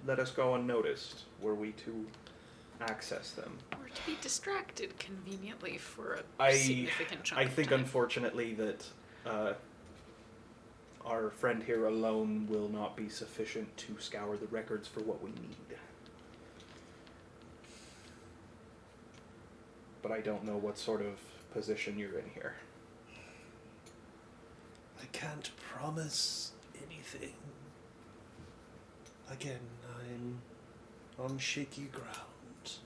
let us go unnoticed were we to access them. Or to be distracted conveniently for a significant chunk I think of time. unfortunately that our friend here alone will not be sufficient to scour the records for what we need. But I don't know what sort of position you're in here. I can't promise anything. Again, I'm on shaky ground.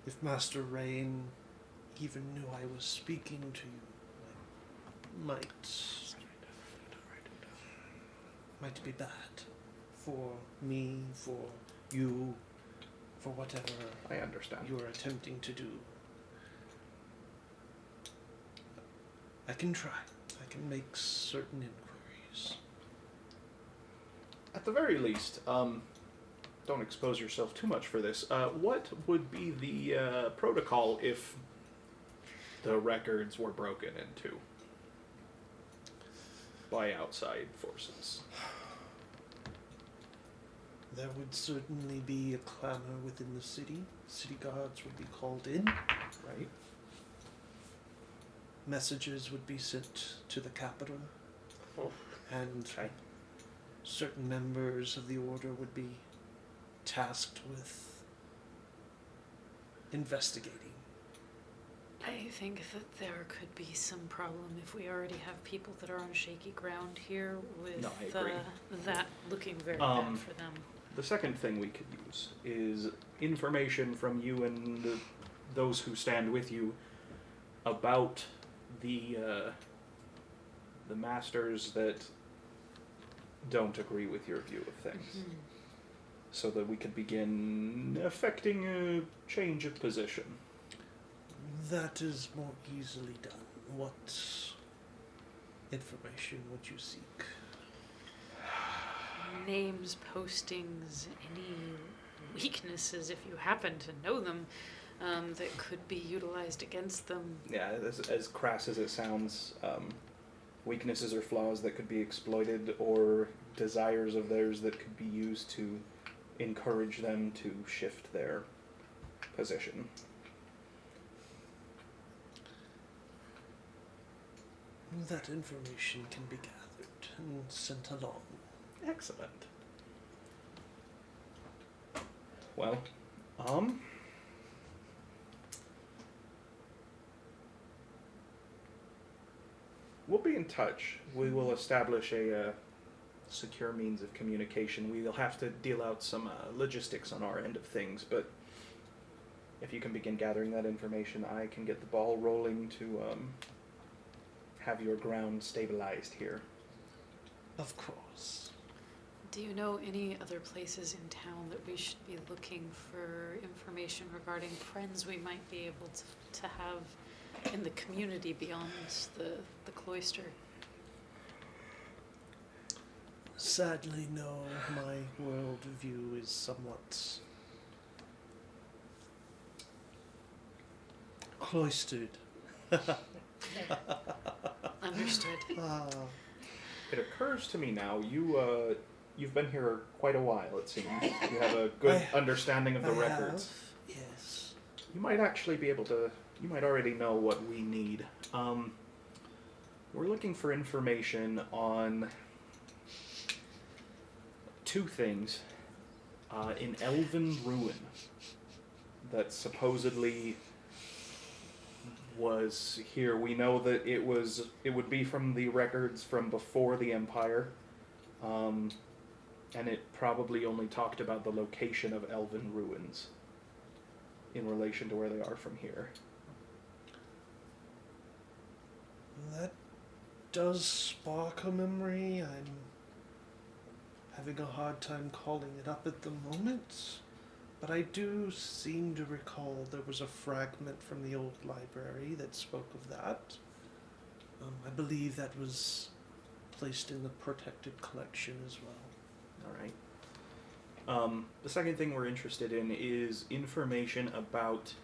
If Master Rain even knew I was speaking to you, I might be bad for me, for you, for whatever I understand. you are attempting to do. I can try. I can make certain inquiries. At the very least, don't expose yourself too much for this. What would be the protocol if the records were broken into by outside forces? There would certainly be a clamor within the city. City guards would be called in. Right. Messages would be sent to the capital. Oh. And Okay. certain members of the order would be tasked with investigating. I think that there could be some problem if we already have people that are on shaky ground here with No, I agree. that looking very bad for them. The second thing we could use is information from you and those who stand with you about the masters that don't agree with your view of things, so that we could begin affecting a change of position. That is more easily done. What information would you seek? Names, postings, any weaknesses, if you happen to know them, that could be utilized against them. Yeah, as crass as it sounds, weaknesses or flaws that could be exploited, or desires of theirs that could be used to encourage them to shift their position. That information can be gathered and sent along. Excellent. Well, we'll be in touch. We will establish a secure means of communication. We'll have to deal out some logistics on our end of things, but if you can begin gathering that information, I can get the ball rolling to have your ground stabilized here. Of course. Do you know any other places in town that we should be looking for information regarding friends we might be able to have in the community beyond the cloister? Sadly, no. My worldview is somewhat cloistered. Understood. It occurs to me now, you've been here quite a while, it seems. You have a good understanding of the records. Yes. You might actually be able to, you might already know what we need. We're looking for information on two things. In Elven Ruin, that supposedly was here. We know that it would be from the records from before the Empire, and it probably only talked about the location of Elven ruins in relation to where they are from here. That does spark a memory. I'm having a hard time calling it up at the moment. But I do seem to recall there was a fragment from the old library that spoke of that. I believe that was placed in the protected collection as well. All right. The second thing we're interested in is information about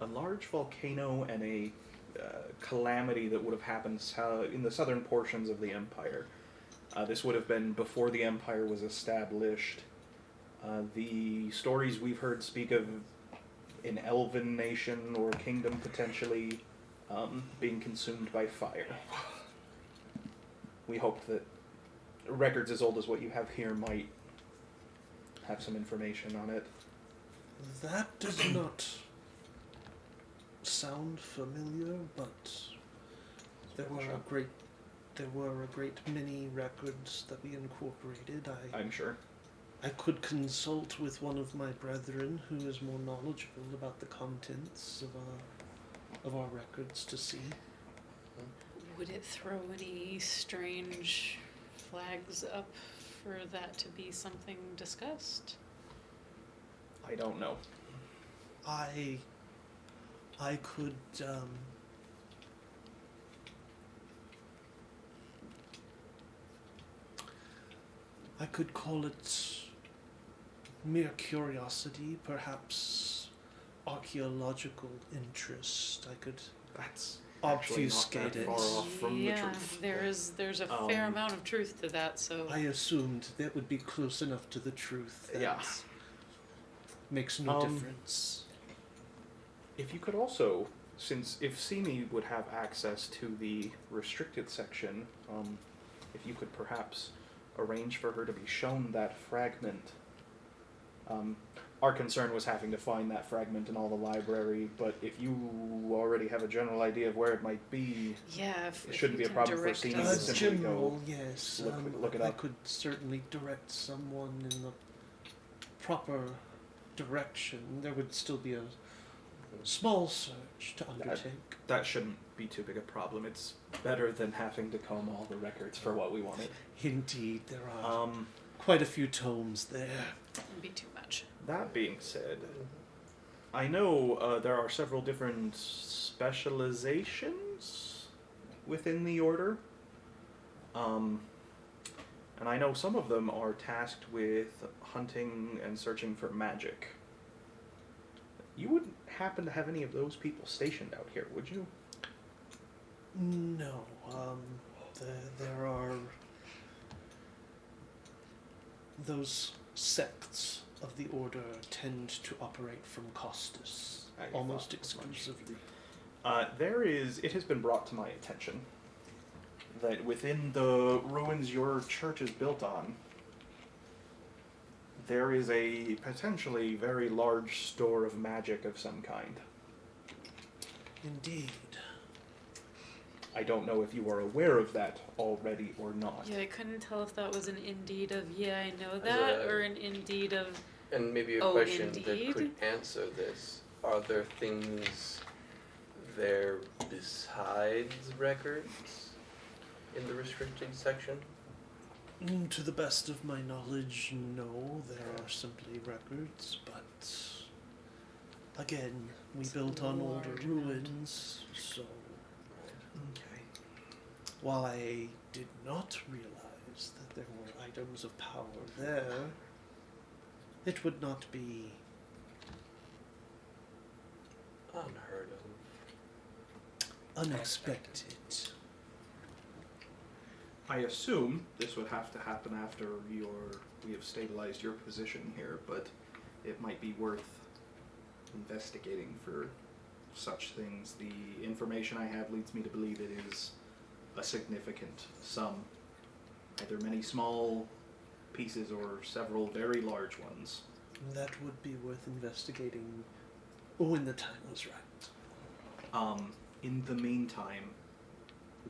a large volcano and a calamity that would have happened in the southern portions of the Empire. This would have been before the Empire was established. The stories we've heard speak of an elven nation or kingdom potentially being consumed by fire. We hoped that records as old as what you have here might have some information on it. That does not sound familiar, but there were a great many records that we incorporated. I'm sure. I could consult with one of my brethren who is more knowledgeable about the contents of our records to see. Would it throw any strange flags up for that to be something discussed? I don't know. I could I could call it mere curiosity, perhaps archaeological interest. I could That's actually not obfuscate that it. far off from the yeah, truth. there's a fair amount of truth to that. So I assumed that would be close enough to the truth. That Yeah. makes no Um, difference. If you could also, since if Simi would have access to the restricted section, if you could perhaps arrange for her to be shown that fragment. Our concern was having to find that fragment in all the library, but if you already have a general idea of where it might be, yeah, it if shouldn't you be a can problem for direct Simi to us- simply go General, yes. look it I up. could certainly direct someone in the proper direction. There would still be a small search to undertake. That shouldn't be too big a problem. It's better than having to comb all the records for what we wanted. Indeed, there are quite a few tomes there. Wouldn't be too much. That being said, I know there are several different specializations within the order. And I know some of them are tasked with hunting and searching for magic. You wouldn't happen to have any of those people stationed out here, would you? No, there are those sects of the order tend to operate from Costus, I almost thought as much. exclusively. It has been brought to my attention that within the ruins your church is built on, there is a potentially very large store of magic of some kind. Indeed. I don't know if you are aware of that already or not. Yeah, I couldn't tell if that was an indeed of yeah, I know As that, a- or an indeed of And maybe a Oh, question that indeed? could answer this. Are there things there besides records in the restricted section? To the best of my knowledge, no, there are simply records, but again, we built on older large amount. ruins, so Okay. while I did not realize that there were items of power there, it would not be Unheard of. unexpected. I assume this would have to happen after we have stabilized your position here, but it might be worth investigating for such things. The information I have leads me to believe it is a significant sum. Either many small pieces or several very large ones. That would be worth investigating when the time was right. In the meantime,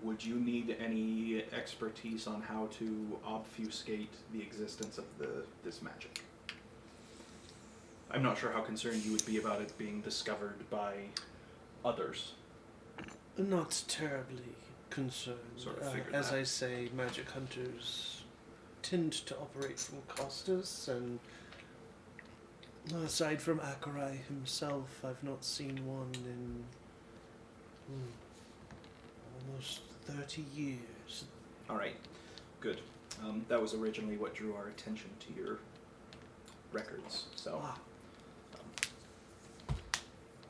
would you need any expertise on how to obfuscate the existence of this magic? I'm not sure how concerned you would be about it being discovered by others. Not terribly concerned. Sort of figured as that. I say, magic hunters tend to operate from Costus, and aside from Akarai himself, I've not seen one in almost 30 years. Alright, good. That was originally what drew our attention to your records, so Ah,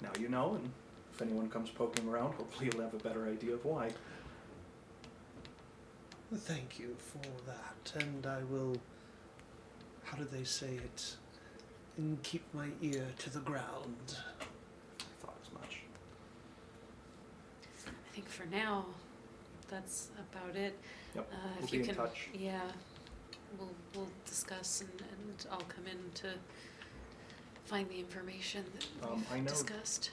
now you know, and if anyone comes poking around, hopefully you'll have a better idea of why. thank you for that, and I will, how do they say it, and keep my ear to the ground. I thought as much. I think for now, that's about it. Yep, If we'll you be in can, touch. yeah, we'll discuss, and I'll come in to find the information that I we've know- discussed.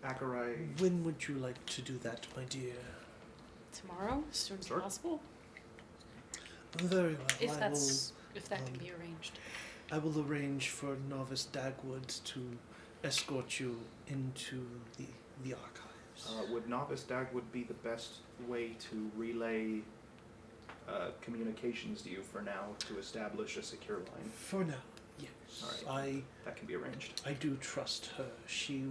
Akarai, When would you like to do that, my dear? Tomorrow, as soon as Sure. possible, Very well. if I that can um, be arranged. I will arrange for Novice Dagwood to escort you into the archives. would Novice Dagwood be the best way to relay communications to you for now to establish a secure line? For now, yes. Alright. That can be arranged. I do trust her. She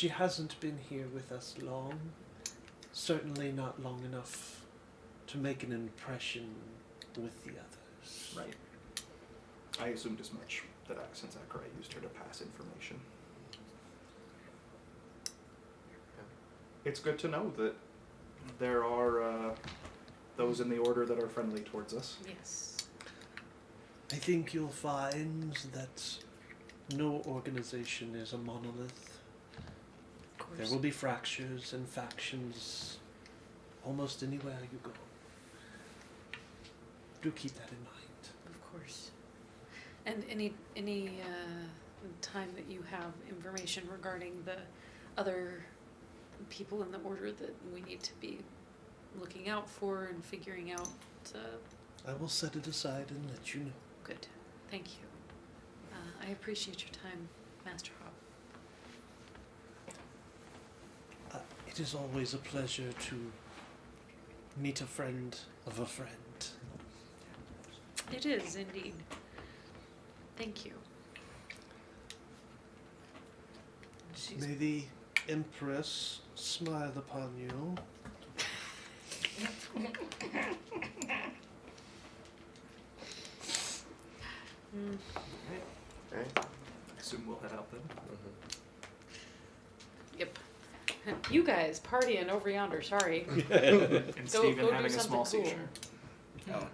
hasn't been here with us long. Certainly not long enough to make an impression with the others. Right. I assumed as much that since Akrai used her to pass information. It's good to know that there are those in the Order that are friendly towards us. Yes. I think you'll find that no organization is a monolith. Of course. There will be fractures and factions almost anywhere you go. Do keep that in mind. Of course. And any time that you have information regarding the other people in the order that we need to be looking out for and figuring out. I will set it aside and let you know. Good. Thank you. I appreciate your time, Master Hob. It is always a pleasure to meet a friend of a friend. It is indeed. Thank you. She's May the Empress smile upon you. Right? I assume we'll head out then. Yep. You guys partying over yonder. Sorry. And Steven go do having a small something seizure. Oh.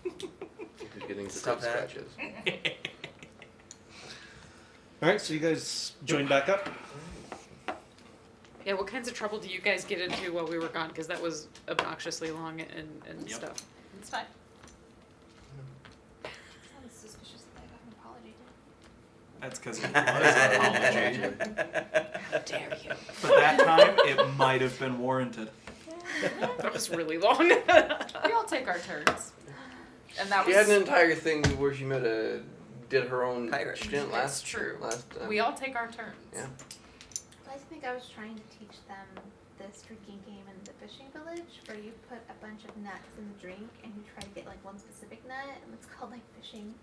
He's getting the Stop good that. scratches. Alright, so you guys join back up. Yeah. What kinds of trouble do you guys get into while we were gone? Because that was obnoxiously long and Yep. stuff. It's fine. Sounds suspicious that I got an apology. That's because it was an apology. How dare you? But that time, it might have been warranted. That was really long. We all take our turns. And that She was. had an entire thing where she did her own Pirate. stint That's true. Last time. We all take our turns. Yeah. I think I was trying to teach them this drinking game in the fishing village, where you put a bunch of nuts in the drink and you try to get like one specific nut, and it's called like fishing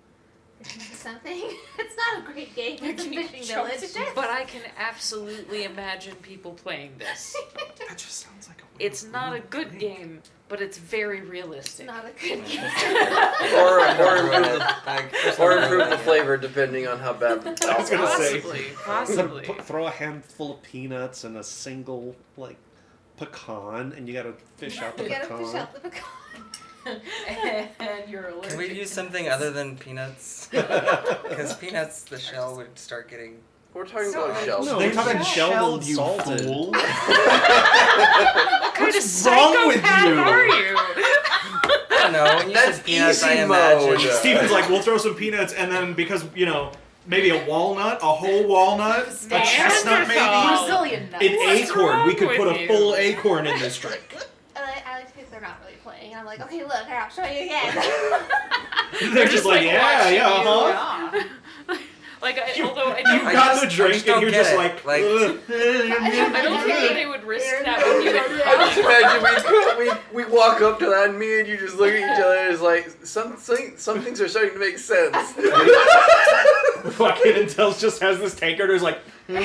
something. It's not a great game. It's a fishing village. But I can absolutely imagine people playing this. That just sounds like a weird It's not a good game, but it's very It's realistic. not a good game. or improve the flavor depending on how bad the I was gonna say. Possibly. Throw a handful of peanuts and a single, like, pecan, and you gotta fish out the You gotta pecan. fish out the pecan. And you're allergic. Can we use something other than peanuts? Because peanuts, the shell would start getting. We're talking So- about shells. No, they're talking shelled and salted. What kind of What's wrong with psychopath you? are you? I don't know. When you That's said peanuts, I easy imagine. mode. Steven's like, we'll throw some peanuts, and then because, maybe a walnut, a whole walnut, a chestnut maybe, Brazilian nuts. an What's acorn. wrong We could put with a you? full acorn in this drink. And I like think they're not really playing. And I'm like, okay, look, here, I'll show you again. They're just like, yeah, watching uh-huh. Yeah. Like, although I You don't, I got just- the I drink, just and don't you're get just it. like, Like- ugh. I don't think that they would risk that with you. I just imagine we walk up to that and me and you just look at each other and it's like some things are starting to make sense. Fucking Intel's just has this tankard who's like, Will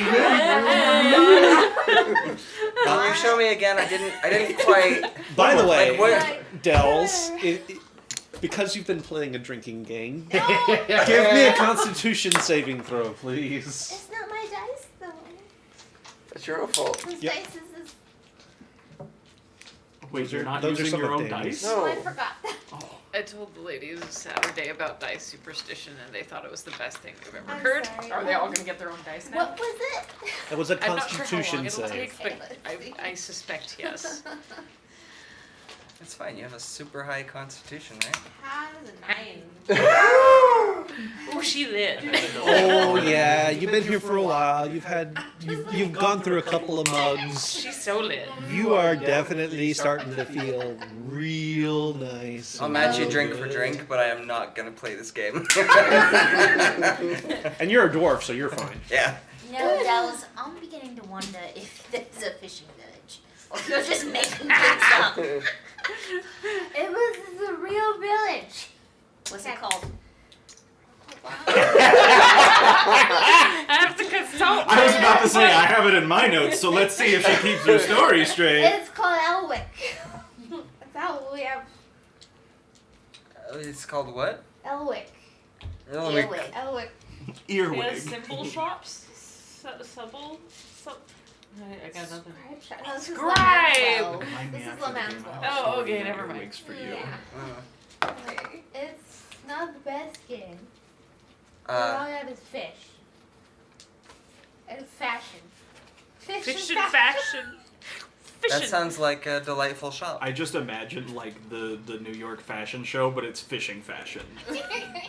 you show me again? I didn't quite. By the way, Like, what? Dells, because you've been playing a drinking game, give me a Constitution saving throw, please. It's not my dice, though. That's your own fault. This Yep. dice is wait, you're not those are using some your of own Danny's. dice? No. Oh, I forgot that. I told the ladies Saturday about dice superstition, and they thought it was the best thing they've ever I'm heard. sorry. Are they all gonna get their own dice now? What was it? It was a I'm not sure how long Constitution it'll save. take, but I suspect yes. It's fine. You have a super high constitution, right? Has a 9. Oh, she lit. Oh yeah, you've been here for a while. You've gone through a couple of mugs. She's so lit. You are definitely starting to feel real nice. I'll match you drink for drink, but I am not gonna play this game. And you're a dwarf, so you're fine. Yeah. Dells, I'm beginning to wonder if there's a fishing village. Or if you're just making things up. It was the real village. What's it called? I have to consult. I was about to say, I have it in my notes, so let's see if she keeps her story straight. It's called Elwick. It's Elwick. we have It's called what? Elwick. Earwig. Elwick. He has Earwig. symbol shops. Subble. I got nothing. Scribe shop. No, this is Scribe! Lamanswell. Remind me This is after the game, Lamanswell. I'll Oh, show okay, you never my mind. earwigs for you. Yeah. It's not the best game. All Uh, I have is fish. And fashion. Fish Fiction and fashion. that Fishin'. sounds like a delightful shop. I just imagine like the New York fashion show, but it's fishing fashion.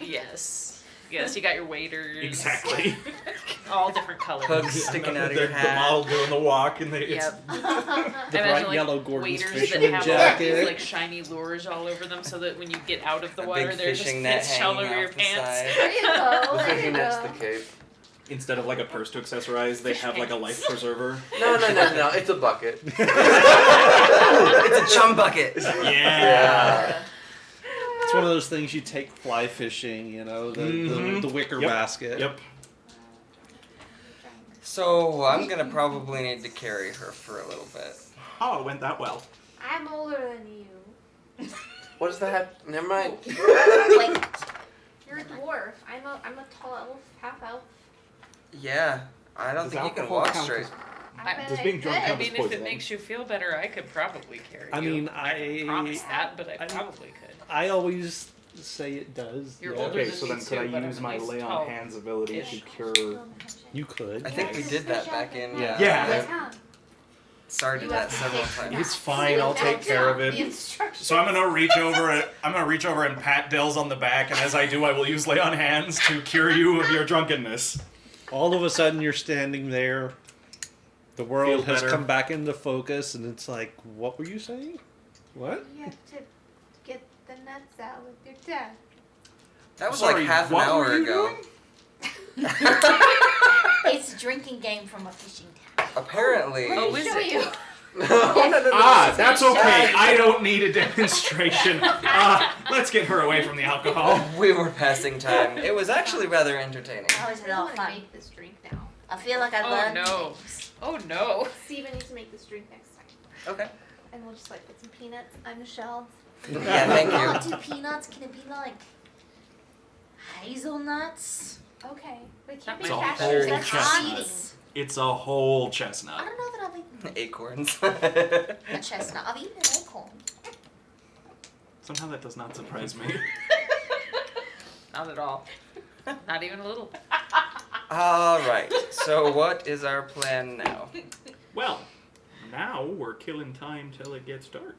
Yes. Yes, you got your waiters. Exactly. All different colors. Hooks sticking out of the, your the hat. model doing the walk, and it's Yep. The I bright imagine, like, yellow Gordon's waiters that fisherman have all these jacket. like shiny lures all over them, so that when you get out of the A water, big there's just fishing net fish all hanging over your off the pants. side. There you go. The There you fishing net's the go. cape. instead of like a purse to accessorize, they have like a life preserver. No, it's a bucket. It's a chum bucket. Yeah. It's one of those things you take fly fishing, you know, the wicker Yep. basket. Yep. So I'm gonna probably need to carry her for a little bit. Oh, it went that well. I'm older than you. What does that have? Never mind. Wait, You're a dwarf. I'm a tall elf, half elf. Yeah, I don't Does think you can alcohol walk count straight. Does being drunk I count as mean, if it poisoning? makes you feel better, I could probably carry I you. mean, I promise that, but I probably could. I always say it does. You're yeah. older Okay, than so me then could I too, but use I'm my at least lay tall. on hands ability to Ish. cure? You could. I think we did that back in. Yeah. Yeah. Started that several times. It's fine. I'll take care of The it. instructions. So I'm gonna reach over. I'm gonna reach over and pat Dills on the back, and as I do, I will use lay on hands to cure you of your drunkenness. All of a sudden, you're standing there. The world Feel has better. come back into focus, and it's like, what were you saying? What? You have to get the nuts out with your dad. That was Sorry, like half an what hour were you ago. it's a drinking game from a fishing town. Apparently. Oh, is Show it? you. Ah, that's okay. I don't need a demonstration. Let's get her away from the alcohol. We were passing time. It was actually rather entertaining. That was a I lot want of to fun. make this drink now. I feel like I Oh, learned no. things. Oh no. Steven needs to make this drink next time. Okay. And we'll just like put some peanuts on the shelves. Yeah, thank Not you. two peanuts. Can it be like hazelnuts? Okay. But it That can't be It's a cashews. whole That's chestnut. cheating. It's a whole I chestnut. don't know that I've eaten Acorns. a chestnut. I've eaten an acorn. Somehow that does not surprise me. Not at all. Not even a little. Alright, so what is our plan now? Well, now we're killing time till it gets dark.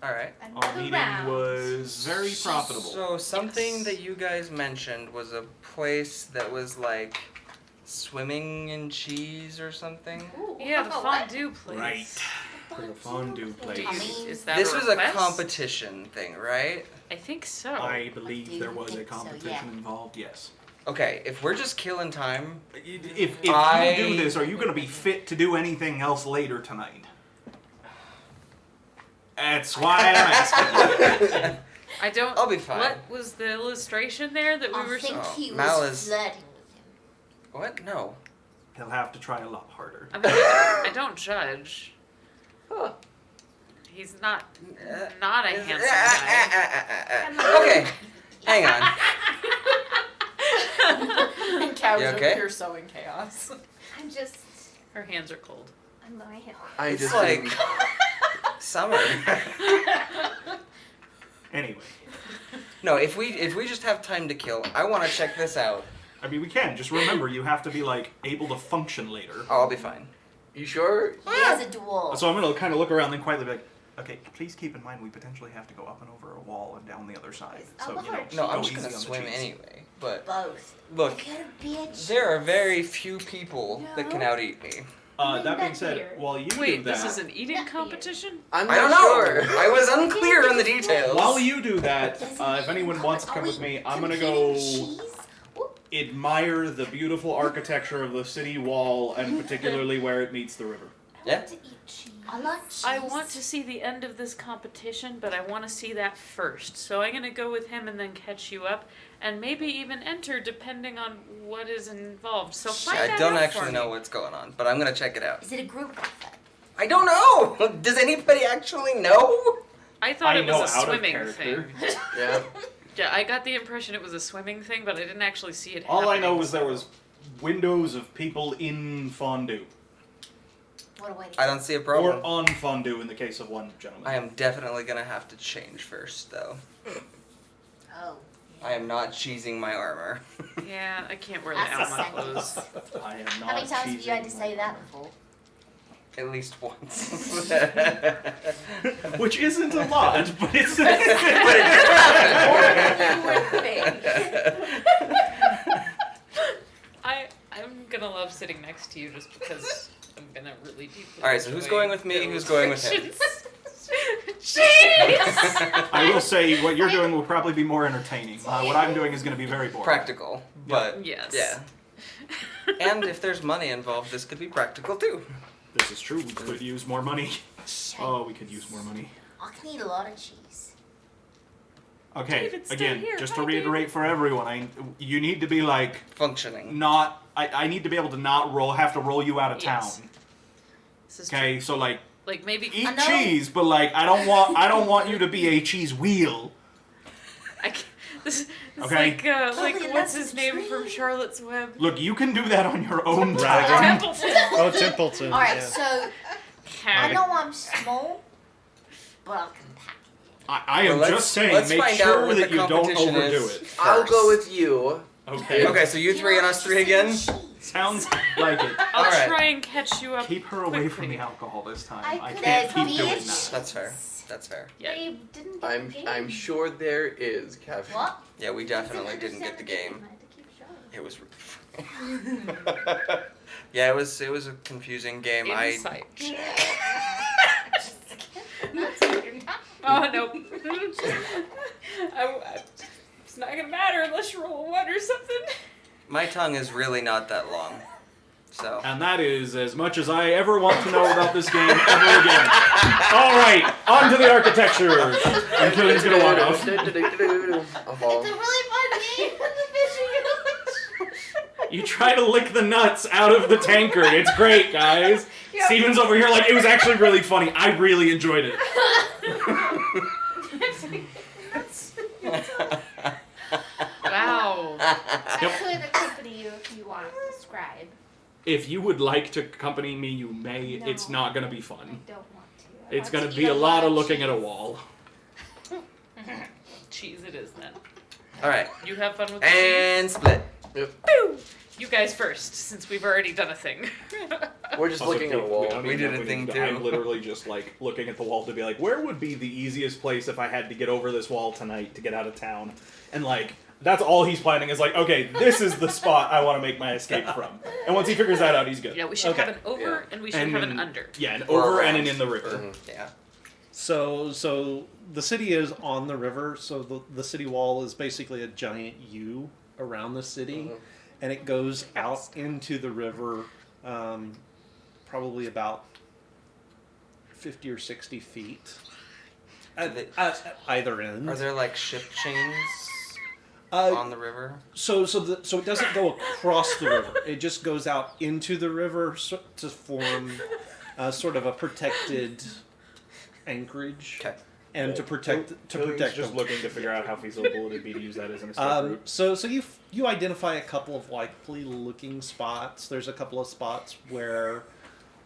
Alright. Our Another meeting round. was very profitable. So something Yes. that you guys mentioned was a place that was like swimming in cheese or something. Ooh. Yeah, the What? fondue place. Right. For the fondue place. I mean, Is that This was a request? competition thing, right? I think so. I believe do there was a think so, competition yeah. involved, yes. Okay, if we're just killing time, If I- you do this, are you going to be fit to do anything else later tonight? That's why I'm asking. I don't. I'll be fine. What was the illustration there that we I were? think Oh, he was Mal is- flirting with him. what? No. He'll have to try a lot harder. I mean, I don't judge. Huh. He's not Uh, not a handsome guy. Okay, hang on. And cows You are okay? pure sewing chaos. I'm just. Her hands are cold. I'm my hip. I It's just like didn't- summer. Anyway, No, if we just have time to kill, I want to check this out. I mean, we can. Just remember, you have to be, like, able to function later. Oh, I'll be fine. You sure? He is a dwarf. So I'm going to kind of look around and quietly be like, okay, please keep in mind we potentially have to go up and over a wall and down the other side. So, you know, No, I'm go just easy gonna on the swim cheese. anyway. But Both. look, I gotta be a there are very few people that can outeat me. That being said, Beer. while you do Wait, that, this is an eating competition? I'm I not don't know. sure. I was unclear on the details. while you do that, Doesn't if he anyone come- wants to are come we with me, I'm gonna competing go cheese? Whoop. admire the beautiful architecture of the city wall, and particularly where it meets the river. I Yeah. want to eat cheese. I like cheese. I want to see the end of this competition, but I want to see that first. So I'm going to go with him and then catch you up, and maybe even enter depending on what is involved. So find I that don't out actually for know me. what's going on, but I'm gonna check it out. Is it a group effort? I don't know. Does anybody actually know? I thought I it know was a out of swimming character. thing. Yeah. Yeah, I got the impression it was a swimming thing, but I didn't actually see it All I happening. know was there was windows of people in fondue. What a way to I don't see a problem. Or on fondue in the case of one gentleman. I am definitely gonna have to change first, though. Oh. I am not cheesing my armor. Yeah, I can't wear the That's Alma a clothes. I am not How many times have you had to cheesing say that before? At least once. Which isn't a lot, but it's I'm gonna love sitting next to you just because I'm gonna really deeply. Alright, so who's enjoy going with me? those Who's going with him? sections. Jeez! I will say what you're doing will probably be more entertaining. What I'm doing is going to be very boring. Practical, but Yes. yeah. And if there's money involved, this could be practical too. This is true. We could use more money. Oh, we could use more money. I can eat a lot of cheese. Okay, David's still again, here. just Hi, to reiterate for everyone, you need to be like Functioning. not. I need to be able to not have to roll you out of town. Yes. This is Okay, so like like maybe eat I know. cheese, but like I don't want you to be a cheese wheel. I can't, this it's Okay. like Chloe, what's that's his a name tree. from Charlotte's Web? Look, you can do that on your own Right. time. Templeton. Oh, Templeton. Alright, yeah. so I know I'm small, but I'm compact. I am Well, just saying, let's make find out sure what that the you don't competition overdo is. it. I'll go first. with you. Okay. Okay, so you three and us three again? Sounds like it. I'll Alright. try and catch you up. Keep her away from quickly. the alcohol this time. I I could can't have keep doing bitch. that. That's fair. That's fair. Yeah. They didn't get the game. I'm sure there is, Kev. What? Yeah, we definitely didn't get the game. I had to keep showing. It was. Yeah, it was a confusing game. Insight. That's what you're talking Oh no. It's not gonna matter unless you roll a 1 or something. My tongue is really not that long, so. And that is as much as I ever want to know about this game ever again. All right, on to the architecture. And Killian's gonna walk off. I'll follow. It's a really fun game in the fishing village. You try to lick the nuts out of the tankard. It's great, guys. Steven's over here like, it was actually really funny. I really enjoyed it. Wow. I could accompany you if you want to describe. If you would like to accompany me, you may. No. It's not gonna be I fun. don't want to. I It's want gonna to be eat a lot of cheese. looking at a wall. Cheese it is then. Alright, You have fun with the and split. cheese? You guys first, since we've already done a thing. We're just looking at a wall. We did a thing too. I'm literally just like looking at the wall to be like, where would be the easiest place if I had to get over this wall tonight to get out of town? And like, that's all he's planning is like, okay, this is the spot I want to make my escape from. And once he figures that out, he's good. Yeah, we should Okay. have an over and we should And have an then- under. Yeah, an Or over and around. an in the river. Mhm. Yeah. So the city is on the river, so the city wall is basically a giant U around the city, and it goes out into the river, probably about 50 or 60 feet. At either end. Are there like ship chains Uh, on the river? So it doesn't go across the river. It just goes out into the river to form sort of a protected anchorage, Okay. and to protect just the- looking to figure out how feasible it would be to use that as an escape route. So you identify a couple of likely looking spots. There's a couple of spots where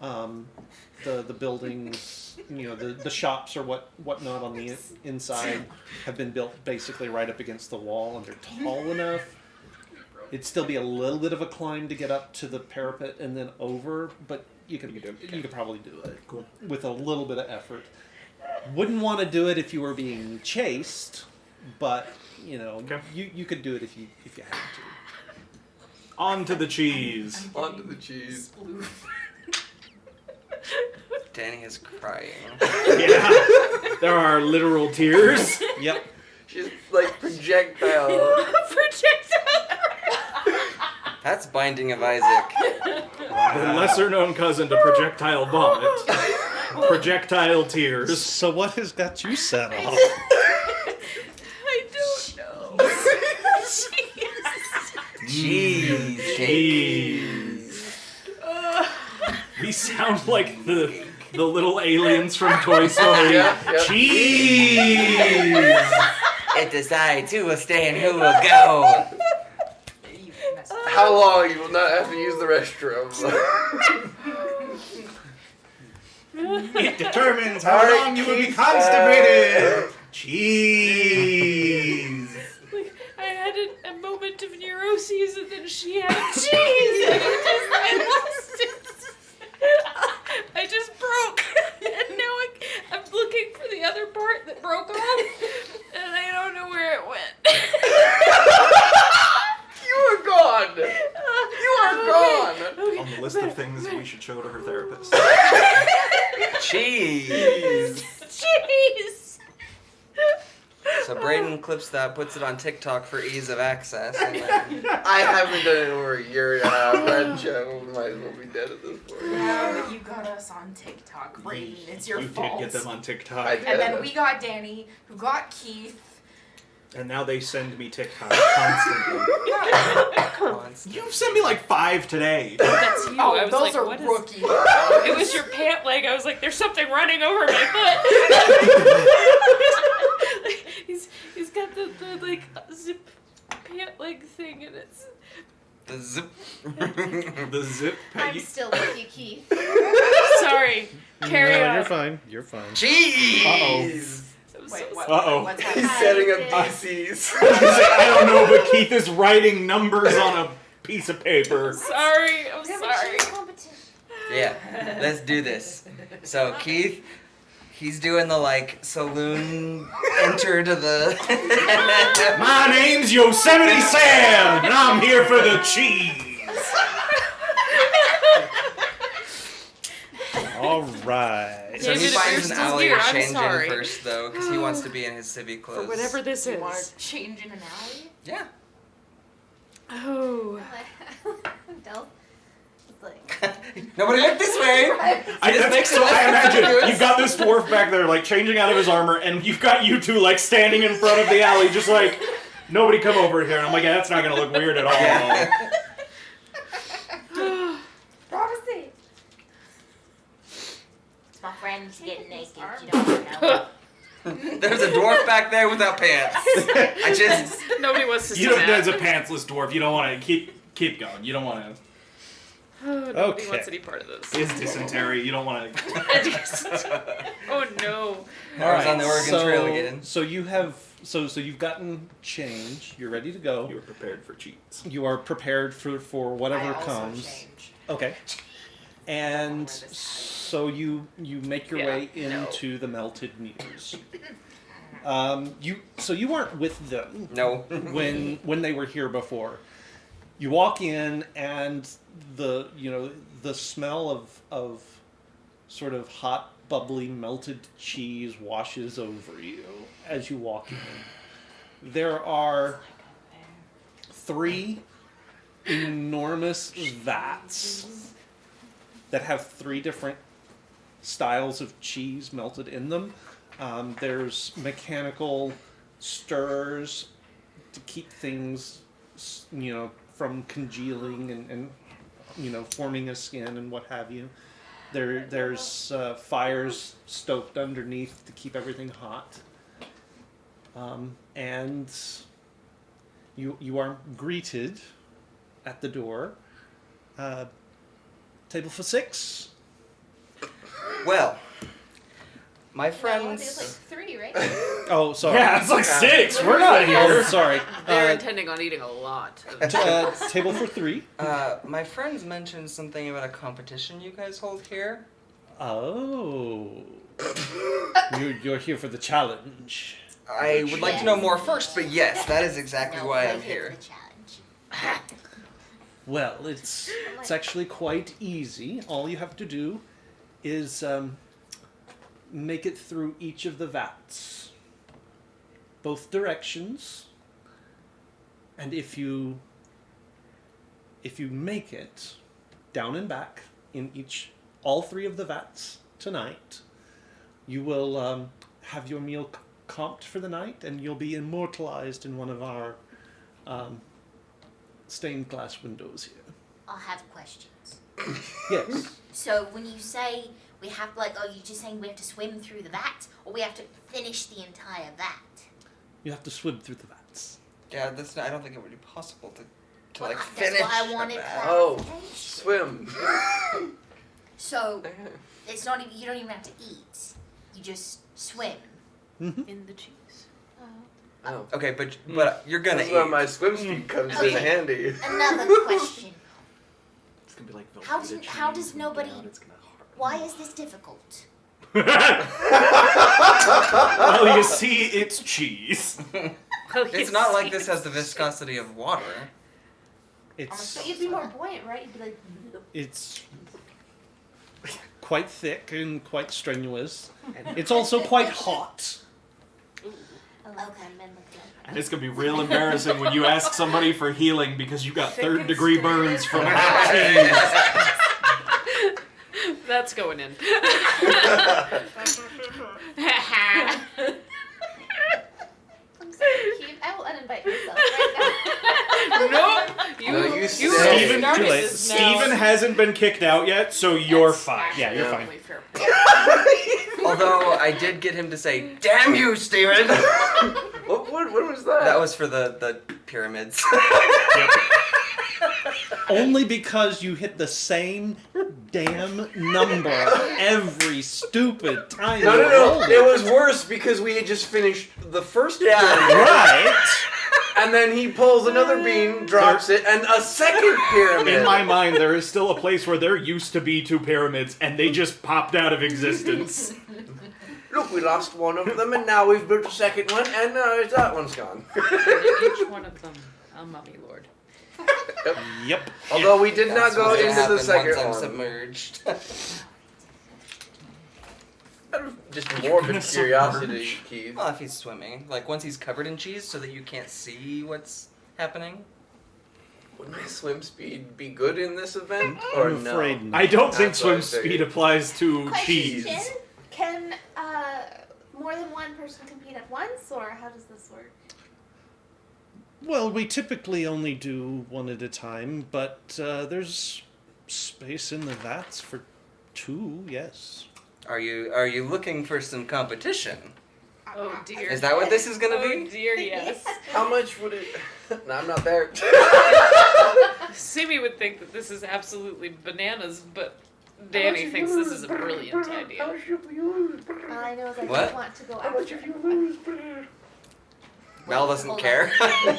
the buildings, the shops or whatnot on the inside have been built basically right up against the wall, and they're tall enough. It'd still be a little bit of a climb to get up to the parapet and then over, but you could probably do it with a little bit of effort. Wouldn't want to do it if you were being chased, but you could do it if you had to. On to the cheese. Onto the cheese. Danny is crying. Yeah, there are literal tears. Yep. She's like projectile. Projectile. That's Binding of Isaac. The lesser-known cousin to projectile vomit. Projectile tears. So what has got you set off? I don't know. Jeez. Jeez. We sound like the the little aliens from Toy Story. Yeah. Cheese! It decides who will stay and who will go. You messed up. How long you will not have to use the restroom. It determines All how right, long you will be Keith, constipated. Cheese. Like, I had a moment of neuroses, and then she had a cheese, and I lost it. I just broke, and now I'm looking for the other part that broke off, and I don't know where it went. You are gone. You are gone. Okay. On the list of things we should show to her therapist. Cheese. Cheese. So Brayden clips that, puts it on TikTok for ease of access, and then I haven't done it in over a year and a half. That show might as well be dead at this point. Yeah, but you got us on TikTok, Brayden. It's your You fault. did get them on TikTok. I did. And then we got Danny, who got Keith. And now they send me TikTok constantly. constant. You've sent me like 5 today. That's you. Oh, I was those like, are what is- rookie. It was your pant leg. I was like, there's something running over my foot. he's got the like zip pant leg thing, and it's. The zip. The zip. I'm still with you, Keith. Sorry. Carry no, on. you're fine. You're fine. Cheese. I'm Wait, so what? Uh-oh. What's He's happening? setting up Hi, DCs. I don't know, but Keith is writing numbers on a piece of paper. sorry. I'm We have a sorry. cheese competition. Yeah, let's do this. So Keith, he's doing the like saloon enter to the. My name's Yosemite Sam, and I'm here for the cheese. All right. So he David, if finds you're an still alley here, to I'm change sorry. in first, though, because he wants to be in his civic clothes. For whatever this You want is. to change in an alley? Yeah. Oh. Del. It's like. Nobody look this way. This makes it So I less imagine conspicuous. you've got this dwarf back there, like changing out of his armor, and you've got you two like standing in front of the alley, just like nobody come over here. And I'm like, yeah, that's not gonna look weird at all. Yeah. Prophecy. My friend's getting naked. You don't know. There's a dwarf back there without pants. I just. Nobody wants to see You don't. that. There's a pantsless dwarf. You don't want to keep going. You don't want to. Nobody Okay. wants any part of this. Is dysentery. You don't want to. Oh no. I was on the Oregon Trail again. So you have so you've gotten change. You're ready to go. You were prepared for cheats. You are prepared for whatever I also comes. change. Okay. And Don't wear this so you make your Yeah, way no. into the Melted Muse. You weren't with them No. when they were here before. You walk in and the smell of sort of hot, bubbly, melted cheese washes over you as you walk in. There are 3 enormous vats that have 3 different styles of cheese melted in them. There's mechanical stirrers to keep things, from congealing and forming a skin and what have you. There's fires stoked underneath to keep everything hot. And you are greeted at the door. Table for 6. Well, my No, friends. it's like 3, right? Oh, sorry. Yeah, it's like 6. We're not Oh, here. sorry. They're intending on eating a lot. Table for 3. My friends mentioned something about a competition you guys hold here. Oh. You're here for the challenge. I would like to know more first, but yes, that is exactly No, why we're I'm here. for the challenge. Well, it's actually quite easy. All you have to do is make it through each of the vats, both directions, and if you make it down and back in all 3 of the vats tonight, you will have your meal comped for the night, and you'll be immortalized in one of our stained glass windows here. I have questions. Yes. So when you say We have like, are you just saying we have to swim through the vat, or we have to finish the entire vat? You have to swim through the vats. Yeah, I don't think it would be possible to Well, like that's finish. why I wanted the vat. Oh, clarification. swim. So it's not even. You don't even have to eat. You just swim. In the cheese. Oh. Okay, but you're gonna That's eat. where my swim speed comes in Okay. handy. Another question. It's gonna be like How Velveeta does- how cheese does when you get nobody- out, it's gonna hurt. Why is this difficult? Well, you see, it's cheese. It's not like this has the viscosity of water. It's But you'd be more buoyant, right? You'd be like. it's quite thick and quite strenuous. It's also quite hot. Okay. And it's gonna be real embarrassing when you ask somebody for healing because you got third-degree burns from hot cheese. That's going in. I'm sorry, Keith. I will uninvite myself right Nope. No, you stay. Steven, started too late. this now. Steven hasn't been kicked out yet, so you're fine. Yeah, you're fine. Totally fair. Although I did get him to say, "Damn you, Steven!" What was that? That was for the pyramids. Only because you hit the same damn number every stupid time. No, you no, no. rolled It was worse because we had just finished the first Yeah. pyramid, Right. and then he pulls another bean, drops it, and a second pyramid. In my mind, there is still a place where there used to be 2 pyramids, and they just popped out of existence. Look, we lost one of them, and now we've built a second one, and that one's gone. Each one of them a mummy lord. Yep. Although we did not That's go what's gonna into the happen second once I'm one. submerged. Just morbid curiosity, Keith. Well, if he's swimming, like once he's covered in cheese, so that you can't see what's happening. Would my swim speed be good in this event, or I'm no? afraid not. I don't think That's what I swim speed figured. applies to Question: cheese. Can more than one person compete at once, or how does this work? Well, we typically only do one at a time, but there's space in the vats for 2, yes. Are you looking for some competition? Oh dear. Is that what this is gonna Oh be? dear, yes. How much would it? No, I'm not there. Simi would think that this is absolutely bananas, but Danny thinks this is a brilliant idea. All I know is I What? don't want to go after. Mel doesn't Hold on. care.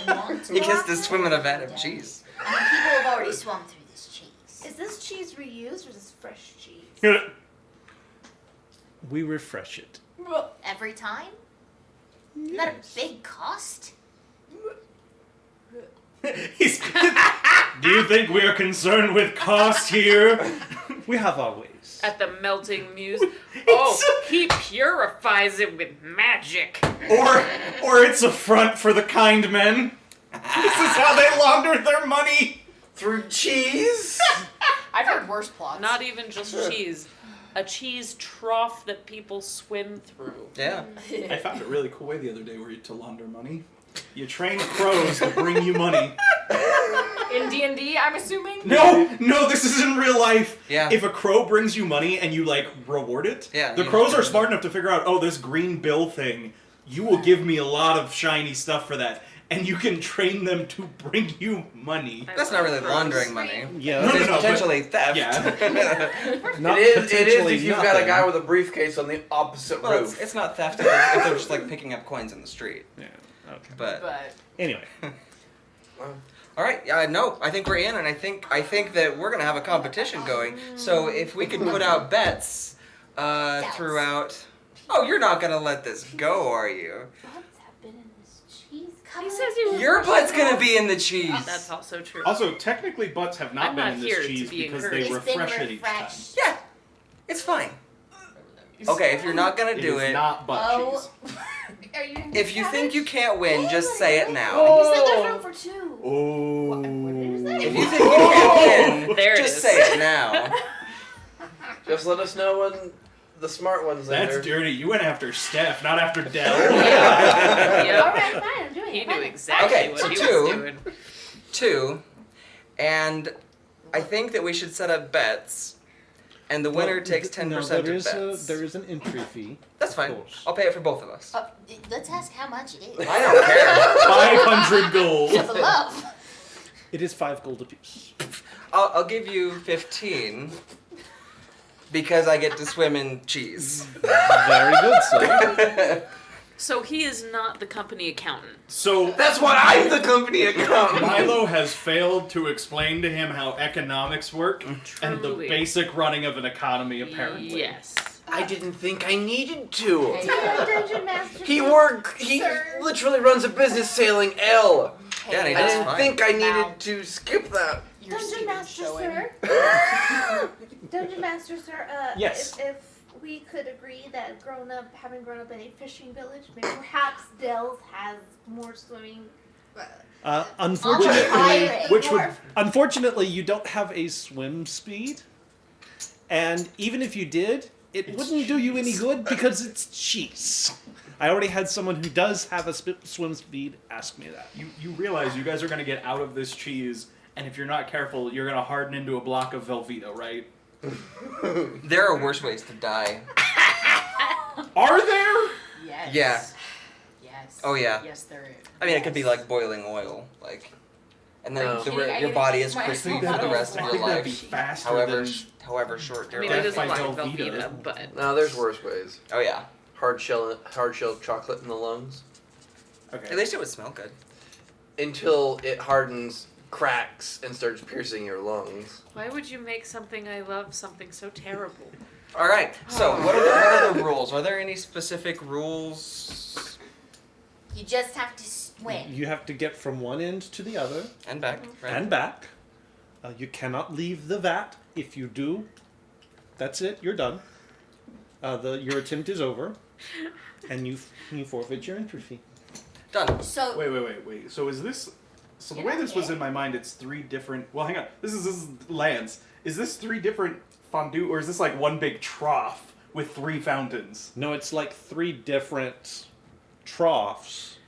Want to He go gets to after swim it? in a vat of cheese. I mean, people have already swum through this cheese. Is this cheese reused or is this fresh cheese? We refresh it. Every time? Isn't that a big cost? Do you think we are concerned with cost here? We have our ways. At the melting muse. Oh, he purifies it with magic. Or it's a front for the kind men? This is how they launder their money! Through cheese? I've heard worse plots. Not even just cheese. A cheese trough that people swim through. Yeah. I found a really cool way the other day where you to launder money. You train crows to bring you money. In D&D, I'm assuming? No, this is in real life. Yeah. If a crow brings you money and you like reward it, Yeah, the you crows just- are smart enough to figure out, oh, this green bill thing, you will give me a lot of shiny stuff for that. And you can train them to bring you money. That's not really laundering money. Yeah. No, It's but- potentially theft. Yeah. Not It is potentially if you've got nothing. a guy with a briefcase on the opposite Well, roof. it's not theft if they're just like picking up coins in the street. Yeah. Okay. But Anyway, all right, no, I think we're in, and I think that we're gonna have a competition going. So if we could put out bets throughout. Oh, you're not gonna let this go, are you? Butts have been in this cheese. He says he Your butt's gonna be in the cheese. That's also true. Also, technically, butts have not I'm been not in here this to cheese be because encouraged. they It's been refresh it each time. refreshed. Yeah, it's fine. Okay, if you're not gonna do is it, not butt Oh. cheese. Are you gonna if you cabbage? think you can't win, just say it now. You said there's room for 2. Oh. What did you say? If you think you can't win, There it just is. say it now. Just let us know when the smart one's in That's there. dirty. You went after Steph, not after Dell. Yep. Alright, fine, I'm doing He it. knew fine. exactly Okay, what so he two. was doing. 2, and I think that we should set up bets, And the winner takes 10% no, of there is bets. there is an entry fee. That's fine. Of course. I'll pay it for both of us. Let's ask how much it is. I don't care. 500 gold. For love. It is 5 gold apiece. I'll give you 15 because I get to swim in cheese. Very good, sir. So he is not the company accountant. So That's why I'm the company accountant. Milo has failed to explain to him how economics work and the Truly. basic running of an economy, apparently. Yes. I didn't think I needed to. Dungeon Master. He literally runs a business sailing L. Danny, I that's didn't fine. think I needed to skip that. Your Dungeon Steven's Master, showing. sir. Dungeon Master, sir. Yes. If we could agree that having grown up in a fishing village, maybe perhaps Dells has more swimming. Unfortunately, unfortunately, you don't have a swim speed, and even if you did, it wouldn't do you any good because it's cheese. I already had someone who does have a swim speed ask me that. You realize you guys are going to get out of this cheese, and if you're not careful, you're going to harden into a block of Velveeta, right? There are worse ways to die. Are there? Yes. Yeah. Yes. Oh, yeah. Yes, there is. I mean, it could be like boiling oil, like, and then No. your body is I crispy think for the that'd- rest of I your think that'd be life. faster However, than... however short I your mean, life. it is a Death by lot of Velveeta. Velveeta, but No, there's worse ways. Oh yeah. Hard shell chocolate in the lungs At Okay. least it would smell good. until it hardens, cracks, and starts piercing your lungs. why would you make something I love something so terrible? All right. So, what are the rules? Are there any specific rules? You just have to swim. You have to get from one end to the other And back. Right? and back. You cannot leave the vat. If you do, that's it. You're done. Your attempt is over, and you forfeit your entry fee. Done. So Wait. So is this... So the way this was in my mind, it's 3 different... Well, hang on. This is lands. Is this 3 different fondue, or is this like one big trough with 3 fountains? No, it's like 3 different troughs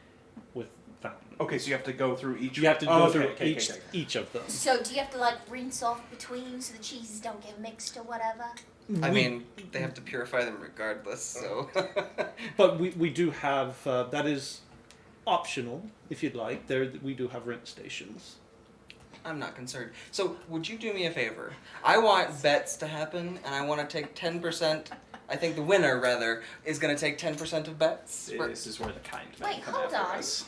with fountains. Okay, so you have to go through each... You have to go Oh, through okay, each of them. So do you have to like rinse off between so the cheeses don't get mixed or whatever? I mean, they have to purify them regardless. So. But we do have that is optional if you'd like. We do have rinse stations. I'm not concerned. So, would you do me a favor? I want bets to happen, and I want to take 10%. I think the winner, rather, is going to take 10% of bets. This is where the kind men Wait, come hold after on. us.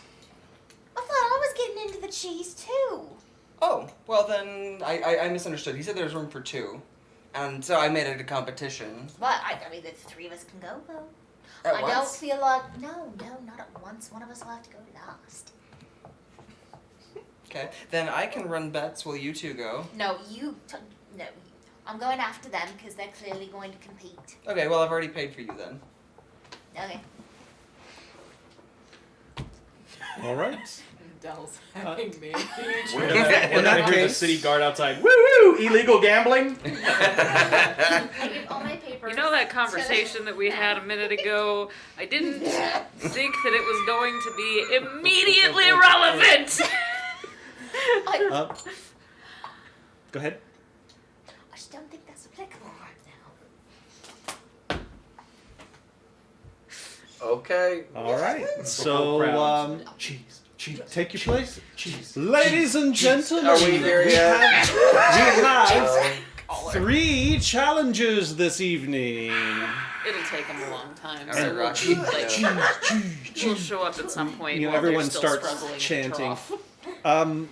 I thought I was getting into the cheese too. Oh, well then, I misunderstood. He said there was room for 2. And so I made it a competition. But I mean, the 3 of us can go though. At I don't once? feel like not at once. One of us will have to go last. Okay. Then I can run bets while you 2 go. No, no. I'm going after them because they're clearly going to compete. Okay, well, I've already paid for you then. Okay. All right. Dell's having me. We're that gonna hear the case- city guard outside. Woo woo! Illegal gambling. I give all my papers. You know that conversation that we had a minute ago? I didn't think that it was going to be immediately relevant. Go ahead. I just don't think that's applicable right now. Okay. All right. Full So crowds. Cheese. take your place. Cheese. Ladies and gentlemen, Are we there yet? have 3 challenges this evening. It'll take them a long time. All So right, we'll, Rocky. like, we'll show up at some point. You know, while they're everyone still starts struggling in the chanting. trough.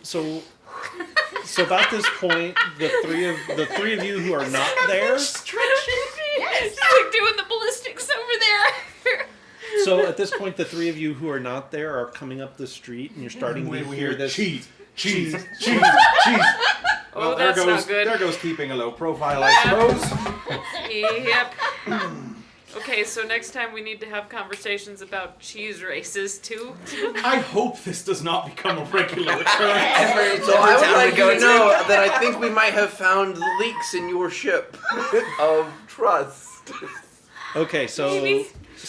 So about this point, the three of you who are not there. It's like doing the ballistics over there. So at this point, the 3 of you who are not there are coming up the street, and you're starting to hear this. cheese. Cheese. Oh, there that's goes, not good. There goes keeping a low profile, I suppose. Yep. Okay, so next time we need to have conversations about cheese races too. I hope this does not become a regular occurrence. Every So I would town we like go you to know that I think we might have found the leaks in your ship of trust. Okay, so Maybe.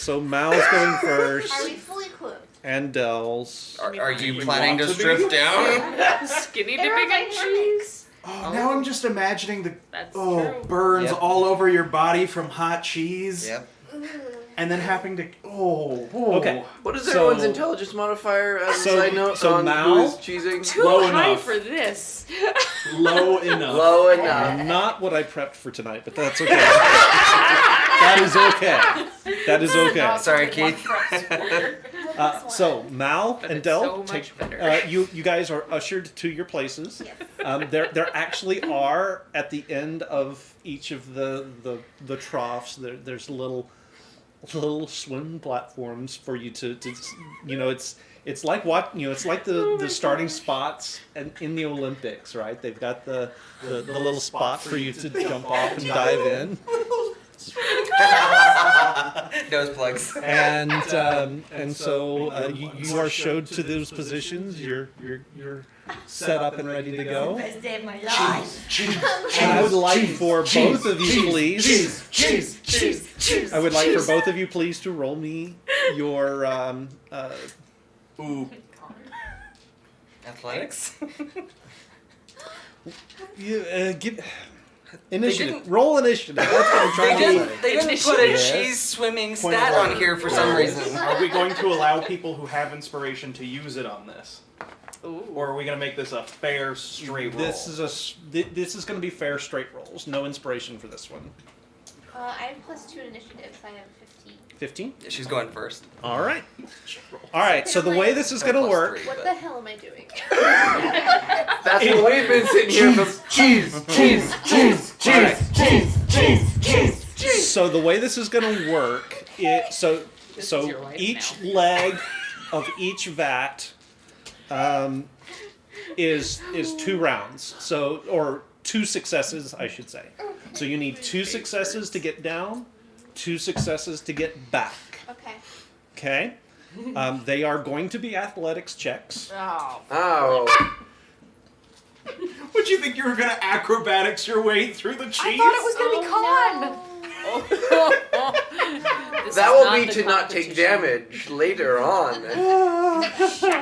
Mal's going first, Are we fully clothed? and Dell's. Are you we planning want to to be? strip down? Skinny There are dipping in dynamics. cheese. Oh, now I'm just imagining the That's burns Yep. all over your body from hot cheese. Yep. And then having to Okay. What is So- everyone's intelligence modifier as So- a side note so on Mal- who is cheesing? Too Low high enough. for this. low enough. Low enough. Not what I prepped for tonight, but that's okay. That is okay. That is okay. Sorry, Keith. So Mal But and it's Del, so much take, better. you guys are ushered to your places. There actually are at the end of each of the troughs. There's little swim platforms for you to it's like it's like the starting spots in the Olympics, right? They've got the little spot for you to jump off and dive in. Nose plugs. And so you are showed to those positions. You're set up and ready to go. Best day of my life. And I would like for both of you, please. I would like for both of you, please, to roll me your Ooh. Athletics. give initiative. didn't- Roll initiative. That's what I'm They trying to didn't, say. they didn't put a Yes. cheese swimming Point stat of on order. here for some reason. Are we going to allow people who have inspiration to use it on this? Ooh. Or are we going to make this a fair, straight roll? This is going to be fair straight rolls. No inspiration for this one. I have +2 initiative, so I have 15. 15. She's going first. All right. All right. So the way this is going to Plus work. 3, What but- the hell am I doing? That's what we've been sitting here for. Cheese. So the way this is going to work, so is your life each now. leg of each vat is 2 rounds. So or 2 successes, I should say. So you need 2 successes to get down, 2 successes to get back. Okay. Okay. They are going to be athletics checks. Oh. Oh. Would you think you were going to acrobatics your way through the cheese? I thought it was gonna be con. This That is will not be the to not take competition. damage later on.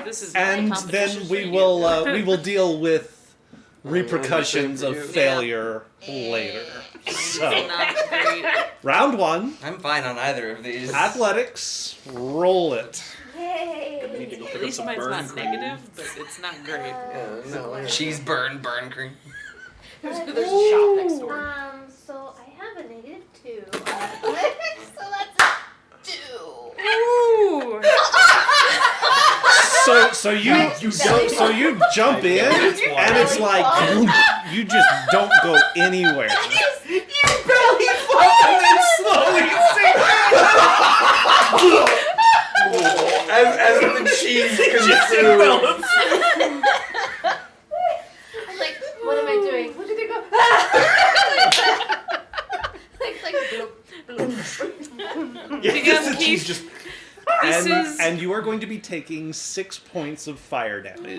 This is not And a competition then for we you. will deal with repercussions for of you. failure later. So Not great. round 1, I'm fine on either of these. athletics, roll it. We need to Yay! go At pick up least some mine's burn not cream. negative, but it's not great. Yeah, no, yeah. Cheese burn cream. There's a shop next door. So I have a -2 on athletics, so that's 2. Ooh. So you jump in and it's like you just don't go anywhere. Belly flop and then slowly sink As the cheese Just consumes. envelops. I'm like, what am I doing? Look at it go. like bloop, bloop. Yeah, Big just up, the cheese Keith. just This is And you are going to be taking 6 points of fire damage.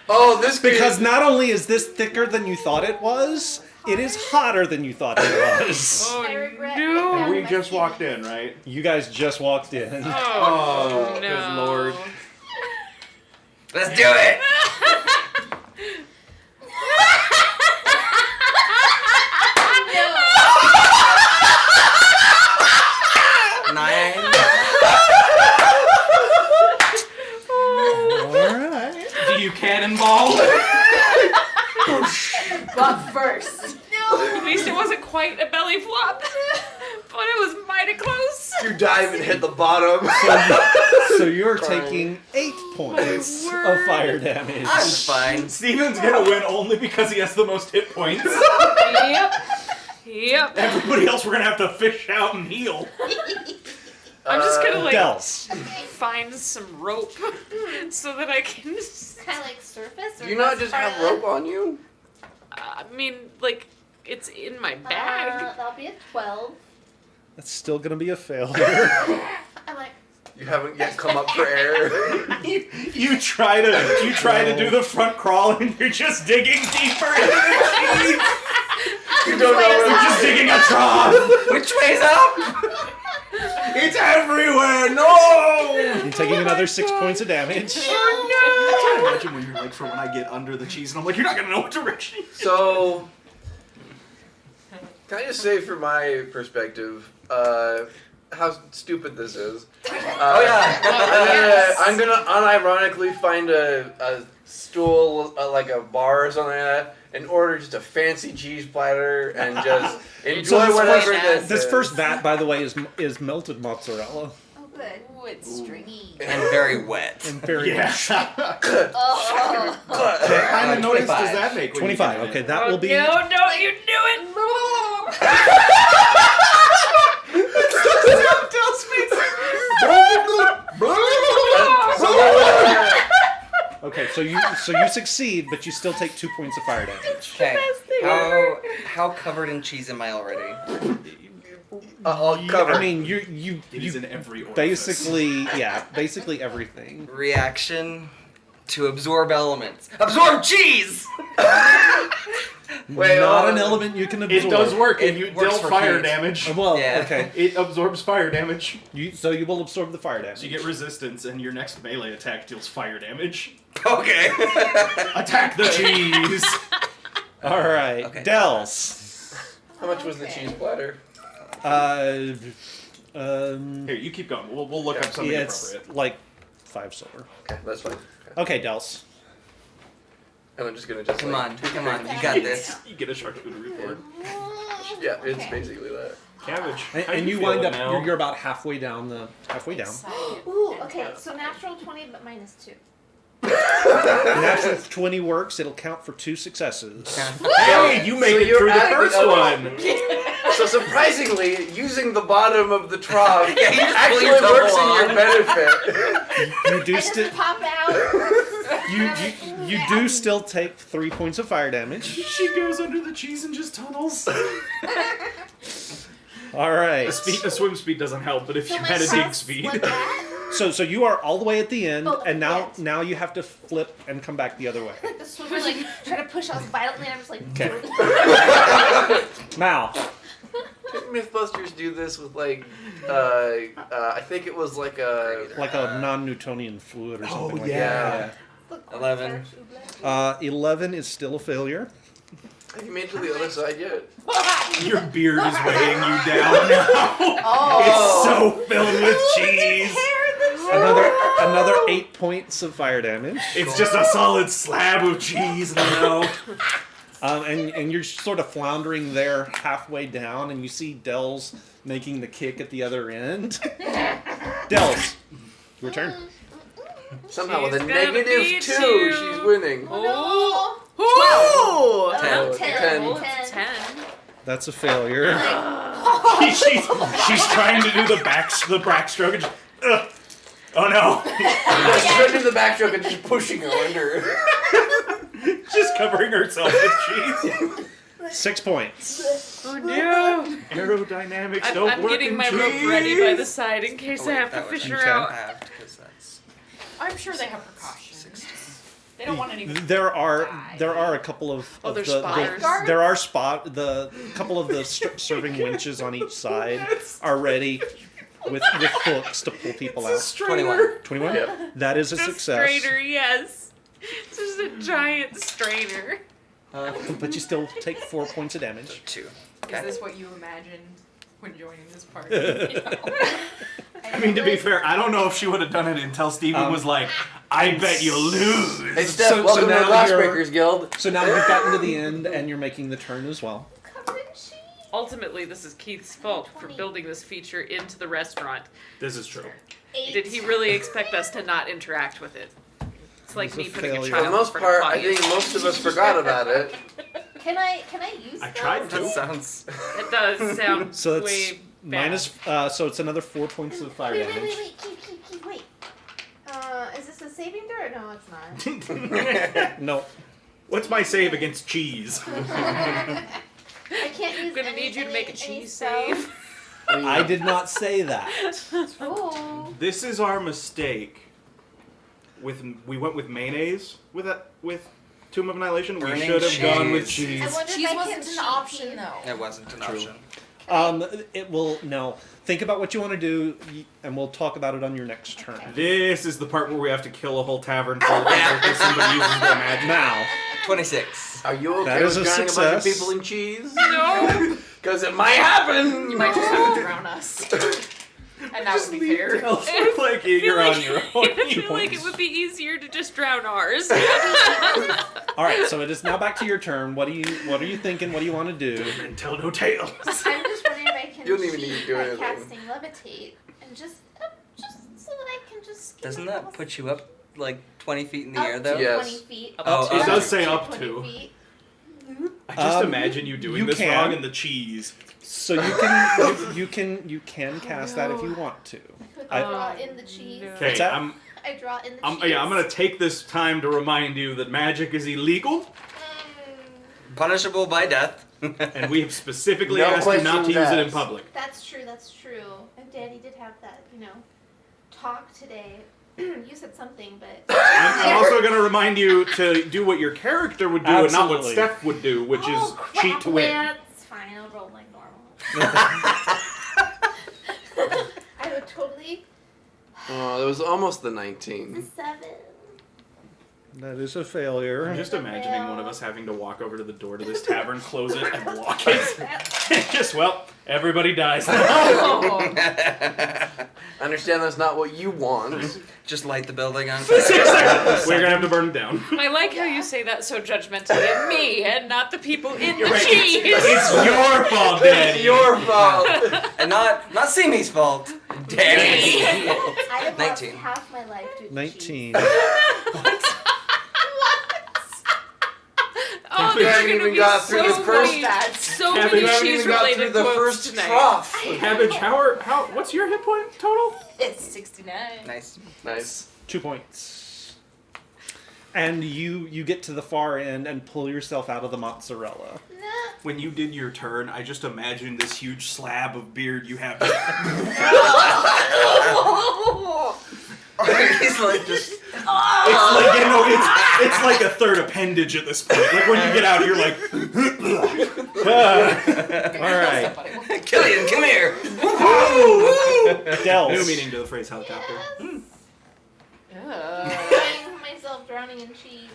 Oh, this Because not only is this thicker than you thought it was, it is hotter than you thought it was. Oh I regret no. that. We just walked in, right? You guys just walked in. Oh, no. good lord. Let's do it! Nine. Alright. Do you cannonball? But first, At least it wasn't quite a belly flop, but it was mighty close. You dive and hit the bottom. So you're Crying. taking 8 points of word. fire damage. I'm fine. Steven's gonna win only because he has the most hit points. Yep. Yep. Everybody else we're gonna have to fish out and heal. I'm just gonna like Dels. find some rope so that I can. Kind of like surface. Do you not just have rope on you? I mean, like it's in my bag. That'll be a 12. That's still gonna be a failure. I'm like, You haven't yet come up for air. You try to do the front crawl and you're just digging deeper into the cheese. You don't know You're where just digging a trough. Which way's up? It's everywhere. No. You're taking another 6 points of damage. Oh I can't imagine when you're like, for when I get under the cheese, and I'm like, you're not gonna know what direction. So, can I just say, from my perspective, how stupid this is? Oh, yeah. I'm gonna unironically find a stool, like a bar or something like that, and order just a fancy cheese platter and just enjoy whatever this This is. first bat, by the way, is melted mozzarella Oh, good. Ooh, it's stringy. And very wet. and very Yeah. Oh. What kind of noise 25. does that make? When you 25. get it? Okay, that will be. No, don't you do it! Okay, so you succeed, but you still take 2 points of fire damage. Okay. How covered in cheese am I already? All covered. I mean, you It is in every orifice. basically everything. Reaction to absorb elements. Absorb cheese! Wait, Not hold an on. element you can It absorb. does work, and It you works deal for fire heat. damage. Well, Yeah. okay. It absorbs fire damage, So you will absorb the fire damage. so you get resistance, and your next melee attack deals fire damage. Okay. Attack the cheese! All right, Okay. Dels. How much was the cheese platter? Here, you keep going. We'll look up something It's appropriate. like 5 silver. Okay, that's fine. Okay, Dels. And I'm just gonna Come on, you got this. You get a charcuterie board. Yeah, it's basically that. Cabbage. And you wind up. You're about halfway down. Ooh, okay, so natural 20, but -2. Natural 20 works. It'll count for 2 successes. Hey, you make So it you're through the at the first other- one. So surprisingly, using the bottom of the trough Yeah, you just pull actually yourself works in along. your benefit. You do I just still. pop out. You do still take 3 points of fire damage. She goes under the cheese and just tunnels. All right. The swim speed doesn't help, but if you my had a dig shots speed. like that? So you are all the way at the end, Oh, and yes. now you have to flip and come back the other way. Like the swimmer, like, try to push us violently, and I'm just like... Okay. Mal. Didn't Mythbusters do this with I think it was like a Like a non-Newtonian fluid or something like yeah. Look, 11. that. 11 is still a failure. Have you made it to the other side yet? Your beard is weighing you down now. Oh. It's so filled with cheese. Another 8 points of fire damage. It's just a solid slab of cheese now. And you're sort of floundering there halfway down, and you see Dels making the kick at the other end. Dels, your turn. Somehow with a She's gonna -2, beat you. she's winning. Oh! Oh, 10. 10. That's a failure. she's trying to do the backstroke. And oh no! She's running the backstroke and just pushing her under. Just covering herself with cheese. 6 points. Oh no! Aerodynamics don't I'm work getting in my cheese. rope ready by the side in case Oh, wait, I have to that was fish her okay. out. Halved, 'cause that's I'm sure they have precautions. They don't want any. There are a couple of, Oh, of there's the, spotters? there are couple of the serving winches on each side are ready with hooks to pull people out. 21. 21. Yep. That is a The success. strainer, yes. It's just a giant strainer. But you still take 4 points of damage. 2. Is Okay. this what you imagined when joining this party? I mean, to be fair, I don't know if she would have done it until Steven was like, "I bet you lose." Hey Steph, So welcome to the now Glassbreakers Guild. So now you've gotten to the end, and you're making the turn as well. Covered in cheese. Ultimately, this is Keith's fault for building this feature into the restaurant. This is true. 8. Did he really expect us to not interact with it? It's like It's me a putting a failure. child For the most in front part, of I audience. think most of us forgot about it. Can I use I those? tried That to. sounds. It does sound So it's way minus. So it's another 4 points of fire Wait, damage. keep, wait. Is this a saving throw? No, it's not. No. What's my save against cheese? I can't use I'm gonna any- need you to make a any cheese spells. save. I did not say that. Ooh. This is our mistake. We went with mayonnaise with Tomb of Annihilation. We Burning should have gone with cheese. I cheese. wonder Cheese if I wasn't can an cheat option cheese. though. It wasn't an True. option. It will now. Think about what you want to do, and we'll talk about it on your next turn. This is the part where we have to kill a whole tavern full of people because somebody uses their magic. Now, 26. Are you okay That is with a drowning a bunch of success. people in cheese? No. Because it might happen. You might just have to drown us. And that would be fair. Like you're on your own. I feel like it would be easier to just drown ours. all right. So it is now back to your turn. What are you thinking? What do you want to do? And tell no tales. I'm just wondering if I can You don't even need to cheat do by anything. casting levitate and just so that I can just. Doesn't that put you up like 20 feet in the up air though? to Yes. 20 feet? Oh, It up does to say up 20 to. feet. I just Um, imagine you doing you this can. wrong in the cheese. So you can cast that if you want to. Put I- the draw in the cheese. no. Okay, What's that? I draw in the cheese. I'm gonna take this time to remind you that magic is illegal, Punishable by death. and we have specifically No asked you not to questions use it in asked. public. That's true. That's true. And Danny did have that, talk today. You said something, but I'm also gonna remind you to do what your character would do and not what Absolutely. Steph would do, which is Oh, crap. cheat to win. That's fine. I'll roll like normal. I would totally Oh, that was almost the 19. 7. That is a failure. I'm just imagining one of us having to walk over to the door to this tavern, close it, and lock it. Just, well, everybody dies. Oh. I understand that's not what you want. Just light the building on We're fire. gonna have to burn it down. I like how you say that so judgmentally of me and not the people in You're the right. cheese. It's your fault, Daddy. It's your fault. And not Simi's fault. Danny's fault. I have lost 19. half my life due to 19. Oh, You there are haven't going to even be got through the so first many, batch. so Yeah, but many you haven't even got through cheese-related the quotes first tonight. trough. Cabbage, what's your hit point total? It's 69. Nice. Nice. 2 points. And you get to the far end and pull yourself out of the mozzarella. No. When you did your turn, I just imagined this huge slab of beard you have. He's like just. It's like it's like a third appendage at this point. Like when you get out, you're like, All right. Killian, come here. Dels. new meaning to the phrase helicopter. Finding myself drowning in cheese.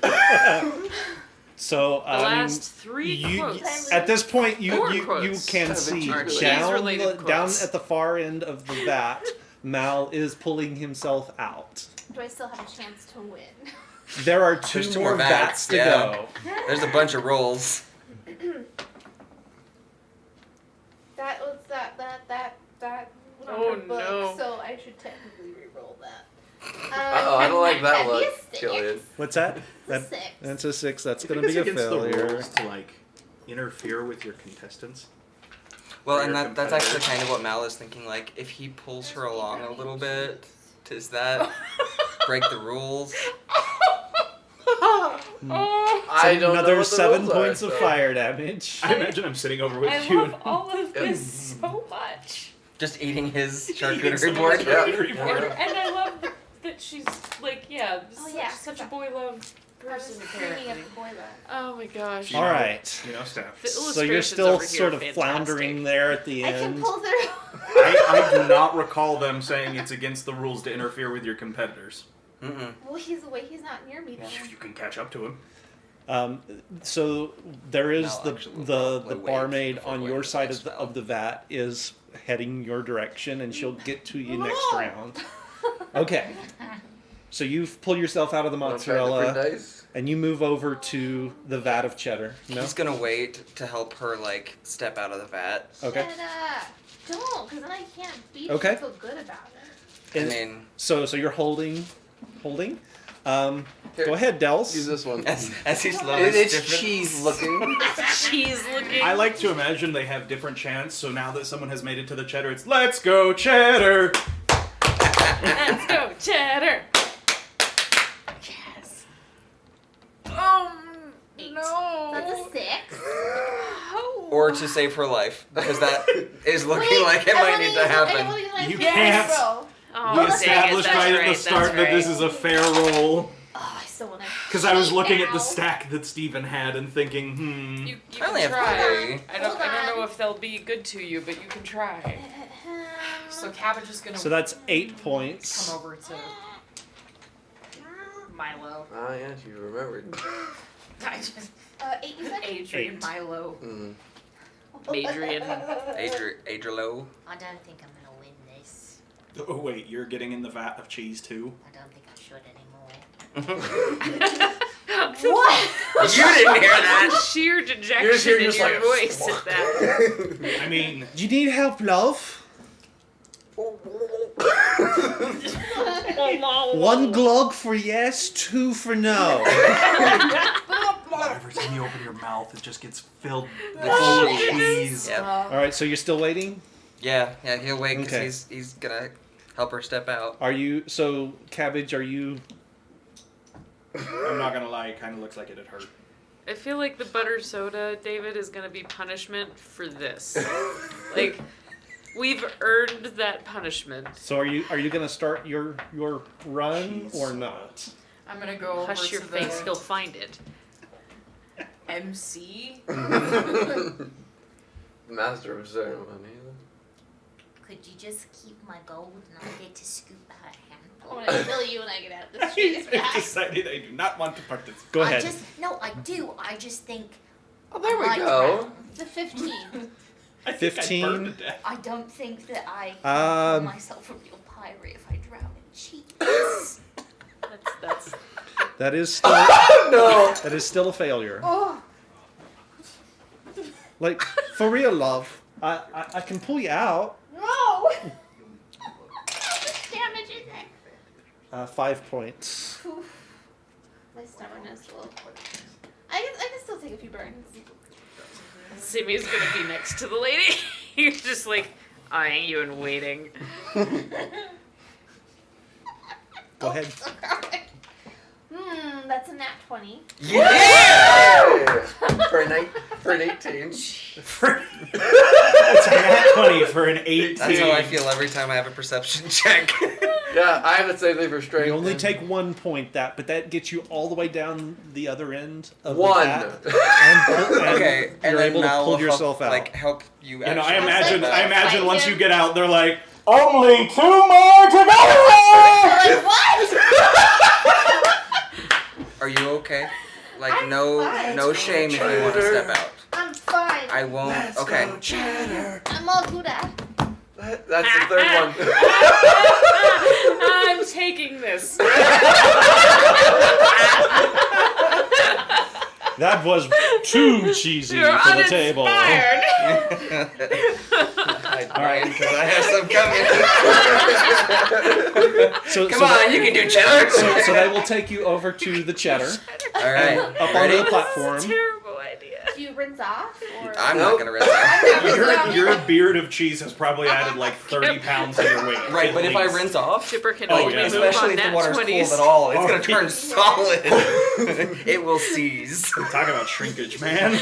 So The last three you, quotes. at this point, you Four you quotes can have see been cheese-related down quotes. at the far end of the vat, Mal is pulling himself out. Do I still have a chance to win? There are There's two more vats to yeah. go. There's a bunch of rolls. That was that was on Oh, her book, no. so I should technically re-roll that. Uh-oh, I don't like that That'd be look, a 6. Killian. What's that? It's a 6. That's a 6. That's going I to think be it's a against the failure. rules to like interfere with your contestants. Well, Or and your that's actually competitors. kind of what Mal is thinking. Like, if he pulls her along a little bit, does that break the rules? I don't know Another what the 7 rules points are, of so. fire damage. I imagine I'm sitting over with I you. love all of this so much. Just eating his Eating charcuterie some board. charcuterie Yeah. board. And I love that she's like, yeah, Oh, yeah. such a boy love I was person screaming apparently. at the boiler. Oh my gosh. All right. You know, Steph. The So you're illustrations still over here sort are of fantastic. floundering there at the I can end. pull through. I do not recall them saying it's against the rules to interfere with your competitors. Mm-mm. Well, he's away. He's not near me though. You can catch up to him. So there is Mal actually will the probably wait barmaid before on going your to the side next of the, spell. of the vat is heading your direction, and she'll get to you next round. Okay. So you pull yourself out of the Wanna try different mozzarella, dice? and you move over to the vat of cheddar. No. He's gonna wait to help her like step out of the vat. Okay. Shut up. Don't, because then I can't beat Okay. you. Feel good about it. And I mean, so you're holding. Here, Go ahead, Dels. Use this one. as he slowly It's stiffens. cheese looking. She's looking. I like to imagine they have different chants, so now that someone has made it to the cheddar, it's let's go cheddar! Let's go, cheddar. Yes. Oh no. That's a 6. Oh. Or to save her life, because that is looking like it might need to happen. You Yes. can't. Oh, We dang it, established that's right at right, the start that's that this right. is a fair roll. Oh, I still want to Because I was looking at the stack that Steven had and thinking, You I only can have try. three. I don't know if they'll be good to you, but you can try. So Cabbage is gonna So that's 8 points. come over to Milo. Ah, yes, you remembered. I just 8 you said? Adrian, 8. Milo. Mm. Adrian. Adrilo. I don't think I'm gonna win this. oh wait, you're getting in the vat of cheese too? I don't think I should anymore. What? You didn't hear that. Sheer You're just dejection hearing in just your like voice at that. I mean, Do you need help, love? One glug for yes, 2 for no. every time you open your mouth, it just gets filled with full of cheese. Yep. All right, so you're still waiting? Yeah, he'll wait because Okay. he's gonna help her step out. Are you, so Cabbage, are you, I'm not gonna lie, it kind of looks like it'd hurt. I feel like the butter soda, David, is gonna be punishment for this. Like, we've earned that punishment. so are you going to start your run or not? I'm gonna go over Hush to your the face, he'll find it. MC. Master of ceremony. Could you just keep my gold and I get to scoop out a I handful? want to kill you when I get out of this cheese I've bag. decided I do not want to participate. Go ahead. I do. I just think. Oh, there we I like go. round. The 15. I think I'd 15. burn to death. I don't think that I can call myself a real pirate if I drown in cheese. That's That is still, No. that is still a failure. Oh, Like, for real, love, I can pull you out. no! How much damage is it? 5 points. Oof. My stubbornness will. I can still take a few burns. Simmy's gonna be next to the lady. You're just like eyeing you and waiting. Go ahead. That's a nat 20. Yeah! For an 18. It's a nat 20 for an 18. That's how I feel every time I have a perception check. Yeah, I have the same thing for strength. You only and- take 1 point, but that gets you all the way down the other end of One. the vat. And Okay, and you're then able to Mal pull will yourself help, out. like help you. You know, I actually imagine, step I out. imagine once Fight you him. get out, they're like, only 2 more to go! Like, what? Are you okay? Like I'm no fine. shame if you want to step out. I'm fine. I won't. Okay. I'm all good at. That's the third one. I'm taking this. That was too cheesy You're for the table. uninspired. Alright, because I have some coming. So, Come so on, that- you can do cheddar. So they will take you over to the cheddar, Alright, up onto ready? the platform. Terrible idea. Do you rinse off? Or I'm Nope. not gonna rinse off. Your beard of cheese has probably added like 30 pounds to your weight. Right, at but if I least. rinse off, Chipper can Oh, only yeah. move especially on if the nat water's 20s. cold at all, it's Oh, gonna turn yeah. solid. It will seize. Talk about shrinkage, man.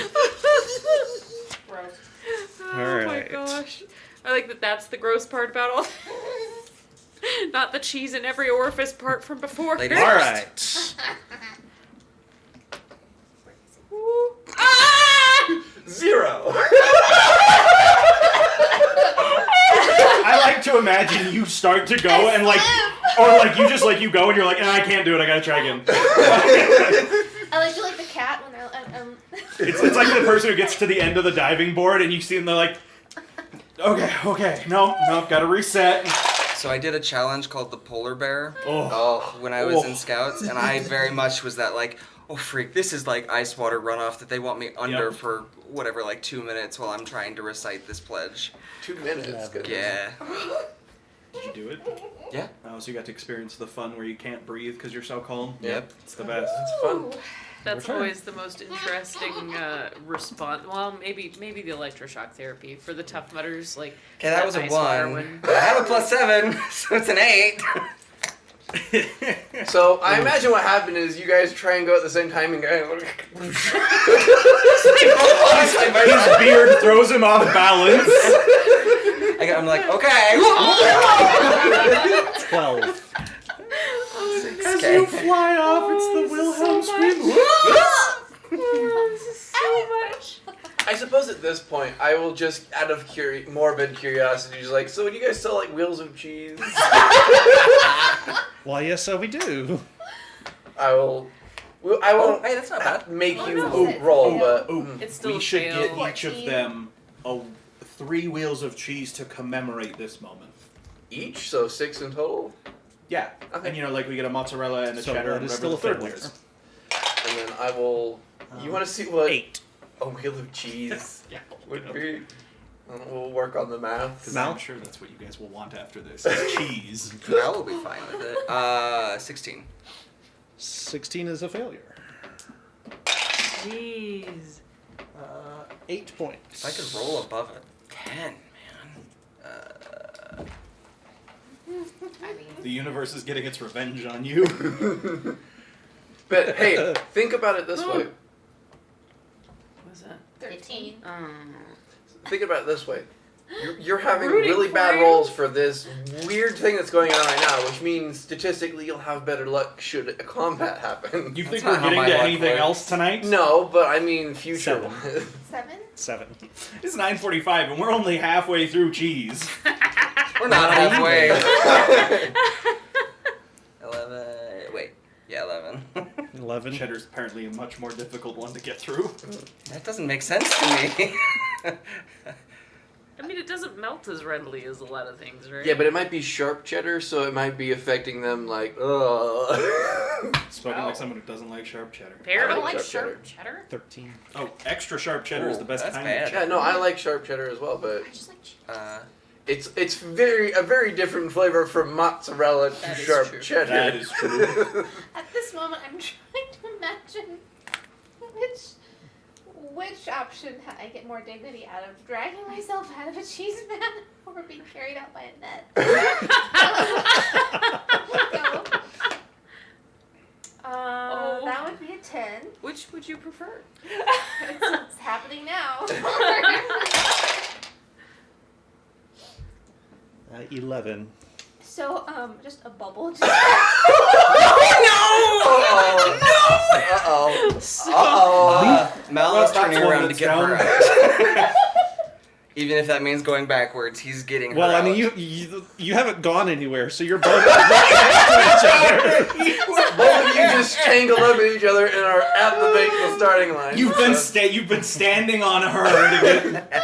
Gross. Oh my Alright. gosh. I like that that's the gross part about all not the cheese in every orifice part from before. Ladies All first. right. Ah! 0. I like to imagine you start to go and like, or like you just like you go and you're like, I can't do it. I gotta try again. I like to like the cat when they're It's like the person who gets to the end of the diving board and you see them, they're like, okay, no, gotta reset. So I did a challenge called the Polar Bear Oh, Oh. when I was in Scouts, and I very much was that like, oh freak, this is like ice water runoff that they want me under Yep. for whatever, like 2 minutes while I'm trying to recite this pledge. 2 minutes. Goodness. Yeah. did you do it? Yeah. Oh, so you got to experience the fun where you can't breathe because you're so calm. Yep. It's the best. It's fun. That's Return. always the most interesting response. Well, maybe the electroshock therapy for the Tough Mudders, like Okay, that was a ice water 1. I have a +7, so it's an 8. So I imagine what happened is you guys try and go at the same time and go. His beard throws him off balance. I'm like, okay. 12. As you fly off, it's the Wilhelm scream. This is so much. I suppose at this point, I will just, out of morbid curiosity, just like, so do you guys sell like wheels of cheese? Why, yes, so we do. I won't Hey, that's not bad. make Oh, you no. roll, but It's still We should fail. get each of 14. them 3 wheels of cheese to commemorate this moment. each, so 6 in total. Yeah. Okay. And like we get a mozzarella and a So cheddar that and is whatever still a the third one failure. is. And then I will. You want to see what 8. a wheel of cheese Yeah. would be? And we'll work on the math. Because Mal? I'm sure that's what you guys will want after this. Is cheese. I will be fine with it. 16. 16 is a failure. Jeez. 8 points. If I could roll above a 10, man. I mean, The universe is getting its revenge on you. But hey, think about it this way. What's that? 13. Think about it this way. You're having Rooting really for bad you. rolls for this weird thing that's going on right now, which means statistically you'll have better luck should a combat happen. You think not we're how getting my to luck anything works. else tonight? No, but I mean future. 7. 7? 7. It's 9:45 and we're only halfway through cheese. We're not halfway. 11. Wait. Yeah, 11. 11. Cheddar's apparently a much more difficult one to get through. That doesn't make sense to me. I mean, it doesn't melt as readily as a lot of things, right? Yeah, but it might be sharp cheddar, so it might be affecting them like, Spoken like someone who doesn't like sharp cheddar. I Apparently. don't like Sharp sharp cheddar. 13. Oh, extra sharp cheddar is the best That's kind bad. of Yeah, cheddar. no, I like sharp cheddar as well, but I just like cheese. it's a very different flavor from mozzarella to That is sharp true. cheddar. That is true. At this moment, I'm trying to imagine which option I get more dignity out of: dragging myself out of a cheese man or being carried out by a net. Oh. That would be a 10. Which would you prefer? It's happening now. 11. So, just a bubble. Just Uh-oh. Mel Well, is turning that's one around to that's get down. her out. Even if that means going backwards, he's getting Well, her I mean, out. you haven't gone anywhere, so you're both right next to each other. Both of you just tangled up with each other and are at the starting line. You've been standing on her to get.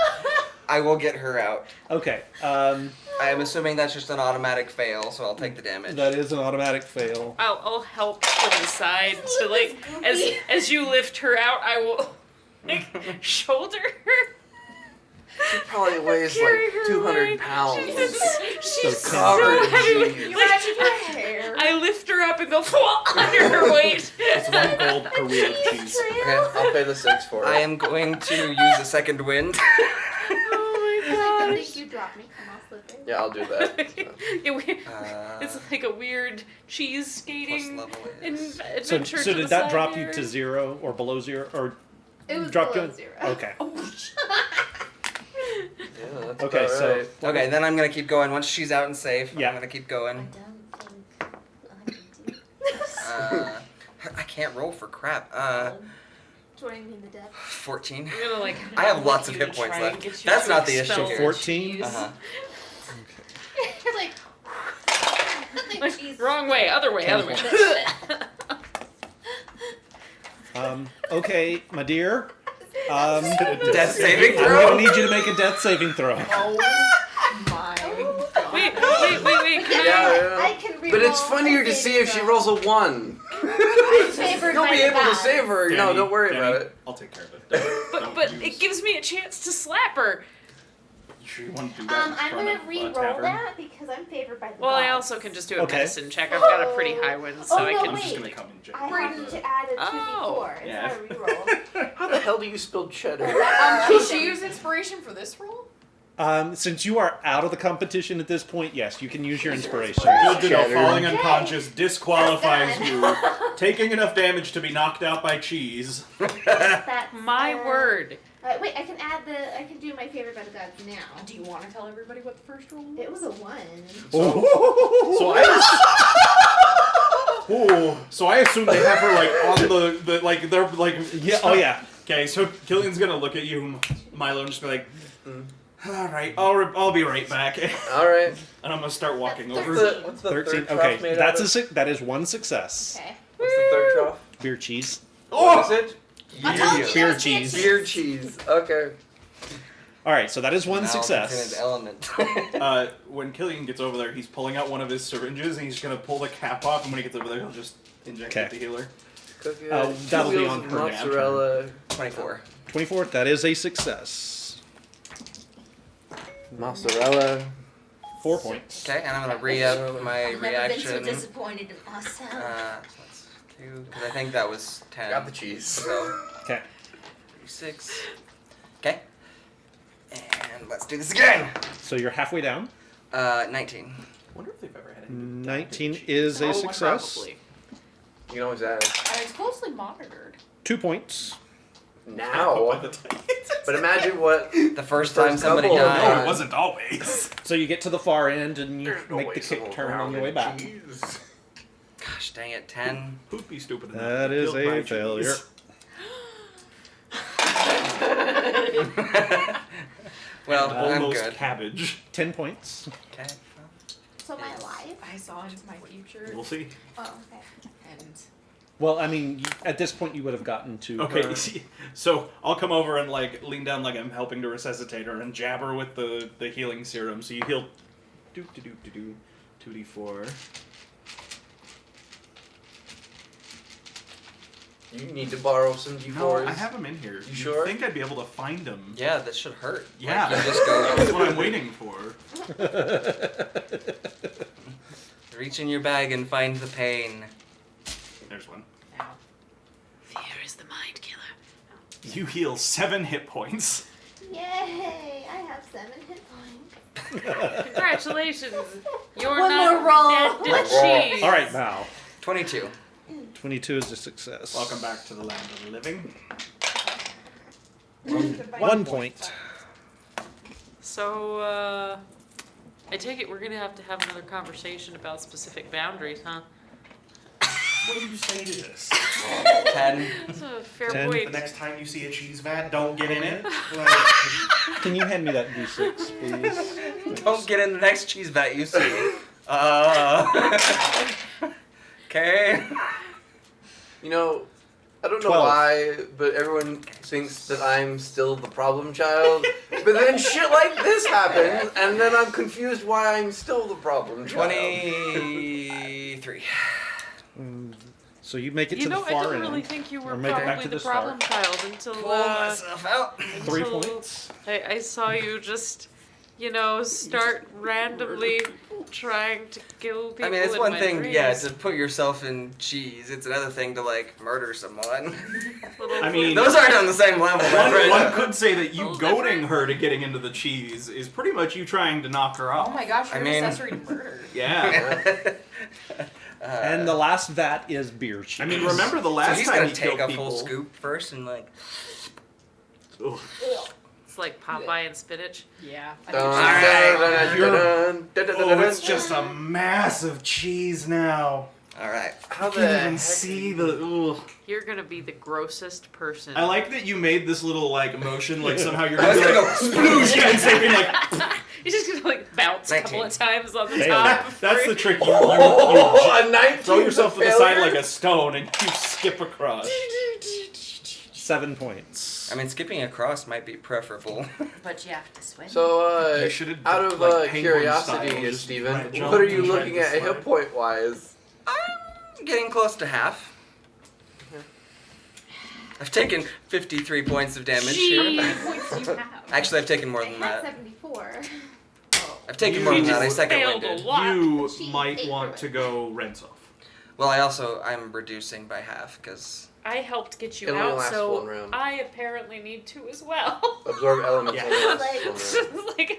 I will get her out. Okay, I am assuming that's just an automatic fail, so I'll take the damage. that is an automatic fail. I'll help from the side to like as you lift her out. I will like shoulder her. She probably weighs Carry like her 200 away. pounds. She's So so covered in heavy. cheese. you imagine your hair. I lift her up and go under her weight. It's 1 gold per wheel of cheese. Okay, I'll pay the 6 for it. I am going to use a second wind. Oh my I gosh. think you dropped me. I'm all slippery. Yeah, I'll do that. So. It's like a weird cheese Plus skating level in- is. So, adventure. so to did the that side drop there. you to 0 or below 0 or It was drop below you? 0. Okay. Yeah, that's Okay, about so right. Okay, then I'm gonna keep going. Once she's out and safe, Yeah. I'm gonna keep I going. don't think I can do I can't roll for crap. Joining me in the depth. 14. I'm gonna like. I have lots of you hit to points try and left. get you That's to not the expel issue here. 14? cheese. Uh-huh. You're like, Like, cheese. wrong way, other way, other way. Okay, my dear. Death saving I'm throw? gonna need you to make a death saving throw. Oh my god. Wait. Can Yeah, I yeah. can reroll But it's funnier to a see if she saving rolls a 1. I'm favored You'll by be the able to gods. save her. No, don't worry Danny, about it. I'll take care of it. But it gives me a chance to slap her. You sure you want to do that in I'm front gonna of re-roll tavern? that because I'm favored by the Well, I gods. also can just do a Okay. medicine check. I've got a pretty high one, so Oh, I no, can I'm wait. just gonna come in jail. I have to add a 2d4. It's Yeah. not a reroll. How the hell do you spell cheddar? Can she use inspiration for this roll? Since you are out of the competition at this point, yes, you can use your inspiration. Good to know, Cheddar. falling Okay. unconscious disqualifies That's you. Taking enough damage to be knocked out by cheese. That's, My word. Wait, I can do my favorite by the gods now. Do you want to tell everybody what the first roll was? It was a 1. So I was, Oh, so I assume they have her like on the like they're like Yeah. Oh yeah. Okay, so Killian's gonna look at you, Milo, and just be like, "All right, I'll be right back," and All right. I'm gonna start walking What's over. the, what's the 13. third trough Okay, made that's out of? that is one success. Okay. What's the third trough? Beer cheese. What is it? I told you Beer it was cheese. Beer cheese. Okay. All right, so that is one Now it's in success. his element. When Killian gets over there, he's pulling out one of his syringes, and he's gonna pull the cap off, and when he gets over there, he'll just inject Okay. it to healer. Cook it. That'll be Wheels on of her mozzarella. 24. 24. That is a success. Mozzarella. 4 points. Okay, and I'm gonna re-up my I've never been so reaction. disappointed in myself. So that's 2, because I think that was 10. Got the cheese. So, Okay. 36. Okay. And let's do this again. So you're halfway down. 19. wonder if they've ever had any 19 is a success. Probably. You can always add. It's closely monitored. 2 points. Now. By the time- But imagine what. The first time somebody couple of died. No, times. it wasn't always. So you get to the far end and you There's no make way the kick someone turn on drowned your in way back. cheese. Gosh dang it, 10. Who'd be stupid enough That to is build my a cheese? failure. Well, I'm Almost good. cabbage. 10 points. Okay. So am I alive? I saw into my future, We'll see. Oh, okay. and Well, I mean, at this point you would have gotten to. Okay, so I'll come over and like lean down like I'm helping to resuscitate her and jab her with the healing serum. So you heal 2d4. You need to borrow some D4s. No, I have them in here. You sure? I think I'd be able to find them. Yeah, that should hurt. Yeah, Like, you just go that's what I'm waiting for. reach in your bag and find the pain. There's one. Fear is the mind killer. You heal 7 hit points. Yay! I have 7 hit points. Congratulations. You're One not more roll. dead to One roll. cheese. All right, Val. 22. 22 is a success. Welcome back to the land of the living. 1 point. So, I take it we're gonna have another conversation about specific boundaries, huh? What do you say to this? 10. That's a fair 10. The point. next time you see a cheese vat, don't get in it. Can you hand me that d6, please? Don't get in the next cheese vat you see. Okay. You know, I don't know 12. why, but everyone thinks that I'm still the problem child. But then shit like this happens, and then I'm confused why I'm still the problem child. 23. So you make it You to know, the I far didn't end. really think you were Or make it back probably to the the start. problem child until Pull myself out. 3 until points. I saw you just, start randomly trying to kill people. I mean, it's in one my thing, dreams. yeah, to put yourself in cheese. It's another thing to, like, murder someone. I mean, Those aren't on the same level, my friend. one could say that you Little goading different. her to getting into the cheese is pretty much you trying to knock her oh off. my gosh, I you're mean- accessory to murder. Yeah. And the last vat is beer cheese. I mean, remember the So last he's time gonna you take killed a people. full scoop first and, like... Ugh. It's like Popeye and spinach. Yeah. I Dun, think Alright. dun, dun, You're- dun, dun, dun, dun, Oh, dun, it's just a massive cheese now. Alright. How I the can't even heck see the. Ugh. You're gonna be the grossest person. I like that you made this little like motion, like somehow you're I was gonna be gonna like, go sploosh, yeah, and saving like. You're just gonna bounce a couple 19. of times on the Failed. top. That's the trick. You Oh, a 19 throw yourself to the side failure? like a stone and you skip across. 7 points. I mean, skipping across might be preferable. But you have to swim. So, You should've out of like penguin curiosity, style, just Steven, try to jump what are you and try looking to at slide. hit point wise? I'm getting close to half. I've taken 53 points of damage here. How many points do you have? Actually, I've taken more I than had that. 74. I've taken You more than that. I just second failed a winded. lot. You She might ate want her. to go rinse off. Well, I'm reducing by half because I helped get you It only out, lasts so one round. I apparently need to as well. Absorb elements Yeah. on the Like- last one round. like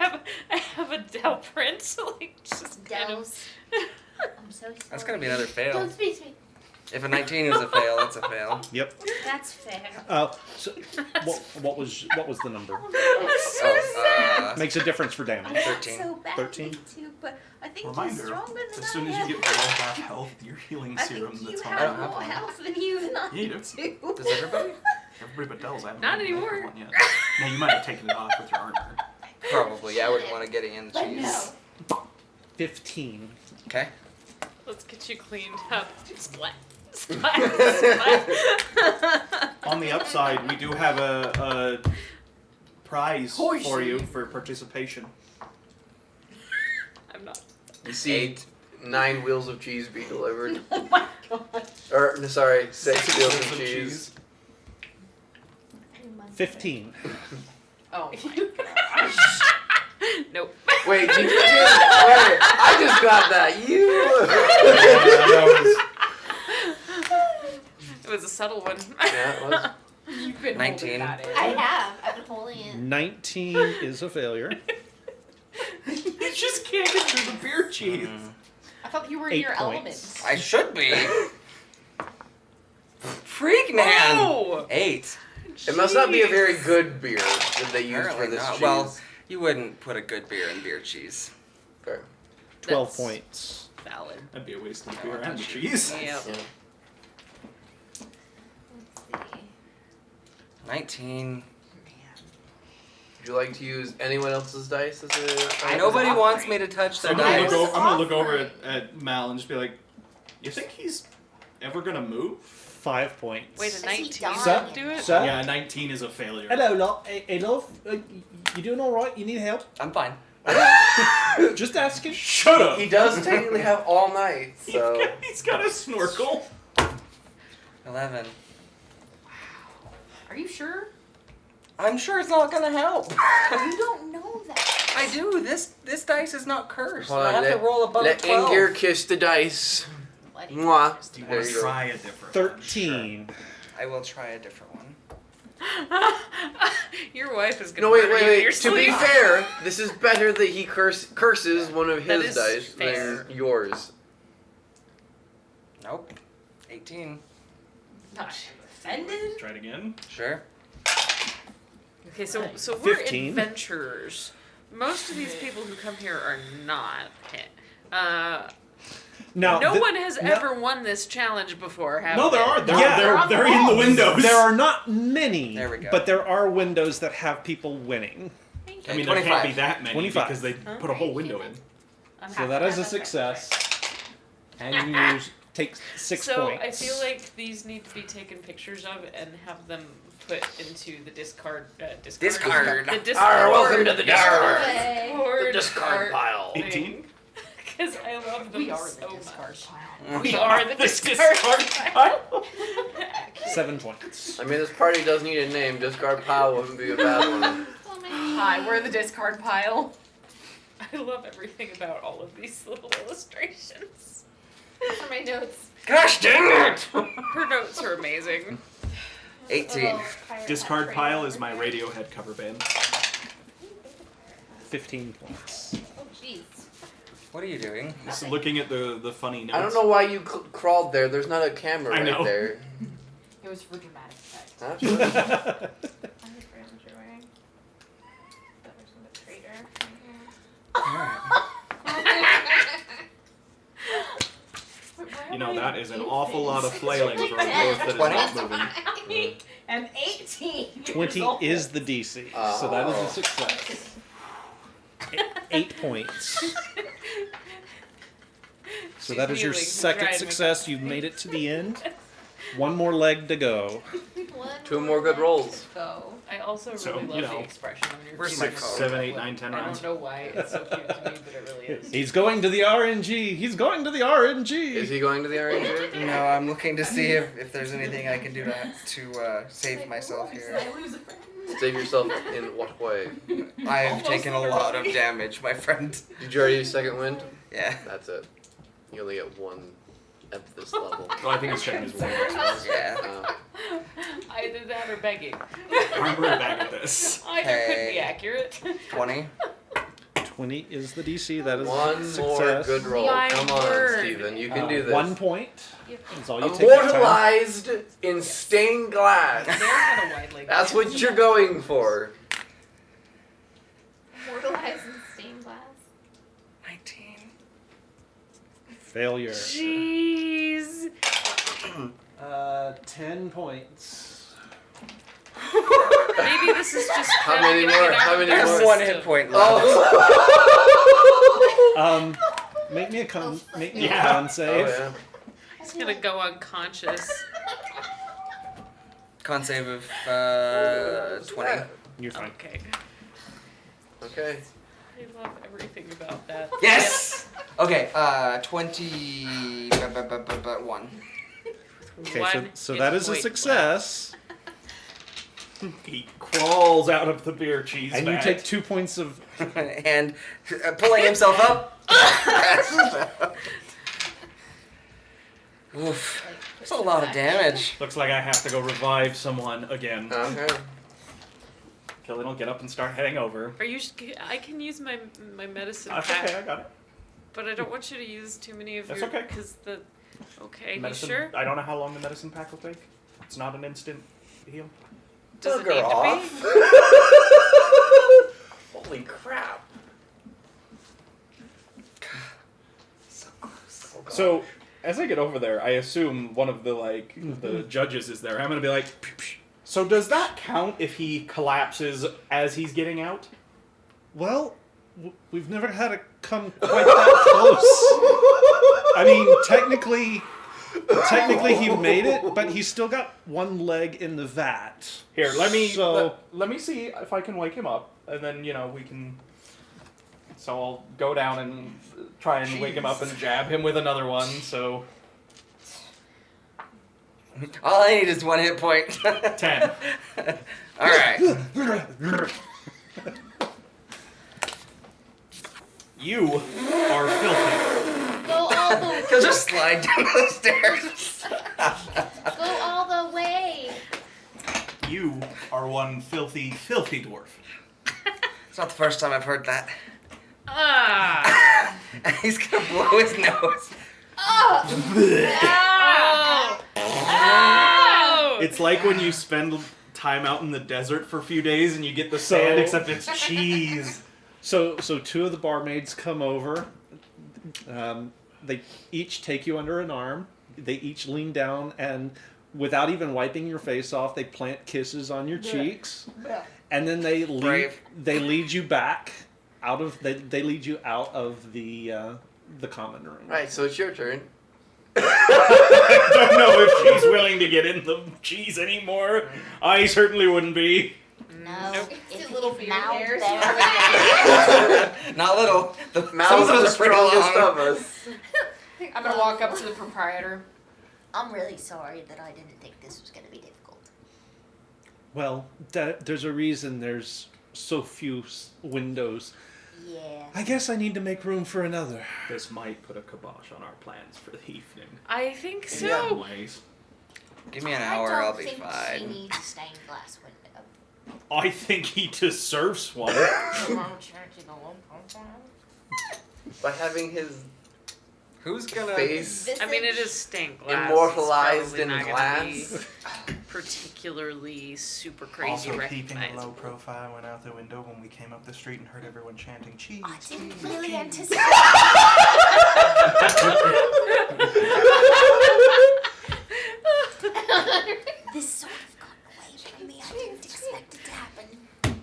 I have a Dell print, like just kind of. Dells. I'm so sorry. that's gonna be another fail. Don't speak to me. If a 19 is a fail, it's a fail. Yep. That's fair. So what was the number? Oh, Makes a difference for damage. 13. So bad 13? too, but I think he's Reminder, stronger than as soon I as am. you get below half health, your healing I serum think you that's on I have don't have more one. health than you and I Yeah, you do. do. Does everybody? Everybody but Dells, I haven't Not even taken anymore. one yet. Now, you might have taken it off with your armor. Probably. Yeah, I wouldn't want to get it in the But cheese. no. 15. Okay. Let's get you cleaned up. Splat. Splat. Splat. On the upside, we do have a prize Horsey. for you for participation. I'm not. You see 8. 9 wheels of cheese be delivered. Oh my god. Or, no, sorry, 6 wheels of cheese. 15. Oh my gosh. Nope. Wait, did you just... Wait, I just got that. It was a subtle one. Yeah, it was. You've been 19. holding that in. I have. I've been holding it. 19 is a failure. You just can't get through the beer cheese. I thought you were in 8 your points. element. I should be. Freak man. Oh! 8. It must not be a very good beer that they used Apparently for this not. cheese. Well, you wouldn't put a good beer in beer cheese. Fair. 12 That's points. valid. That'd be a waste of I beer want and that the cheese. Yep. Yeah. Let's see. 19. Would you like to use anyone else's dice as a... Nobody wants me to touch So their I'm dice. gonna look over at Mal and just be like, "You think he's ever gonna move?" 5 points. Wait, a Is he 19 dying? do it? Sir? Yeah, 19 is a failure. Hello, lot. Hey, love. You doing all right? You need help? I'm fine. Just asking. Shut up. He does technically have all night, so... He's got a snorkel. 11. Are you sure? I'm sure it's not gonna help. You don't know that. I do. This dice is not cursed. Hold I on, have to roll above Let 12. Ingir kiss the dice. Let Mwah. Do you There want you to go. try a different 13. I will try a different one. Your wife is gonna No, wait, murder you in your To be sleep. fair, this is better that he curses one of That his is dice fair. than yours. Nope. 18. Not offended? Try it again. Sure. Okay, so we're 15. adventurers. Most of these people who come here are not. Now, No th- one has no- ever won this challenge before, have No, there they? are. They're, Yeah. they're, they're in the windows. There are not many, There we go. but there are windows that have people winning. I mean, there can't be 25. that many 25. because they put a whole window in. I'm So happy that is a with success. And you take 6 So points. I feel like these need to be taken pictures of and have them put into the discard. Discard. The discard. Arr, welcome to the discard. Okay. The discard pile. 18. Because I love them We are so the discard much. pile. We are the discard pile. 7 points. I mean, this party does need a name. Discard pile wouldn't be a bad one. Oh my Hi, we're the discard pile. I love everything about all of these little illustrations. Those are my notes. Gosh dang it! Her notes are amazing. 18. Little pirate Discard hat pile train is my over here. Radiohead cover band. 15 points. Oh jeez. What are you doing? Just looking at the funny notes. I don't know why you crawled there. There's not a camera I right know. there. It was for dramatic effect. Huh? I'm just wearing what you're wearing. That was from the trader. You know, that is an awful lot of flailing for a ghost that is 20? not moving. An 18. 20 is the DC, so that is a success. 8 points. So that is your She's kneeling to second try and success. You've made it to the end. One more leg to go. Two more good rolls. Go. I also really So, love you the know, expression on your where's face. my when phone? you 7, look 8, up. 9, 10 I rounds. don't know why it's so cute to me, but it really is. He's going to the RNG. He's going to the RNG. Is he going to the RNG? No, I'm looking to see if there's anything I can do to save myself here. I lose a friend. Save yourself in what way? I've taken a lot of damage, my friend. Did you already use second wind? Yeah. That's it. You only get one at this level. Well, I think he's checking his wounds. Yeah. Either that or begging. I'm really bad at this. Either could be Okay. accurate. 20. 20 is the DC. That is One a more success. good roll. My Come on, word. Steven. You can do this. 1 point. That's all you take that time. Immortalized in stained glass. They're kind of widely. That's what you're going for. Immortalized in stained glass. 19. Failure. Jeez. 10 points. Maybe this is just. How many more? How many There's more? one hit point left. Oh. Make me a con Oh, save. yeah. He's gonna go unconscious. Con save of 20. You're fine. Okay. Okay. I love everything about that. Yes! Okay, 21. Okay, One so hit that is a point success. He crawls out of the beer cheese And vat. you take 2 points of. And pulling himself up. Oof. That's a lot of damage. Looks like I have to go revive someone again. Okay. Killian will get up and start heading over. Are you? I can use my medicine That's pack, okay, I got it. but I don't want you to use too many of That's your. okay. Because the. Okay, Medicine, you sure? I don't know how long the medicine pack will take. It's not an instant heal. Does it Bugger need off. to Holy crap. So close. Oh, God. So, as I get over there, I assume one of the the judges is there. I'm gonna be like, so does that count if he collapses as he's getting out? Well, we've never had it come quite that close. I mean, technically he made it, but he's still got one leg in the vat. Here, let me So- let me see if I can wake him up, and then we can. So I'll go down and try and wake him up and jab him with another one. So All I need is 1 hit point. 10. Alright. You are filthy. Go all the He'll just slide down the stairs. go all the way. You are one filthy, filthy dwarf. It's not the first time I've heard that. Ah! He's gonna blow his nose. Oh! Oh! It's like when you spend time out in the desert for a few days and you get the sand, So- except it's cheese. So 2 of the barmaids come over. They each take you under an arm. They each lean down and, without even wiping your face off, they plant kisses on your cheeks. And then they Brave. lead you back out of they lead you out of the common room. Right, so it's your turn. I don't know if she's willing to get in the cheese anymore. I certainly wouldn't be. No, Nope. if Too little for he's your now hairs. Not little. Some of Mouths are those the are pretty strongest long. of us. I'm gonna walk up to the proprietor. I'm really sorry that I didn't think this was going to be difficult. Well, there's a reason there's so few windows. Yeah. I guess I need to make room for another. This might put a kibosh on our plans for the evening. I think In so. some ways. Give me an I hour, don't I'll be think she fine. needs a stained glass window. I think he deserves one. By having his Who's gonna face I mean, it is stained glass. immortalized It's in probably not gonna be glass. particularly super crazy Also keeping a low recognizable. profile, went out the window when we came up the street and heard everyone chanting cheese. I didn't cheese, really cheese." anticipate. This sort of got away from me. I didn't expect it to happen.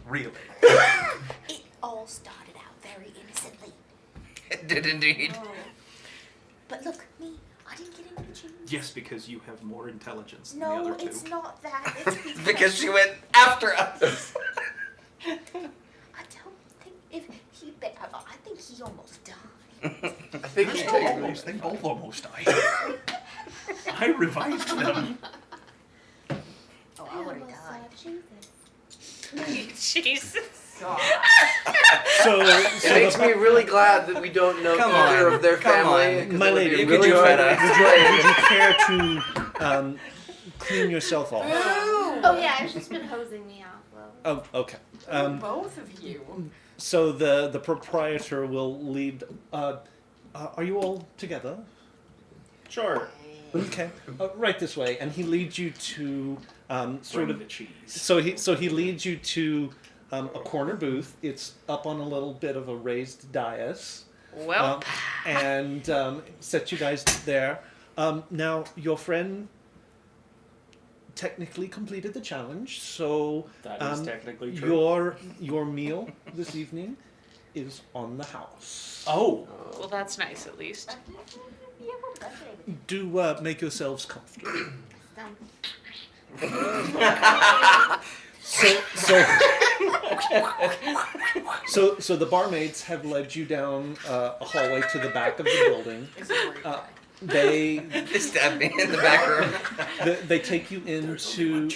Really? It all started out very innocently. It did indeed. But look, me, I didn't get into the cheese. Yes, because you have more intelligence than the No, other two. it's not that. It's Because she went after us. I don't think if he. I think he almost died. I think he takes They both almost died. I revived them. Oh, I would have died. Jesus. So It makes me really glad that we don't know Come either on, of their come family. on. 'cause My it would lady, be you could really do hard better. to explain. would you care to clean yourself off? Oh yeah, I've just been hosing me off. Well, Oh, okay. Both of you. So the proprietor will lead. Are you all together? Sure. Okay, right this way, and he leads you to sort Bring of. the cheese. So he leads you to a corner booth. It's up on a little bit of a raised dais. Well, And set you guys there. Now your friend technically completed the challenge, so That is technically true. your meal this evening is on the house. Oh, well, that's nice at least. Do make yourselves comfortable. Done. So the barmaids have led you down a hallway to the back of the building. This is where you die. They stabbed me in the back room. They take you into.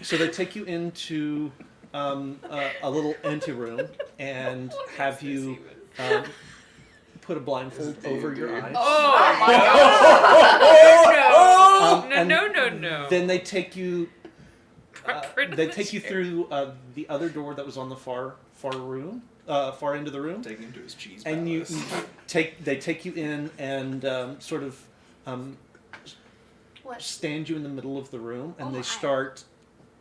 So they take you into a little anteroom and have you put a blindfold over your eyes. Oh my god! No. Then they take you. Rid of They the take you chair. through the other door that was on the far end of the room, Taking him to his cheese and palace. they take you in and sort of What? stand you in the middle of the room, and they I- start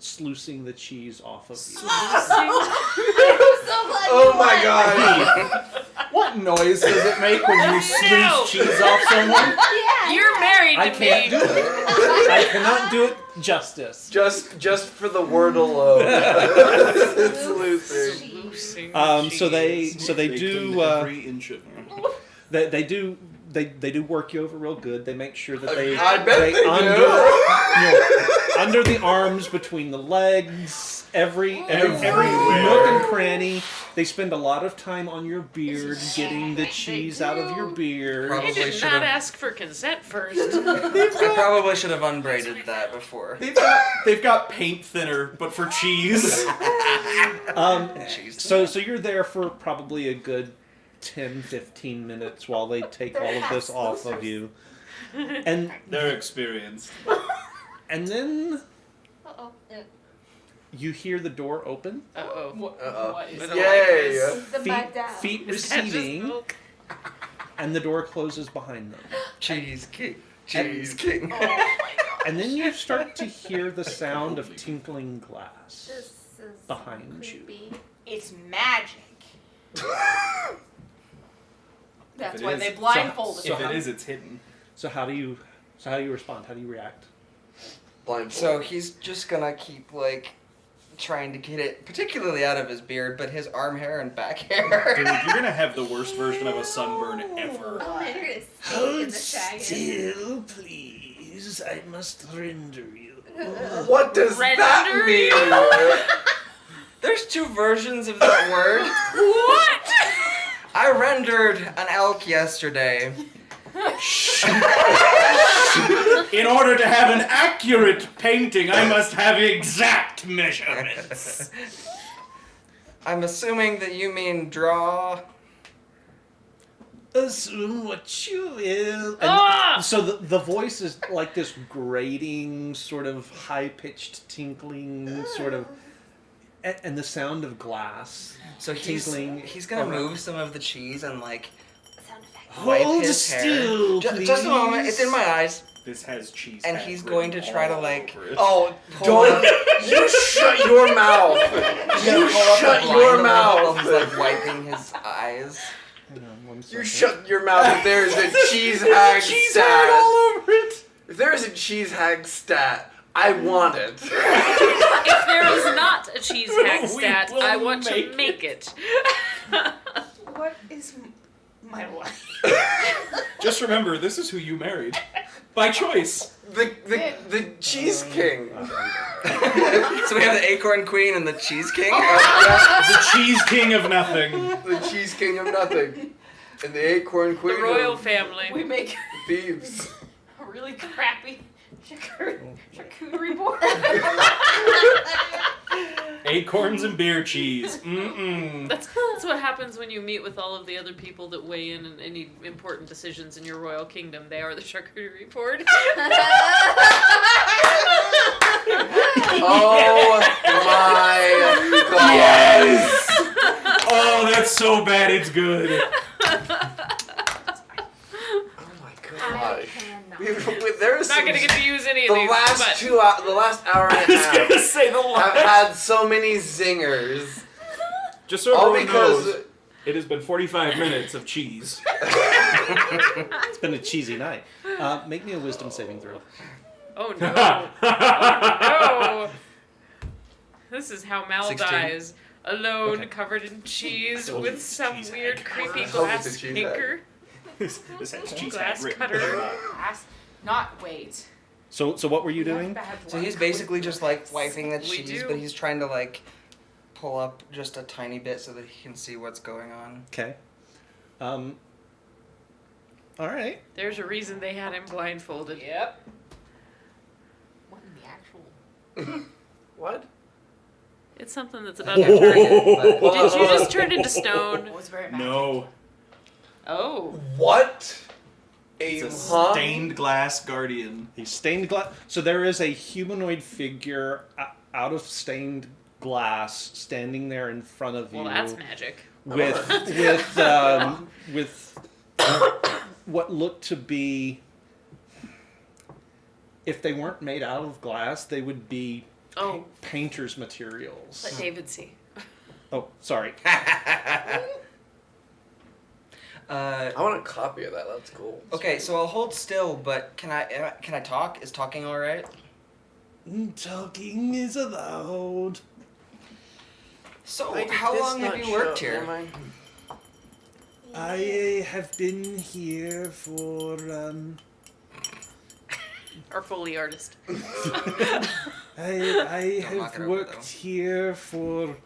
sluicing the cheese off of you. I'm so glad Oh you my won. god! What noise does it make when you No. sluice cheese off someone? Yeah. You're married to I can't me. do it. I cannot do it justice. Just for the word alone. It's losing. Loosing So they cheese. do every inch of they do work you over real good. They make sure that they I bet they do. under the arms, between the legs, every Everywhere. nook and cranny. They spend a lot of time on your beard, getting the cheese out of your beard. I Probably did should not have. ask for consent first. I probably should have unbraided that before. They've got paint thinner, but for cheese. Cheese. So you're there for probably a good 10-15 minutes while they take all of this off of you. And They're experienced. then Uh-oh. you hear the door open, Uh-oh. Uh-oh. What is Yay! The back down. feet Is that just receding, milk? and the door closes behind them. Cheese king. Cheese king. And then you start to hear the sound of tinkling glass. This is Behind you. creepy. It's magic. That's If it why is- they blindfolded so If him. it is, it's hidden. So how do you respond? How do you react? Blindfold. So he's just gonna keep like trying to get it, particularly out of his beard, but his arm hair and back hair. Dude, you're gonna have the worst version of a sunburn ever. Oh, and you're gonna stay in the shag. still, please. I must render you. What does that Render mean? There's two versions of that word. What? I rendered an elk yesterday. In order to have an accurate painting, I must have exact measurements. I'm assuming that you mean draw. Assume what you will. And Ah! so the voice is like this grating, sort of high-pitched tinkling, sort of, and the sound of glass. So he's Tinkling gonna around. move some of the cheese and like Sound effect. wipe Hold his still, hair. please. Just a moment. It's in my eyes. This has cheese. And hat he's written going to try to, all like, over it. Oh, Don't you shut your mouth. You shut your mouth. He's like wiping his eyes. Hang on one You second. shut your mouth if there's a cheese hag Cheese stat. hat all over it. If there's a cheese hag stat, I want it. If there is not a cheese hack We stat, will I want to make make it. What is my life? Just remember, this is who you married. By choice. The cheese king. So we have the acorn queen and the cheese king. The cheese king of nothing. The cheese king of nothing. And the acorn The queen royal of family. We make thieves. a really crappy charcuterie board. Acorns and beer cheese. Mm-mm. That's what happens when you meet with all of the other people that weigh in on any important decisions in your royal kingdom. They are the charcuterie board. Oh my god. Oh, so bad it's good. Oh my I gosh. cannot. There's Not gonna get to use any of the these. last but the last hour and a I was gonna half say the have last. had so many zingers. Just so All everyone because knows, it has been 45 minutes of cheese. It's been a cheesy night. Make me a wisdom saving throw. oh no! Oh no! This is how Mal 16. dies. Alone, Okay. covered in cheese, So with it's some cheese weird, egg. creepy I hope glass it's a cheese tinker. This has cheese Glass written. cutter. Glass. Not wait. So what were you doing? So he's basically just like wiping the We cheese, do. but he's trying to like pull up just a tiny bit so that he can see what's going on. Okay. All right. There's a reason they had him blindfolded. Yep. What in the actual? What? It's something that's about to turn. Did you just turn into stone? It was very magic. No. Oh. What? It's a stained glass guardian. He's stained glass. So there is a humanoid figure out of stained glass standing there in front of you. Well, that's magic. with what looked to be, if they weren't made out of glass, they would be Oh, painter's materials. let David see. Oh, sorry. I want a copy of that. That's cool. Okay, so I'll hold still, but can I talk? Is talking all right? Talking is allowed. So Why did how this long have not you worked show- here? am I- I have been here for Our Foley artist. I Don't knock have it over, worked though. here for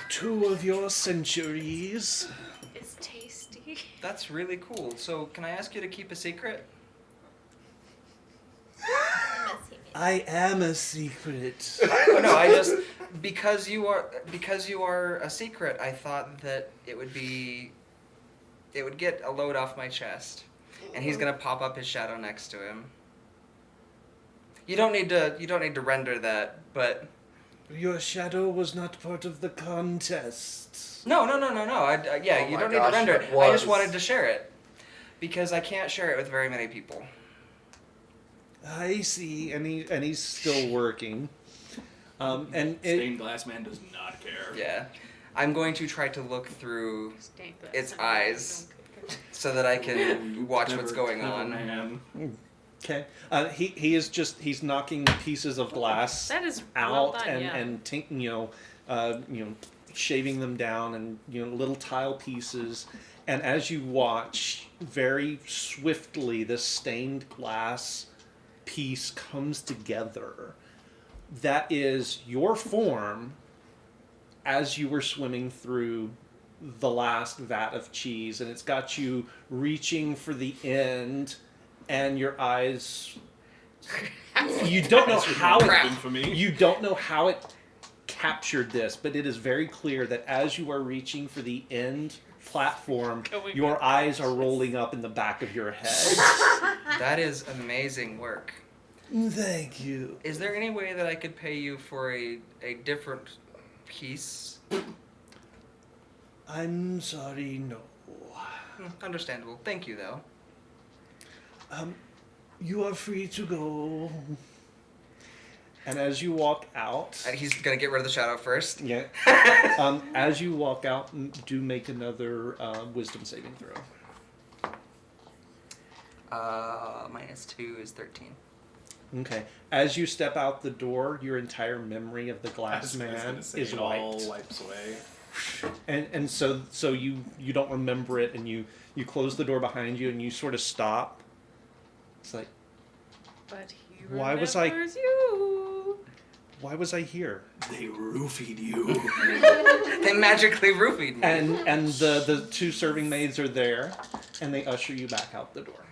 2 of your centuries. It's tasty. That's really cool. So can I ask you to keep a secret? I am a secret. Oh, no, I just because you are a secret. I thought that it would get a load off my chest, and he's gonna pop up his shadow next to him. You don't need to render that, but Your shadow was not part of the contest. no. Oh You my don't need gosh, to render it it. I just was. wanted to share it because I can't share it with very many people. I see, and he's still working. And Stained glass man does not care. Yeah, I'm going to try to look through Stank that its son of a eyes bitch. so that I can watch what's going Clever on. man. okay, he's knocking pieces of glass That is out well done, and yeah. shaving them down and little tile pieces. And as you watch, very swiftly, this stained glass piece comes together. That is your form as you were swimming through the last vat of cheese, and it's got you reaching for the end, and your eyes. You don't know how Infamy. you don't know how it captured this, but it is very clear that as you are reaching for the end platform, Going your back. eyes are rolling up in the back of your head. That is amazing work. Thank you. Is there any way that I could pay you for a different piece? I'm sorry, no. Understandable. Thank you, though. You are free to go. And as you walk out, And he's gonna get rid of the shadow first. yeah. As you walk out, do make another wisdom saving throw. -2 is 13. Okay. As you step out the door, your entire memory of the I glass was man gonna say, is it all wiped. wipes away. And so you don't remember it, and you close the door behind you, and you sort of stop. It's like, But he Why was I- remembers you. why was I here? They roofied you. They magically roofied me. And the 2 serving maids are there, and they usher you back out the door.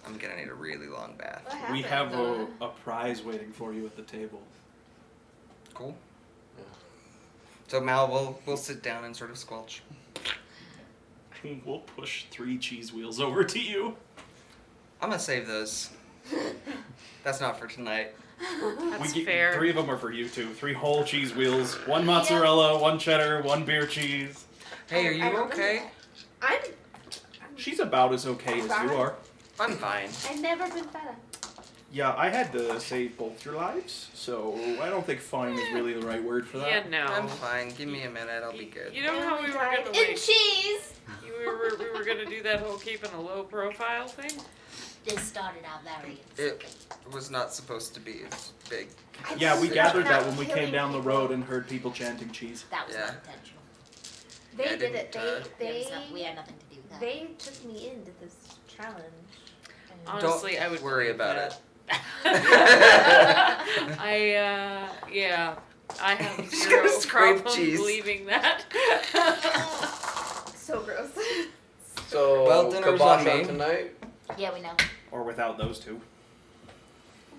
I'm gonna need a really long bath. What We happened? have a prize waiting for you at the table. Cool. So Mal, we'll sit down and sort of squelch. We'll push 3 cheese wheels over to you. I'm gonna save those. That's not for tonight. That's We fair. 3 of them are for you two. 3 whole cheese wheels. 1 mozzarella, 1 cheddar, 1 beer cheese. Hey, are I you remember okay? that. I'm She's about as okay as you are. I'm fine. I've never been better. Yeah, I had to save both your lives, so I don't think fine is really the right word for that. Yeah, no. I'm fine. Give me a minute. I'll be good. You know how we were Died gonna in wait. cheese. We were gonna do that whole keeping a low profile thing. This started out very. It was not supposed to be as big. Yeah, we I'm gathered not that when we came killing down the people. road and heard people chanting cheese. That was Yeah. not intentional. They I did it. didn't, We had nothing to do with that. They took me into this challenge. And Honestly, Don't I would worry believe about that. it. Yeah, I have Just zero gonna scrape problem cheese. believing that. so gross. So, Well, dinner's kibosh on me. tonight. Yeah, we know. Or without those two.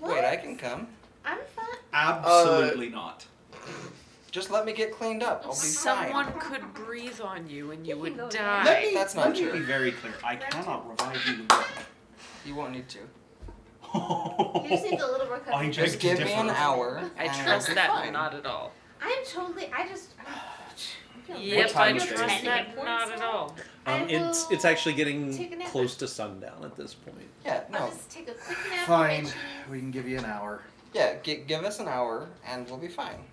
Wait, I can come. I'm fine. Absolutely not. Just let me get cleaned up. I'll be Someone fine. could breathe on you and you You would know die. that. That's not Let me be true. very clear. I cannot revive you again. You won't need to. You just need a little recovery. I Just just give me differ. an hour. I and trust I'll be that fine. not at all. I'm totally. I feel Yep, time I is it? trust that not at all. I It's will actually take a getting nap. close to sundown at this point. Yeah, I'll no. just take a quick nap. Fine. We can give you an hour. Yeah, give us an hour and we'll be fine.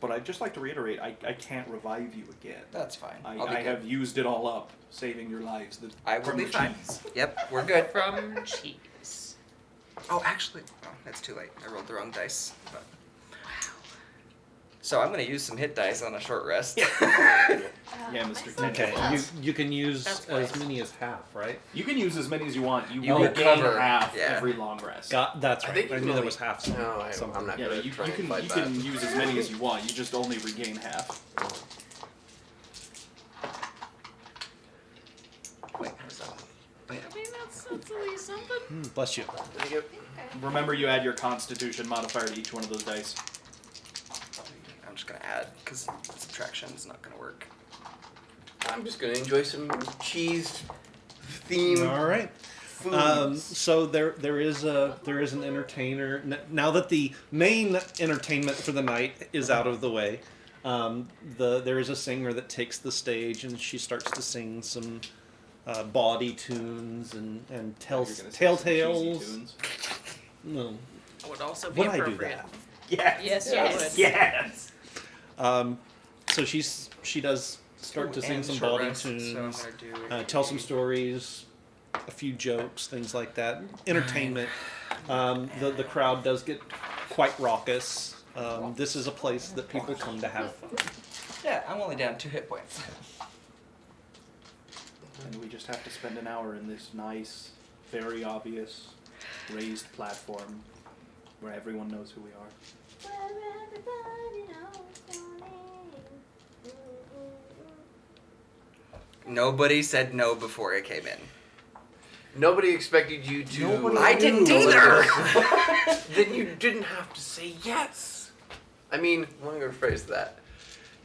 But I'd just like to reiterate, I can't revive you again. That's fine. I I'll be good. have used it all up, saving your lives. I will from be the fine. cheese. Yep, we're good. From cheese. Oh, actually, it's too late. I rolled the wrong dice. But... So I'm gonna use some hit dice on a short rest. Yeah, Mr. Ten. Okay, you can use That's as wise. many as half, right? You can use as many as you want. You, You will gain recover, half yeah. every long rest. That's I right. think I you knew can there only- was half. Some, No, something. I'm not Yeah, gonna you try and can fight you that. can use as many as you want. You just only regain half. Wait, I mean, that's at least something. Bless you. Thank you. Remember, you add your Constitution modifier to each one of those dice. I'm just gonna add because subtraction is not gonna work. I'm just gonna enjoy some cheese themed All right. foods. So there is an entertainer now that the main entertainment for the night is out of the way. There is a singer that takes the stage and she starts to sing some bawdy tunes and You're tell gonna say some tales. cheesy tunes. No, Would also be would I do appropriate. that? Yes. Yes, Yes. you would. Yes. So she does start to sing And some short bawdy rest, so I'm tunes, gonna do tell some stories, a few jokes, things like that. Entertainment. The crowd does get quite raucous. This is a place that people come to have fun. Yeah, I'm only down 2 hit points. And we just have to spend an hour in this nice, very obvious, raised platform where everyone knows who we are. Nobody said no before I came in. Nobody expected you to. Nobody I didn't either. Then you didn't have to say yes. I mean, let me rephrase that.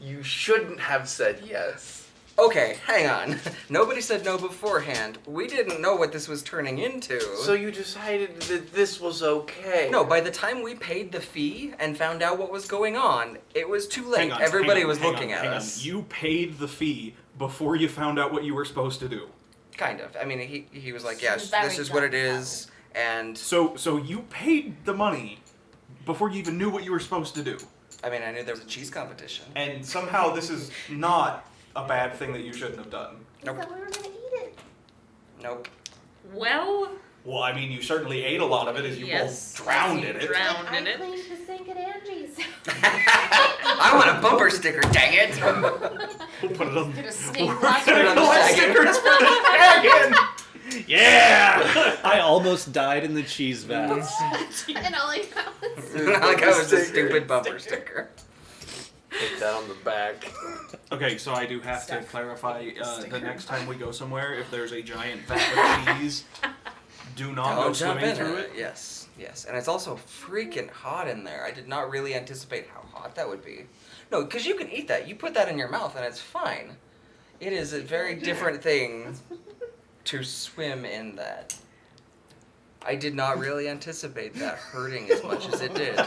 You shouldn't have said yes. Okay, hang on. Nobody said no beforehand. We didn't know what this was turning into. So you decided that this was okay. No, by the time we paid the fee and found out what was going on, it was too late. Hang on, Everybody hang on, was hang looking on, at hang on. us. You paid the fee before you found out what you were supposed to do. Kind of. I mean, he was like, yes, Very this is what it dumb, is, and So you paid the money before you even knew what you were supposed to do. I mean, I knew there was a cheese competition. And somehow this is not a bad thing that you shouldn't have done. Nope. We were gonna eat it. Nope. Well, Well, I mean, you certainly ate a lot of it as you yes. both drowned in You it. drowned I in it. cleaned the sink at Angie's. I want a bumper sticker, dang it! We'll put it on. Gonna sneak We're right Put it gonna on the collect second. stickers for the dragon. Yeah. I almost died in the cheese vats. And all I got was Like I was a Sticker. stupid bumper sticker. Put that on the back. Okay, so I do have to clarify the next time we go somewhere, if there's a giant vat of cheese, do not go Don't jump swimming in through it. it. Yes, yes. And it's also freaking hot in there. I did not really anticipate how hot that would be. No, because you can eat that. You put that in your mouth and it's fine. It is a very different thing to swim in that. I did not really anticipate that hurting as much as it did.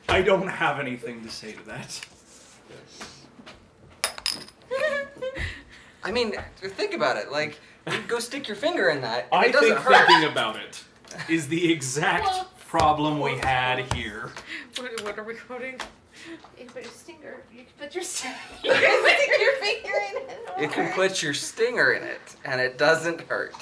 I don't have anything to say to that. I mean, think about it. Like, you go stick your finger in that, and I it doesn't think hurt. thinking about it is the exact problem we had here. What are we quoting? You can put your stinger. You can put your stinger. You can stick your finger in it. You can put your stinger in it, and it doesn't hurt.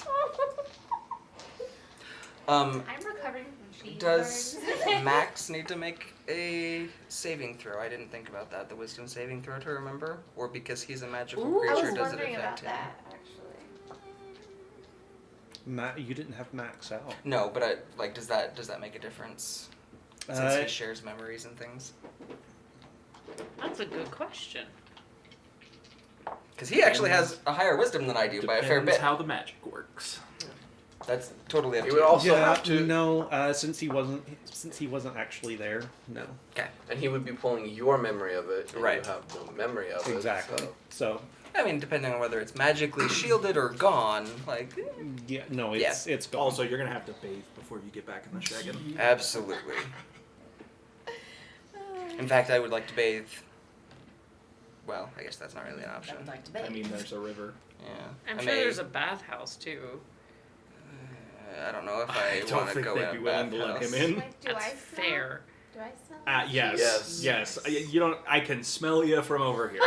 I'm recovering from cheese. Does Max need to make a saving throw? I didn't think about that. The wisdom saving throw to remember? Or because he's a magical I creature, was does it wondering about affect him? that, actually. You didn't have Max out. No, but does that make a difference? Since he shares memories and things? That's a good question. Because he actually has a higher wisdom than I do by a fair Depends bit. how the magic works. That's totally up to You would you. also Yeah, have to, no, since he wasn't actually there. No, Okay. and he would be pulling your memory of it. And Right. You have no memory of exactly. it. So I mean, depending on whether it's magically shielded or gone, like, yeah, no, it's gone. Also, you're gonna have to bathe before you get back in the shaggin. absolutely. In fact, I would like to bathe. Well, I guess that's not really an option. I'd like to I bet. mean, there's a river. Yeah. I'm I sure may- there's a bathhouse too. I don't know if I I don't want to think go they'd in be a willing to let bathhouse. him in. Like, do That's I smell? fair. Do I smell? Yes. Yes. You don't. I can smell you from over here.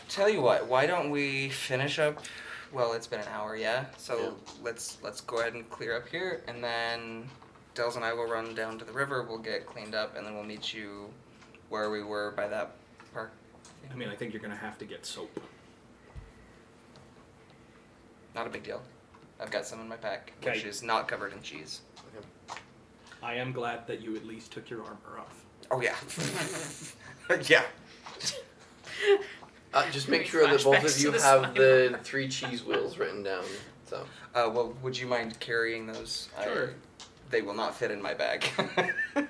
Tell you what, why don't we finish up? Well, it's been an hour, yeah. So let's go ahead and clear up here, and then Dels and I will run down to the river. We'll get cleaned up, and then we'll meet you where we were by that park. I mean, I think you're gonna have to get soap. Not a big deal. I've got some in my pack, Okay. which is not covered in cheese. I am glad that you at least took your armor off. Oh yeah. Yeah. Just make sure that both Flashbacks of you to the have slime the armor. 3 cheese wheels written down. So Well, would you mind carrying those? Sure. They will not fit in my bag. and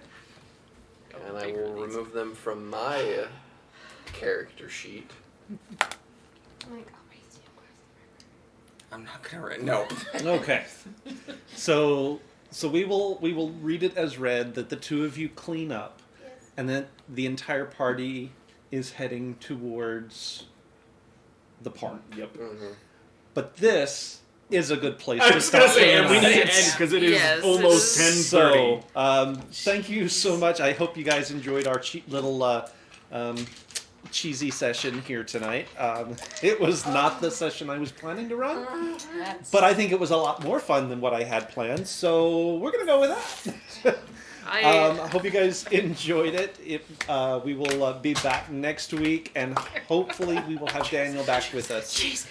I will remove them from my character sheet. I'm like, oh, my steel glass. I'm not gonna write. No. Okay. So we will read it as read that the two of you clean up, Yes. and then the entire party is heading towards the park. Yep. Mm-hmm. But this is a good place I to was stop. gonna say, for and we need to tonight. end because it is Yes, it almost is. 10:30. So, thank you so much. I hope you guys enjoyed our little cheesy session here tonight. It was not the session I was planning to run, but I think it was a lot more fun than what I had planned. So we're gonna go with that. I hope you guys enjoyed it. We will be back next week, and hopefully we will have Daniel back with us. Cheese.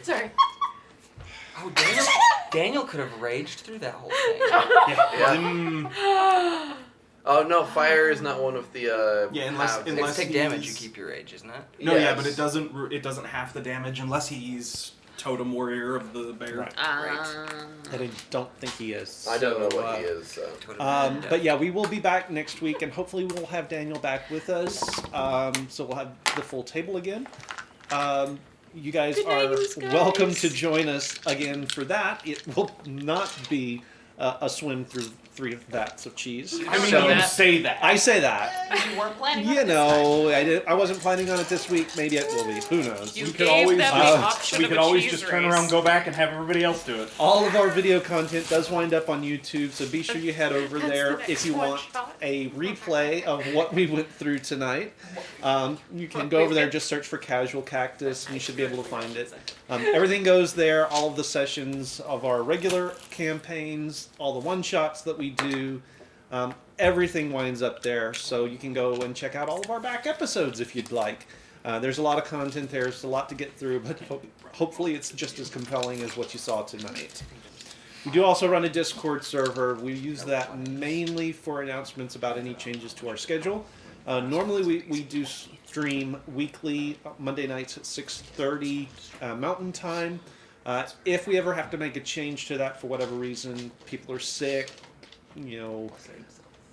Sorry. Oh, Daniel could have raged through that whole thing. Yeah. Oh no, fire is not one of the. Yeah, unless- halves. unless- Take damage, you he's- keep your rage, isn't it? No, yeah, Yes. but it doesn't half the damage unless he's totem warrior of the bear. Right. And I don't think he is. I don't know so, what he is. So. Totem But yeah, we will be back next week, and hopefully we'll have Daniel back with us. So we'll have the full table again. You guys Good night, are you guys. welcome to join us again for that. It will not be a swim through 3 vats of cheese. I mean, So- you say that. I say that. You weren't planning on You it this know, I wasn't planning on it this week. Maybe it will be. Who knows? You We could gave always them the option we of could a always cheese just turn race. around, go back, and have everybody else do it. All of our video content does wind up on YouTube, so be sure you head over That's there the next if you one want shot. a replay of what we went through tonight. You can go over there, just search for Casual Cactus, and you should be able to find it. Everything goes there, all of the sessions of our regular campaigns, all the one-shots that we do. Everything winds up there, so you can go and check out all of our back episodes if you'd like. There's a lot of content there, it's a lot to get through, but hopefully it's just as compelling as what you saw tonight. We do also run a Discord server. We use that mainly for announcements about any changes to our schedule. Normally we do stream weekly, Monday nights at 6:30 Mountain Time. If we ever have to make a change to that for whatever reason, people are sick,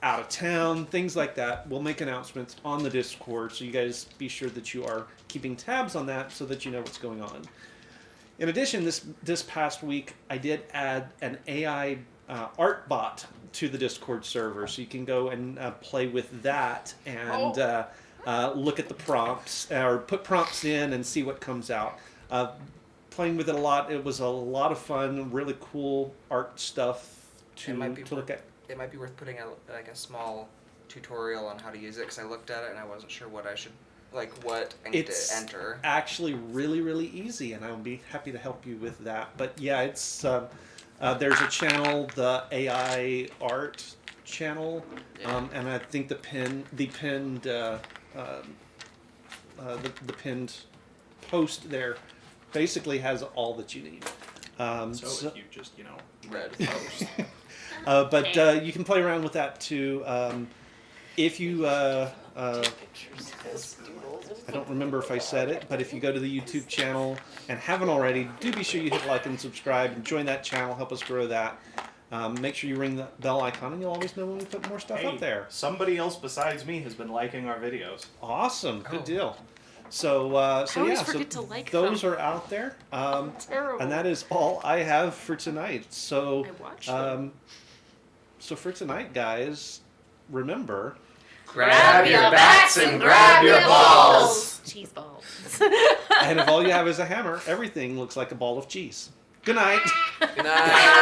out of town, things like that. We'll make announcements on the Discord, so you guys be sure that you are keeping tabs on that so that you know what's going on. In addition, this past week, I did add an AI art bot to the Discord server, so you can go and play with that and look at the prompts, or put prompts in and see what comes out. Playing with it a lot, it was a lot of fun, really cool art stuff to look at. It might be worth putting a small tutorial on how to use it, because I looked at it and I wasn't sure what I should, what I need to enter. It's actually really, really easy, and I'll be happy to help you with that. But yeah, it's there's a channel, the AI art channel, and I think the pinned post there basically has all that you need. So if you just, read post. But you can play around with that too. If you, I don't remember if I said it, but if you go to the YouTube channel and haven't already, do be sure you hit like and subscribe and join that channel. Help us grow that. Make sure you ring the bell icon, and you'll always know when we put more stuff up there. Somebody else besides me has been liking our videos. Awesome, good deal. So forget to like those them. are out there, Terrible. and that is all I have for tonight. So, I watched them. so for tonight, guys, remember. Grab your bats and grab your balls. Cheese balls. And if all you have is a hammer, everything looks like a ball of cheese. Good night. Good night.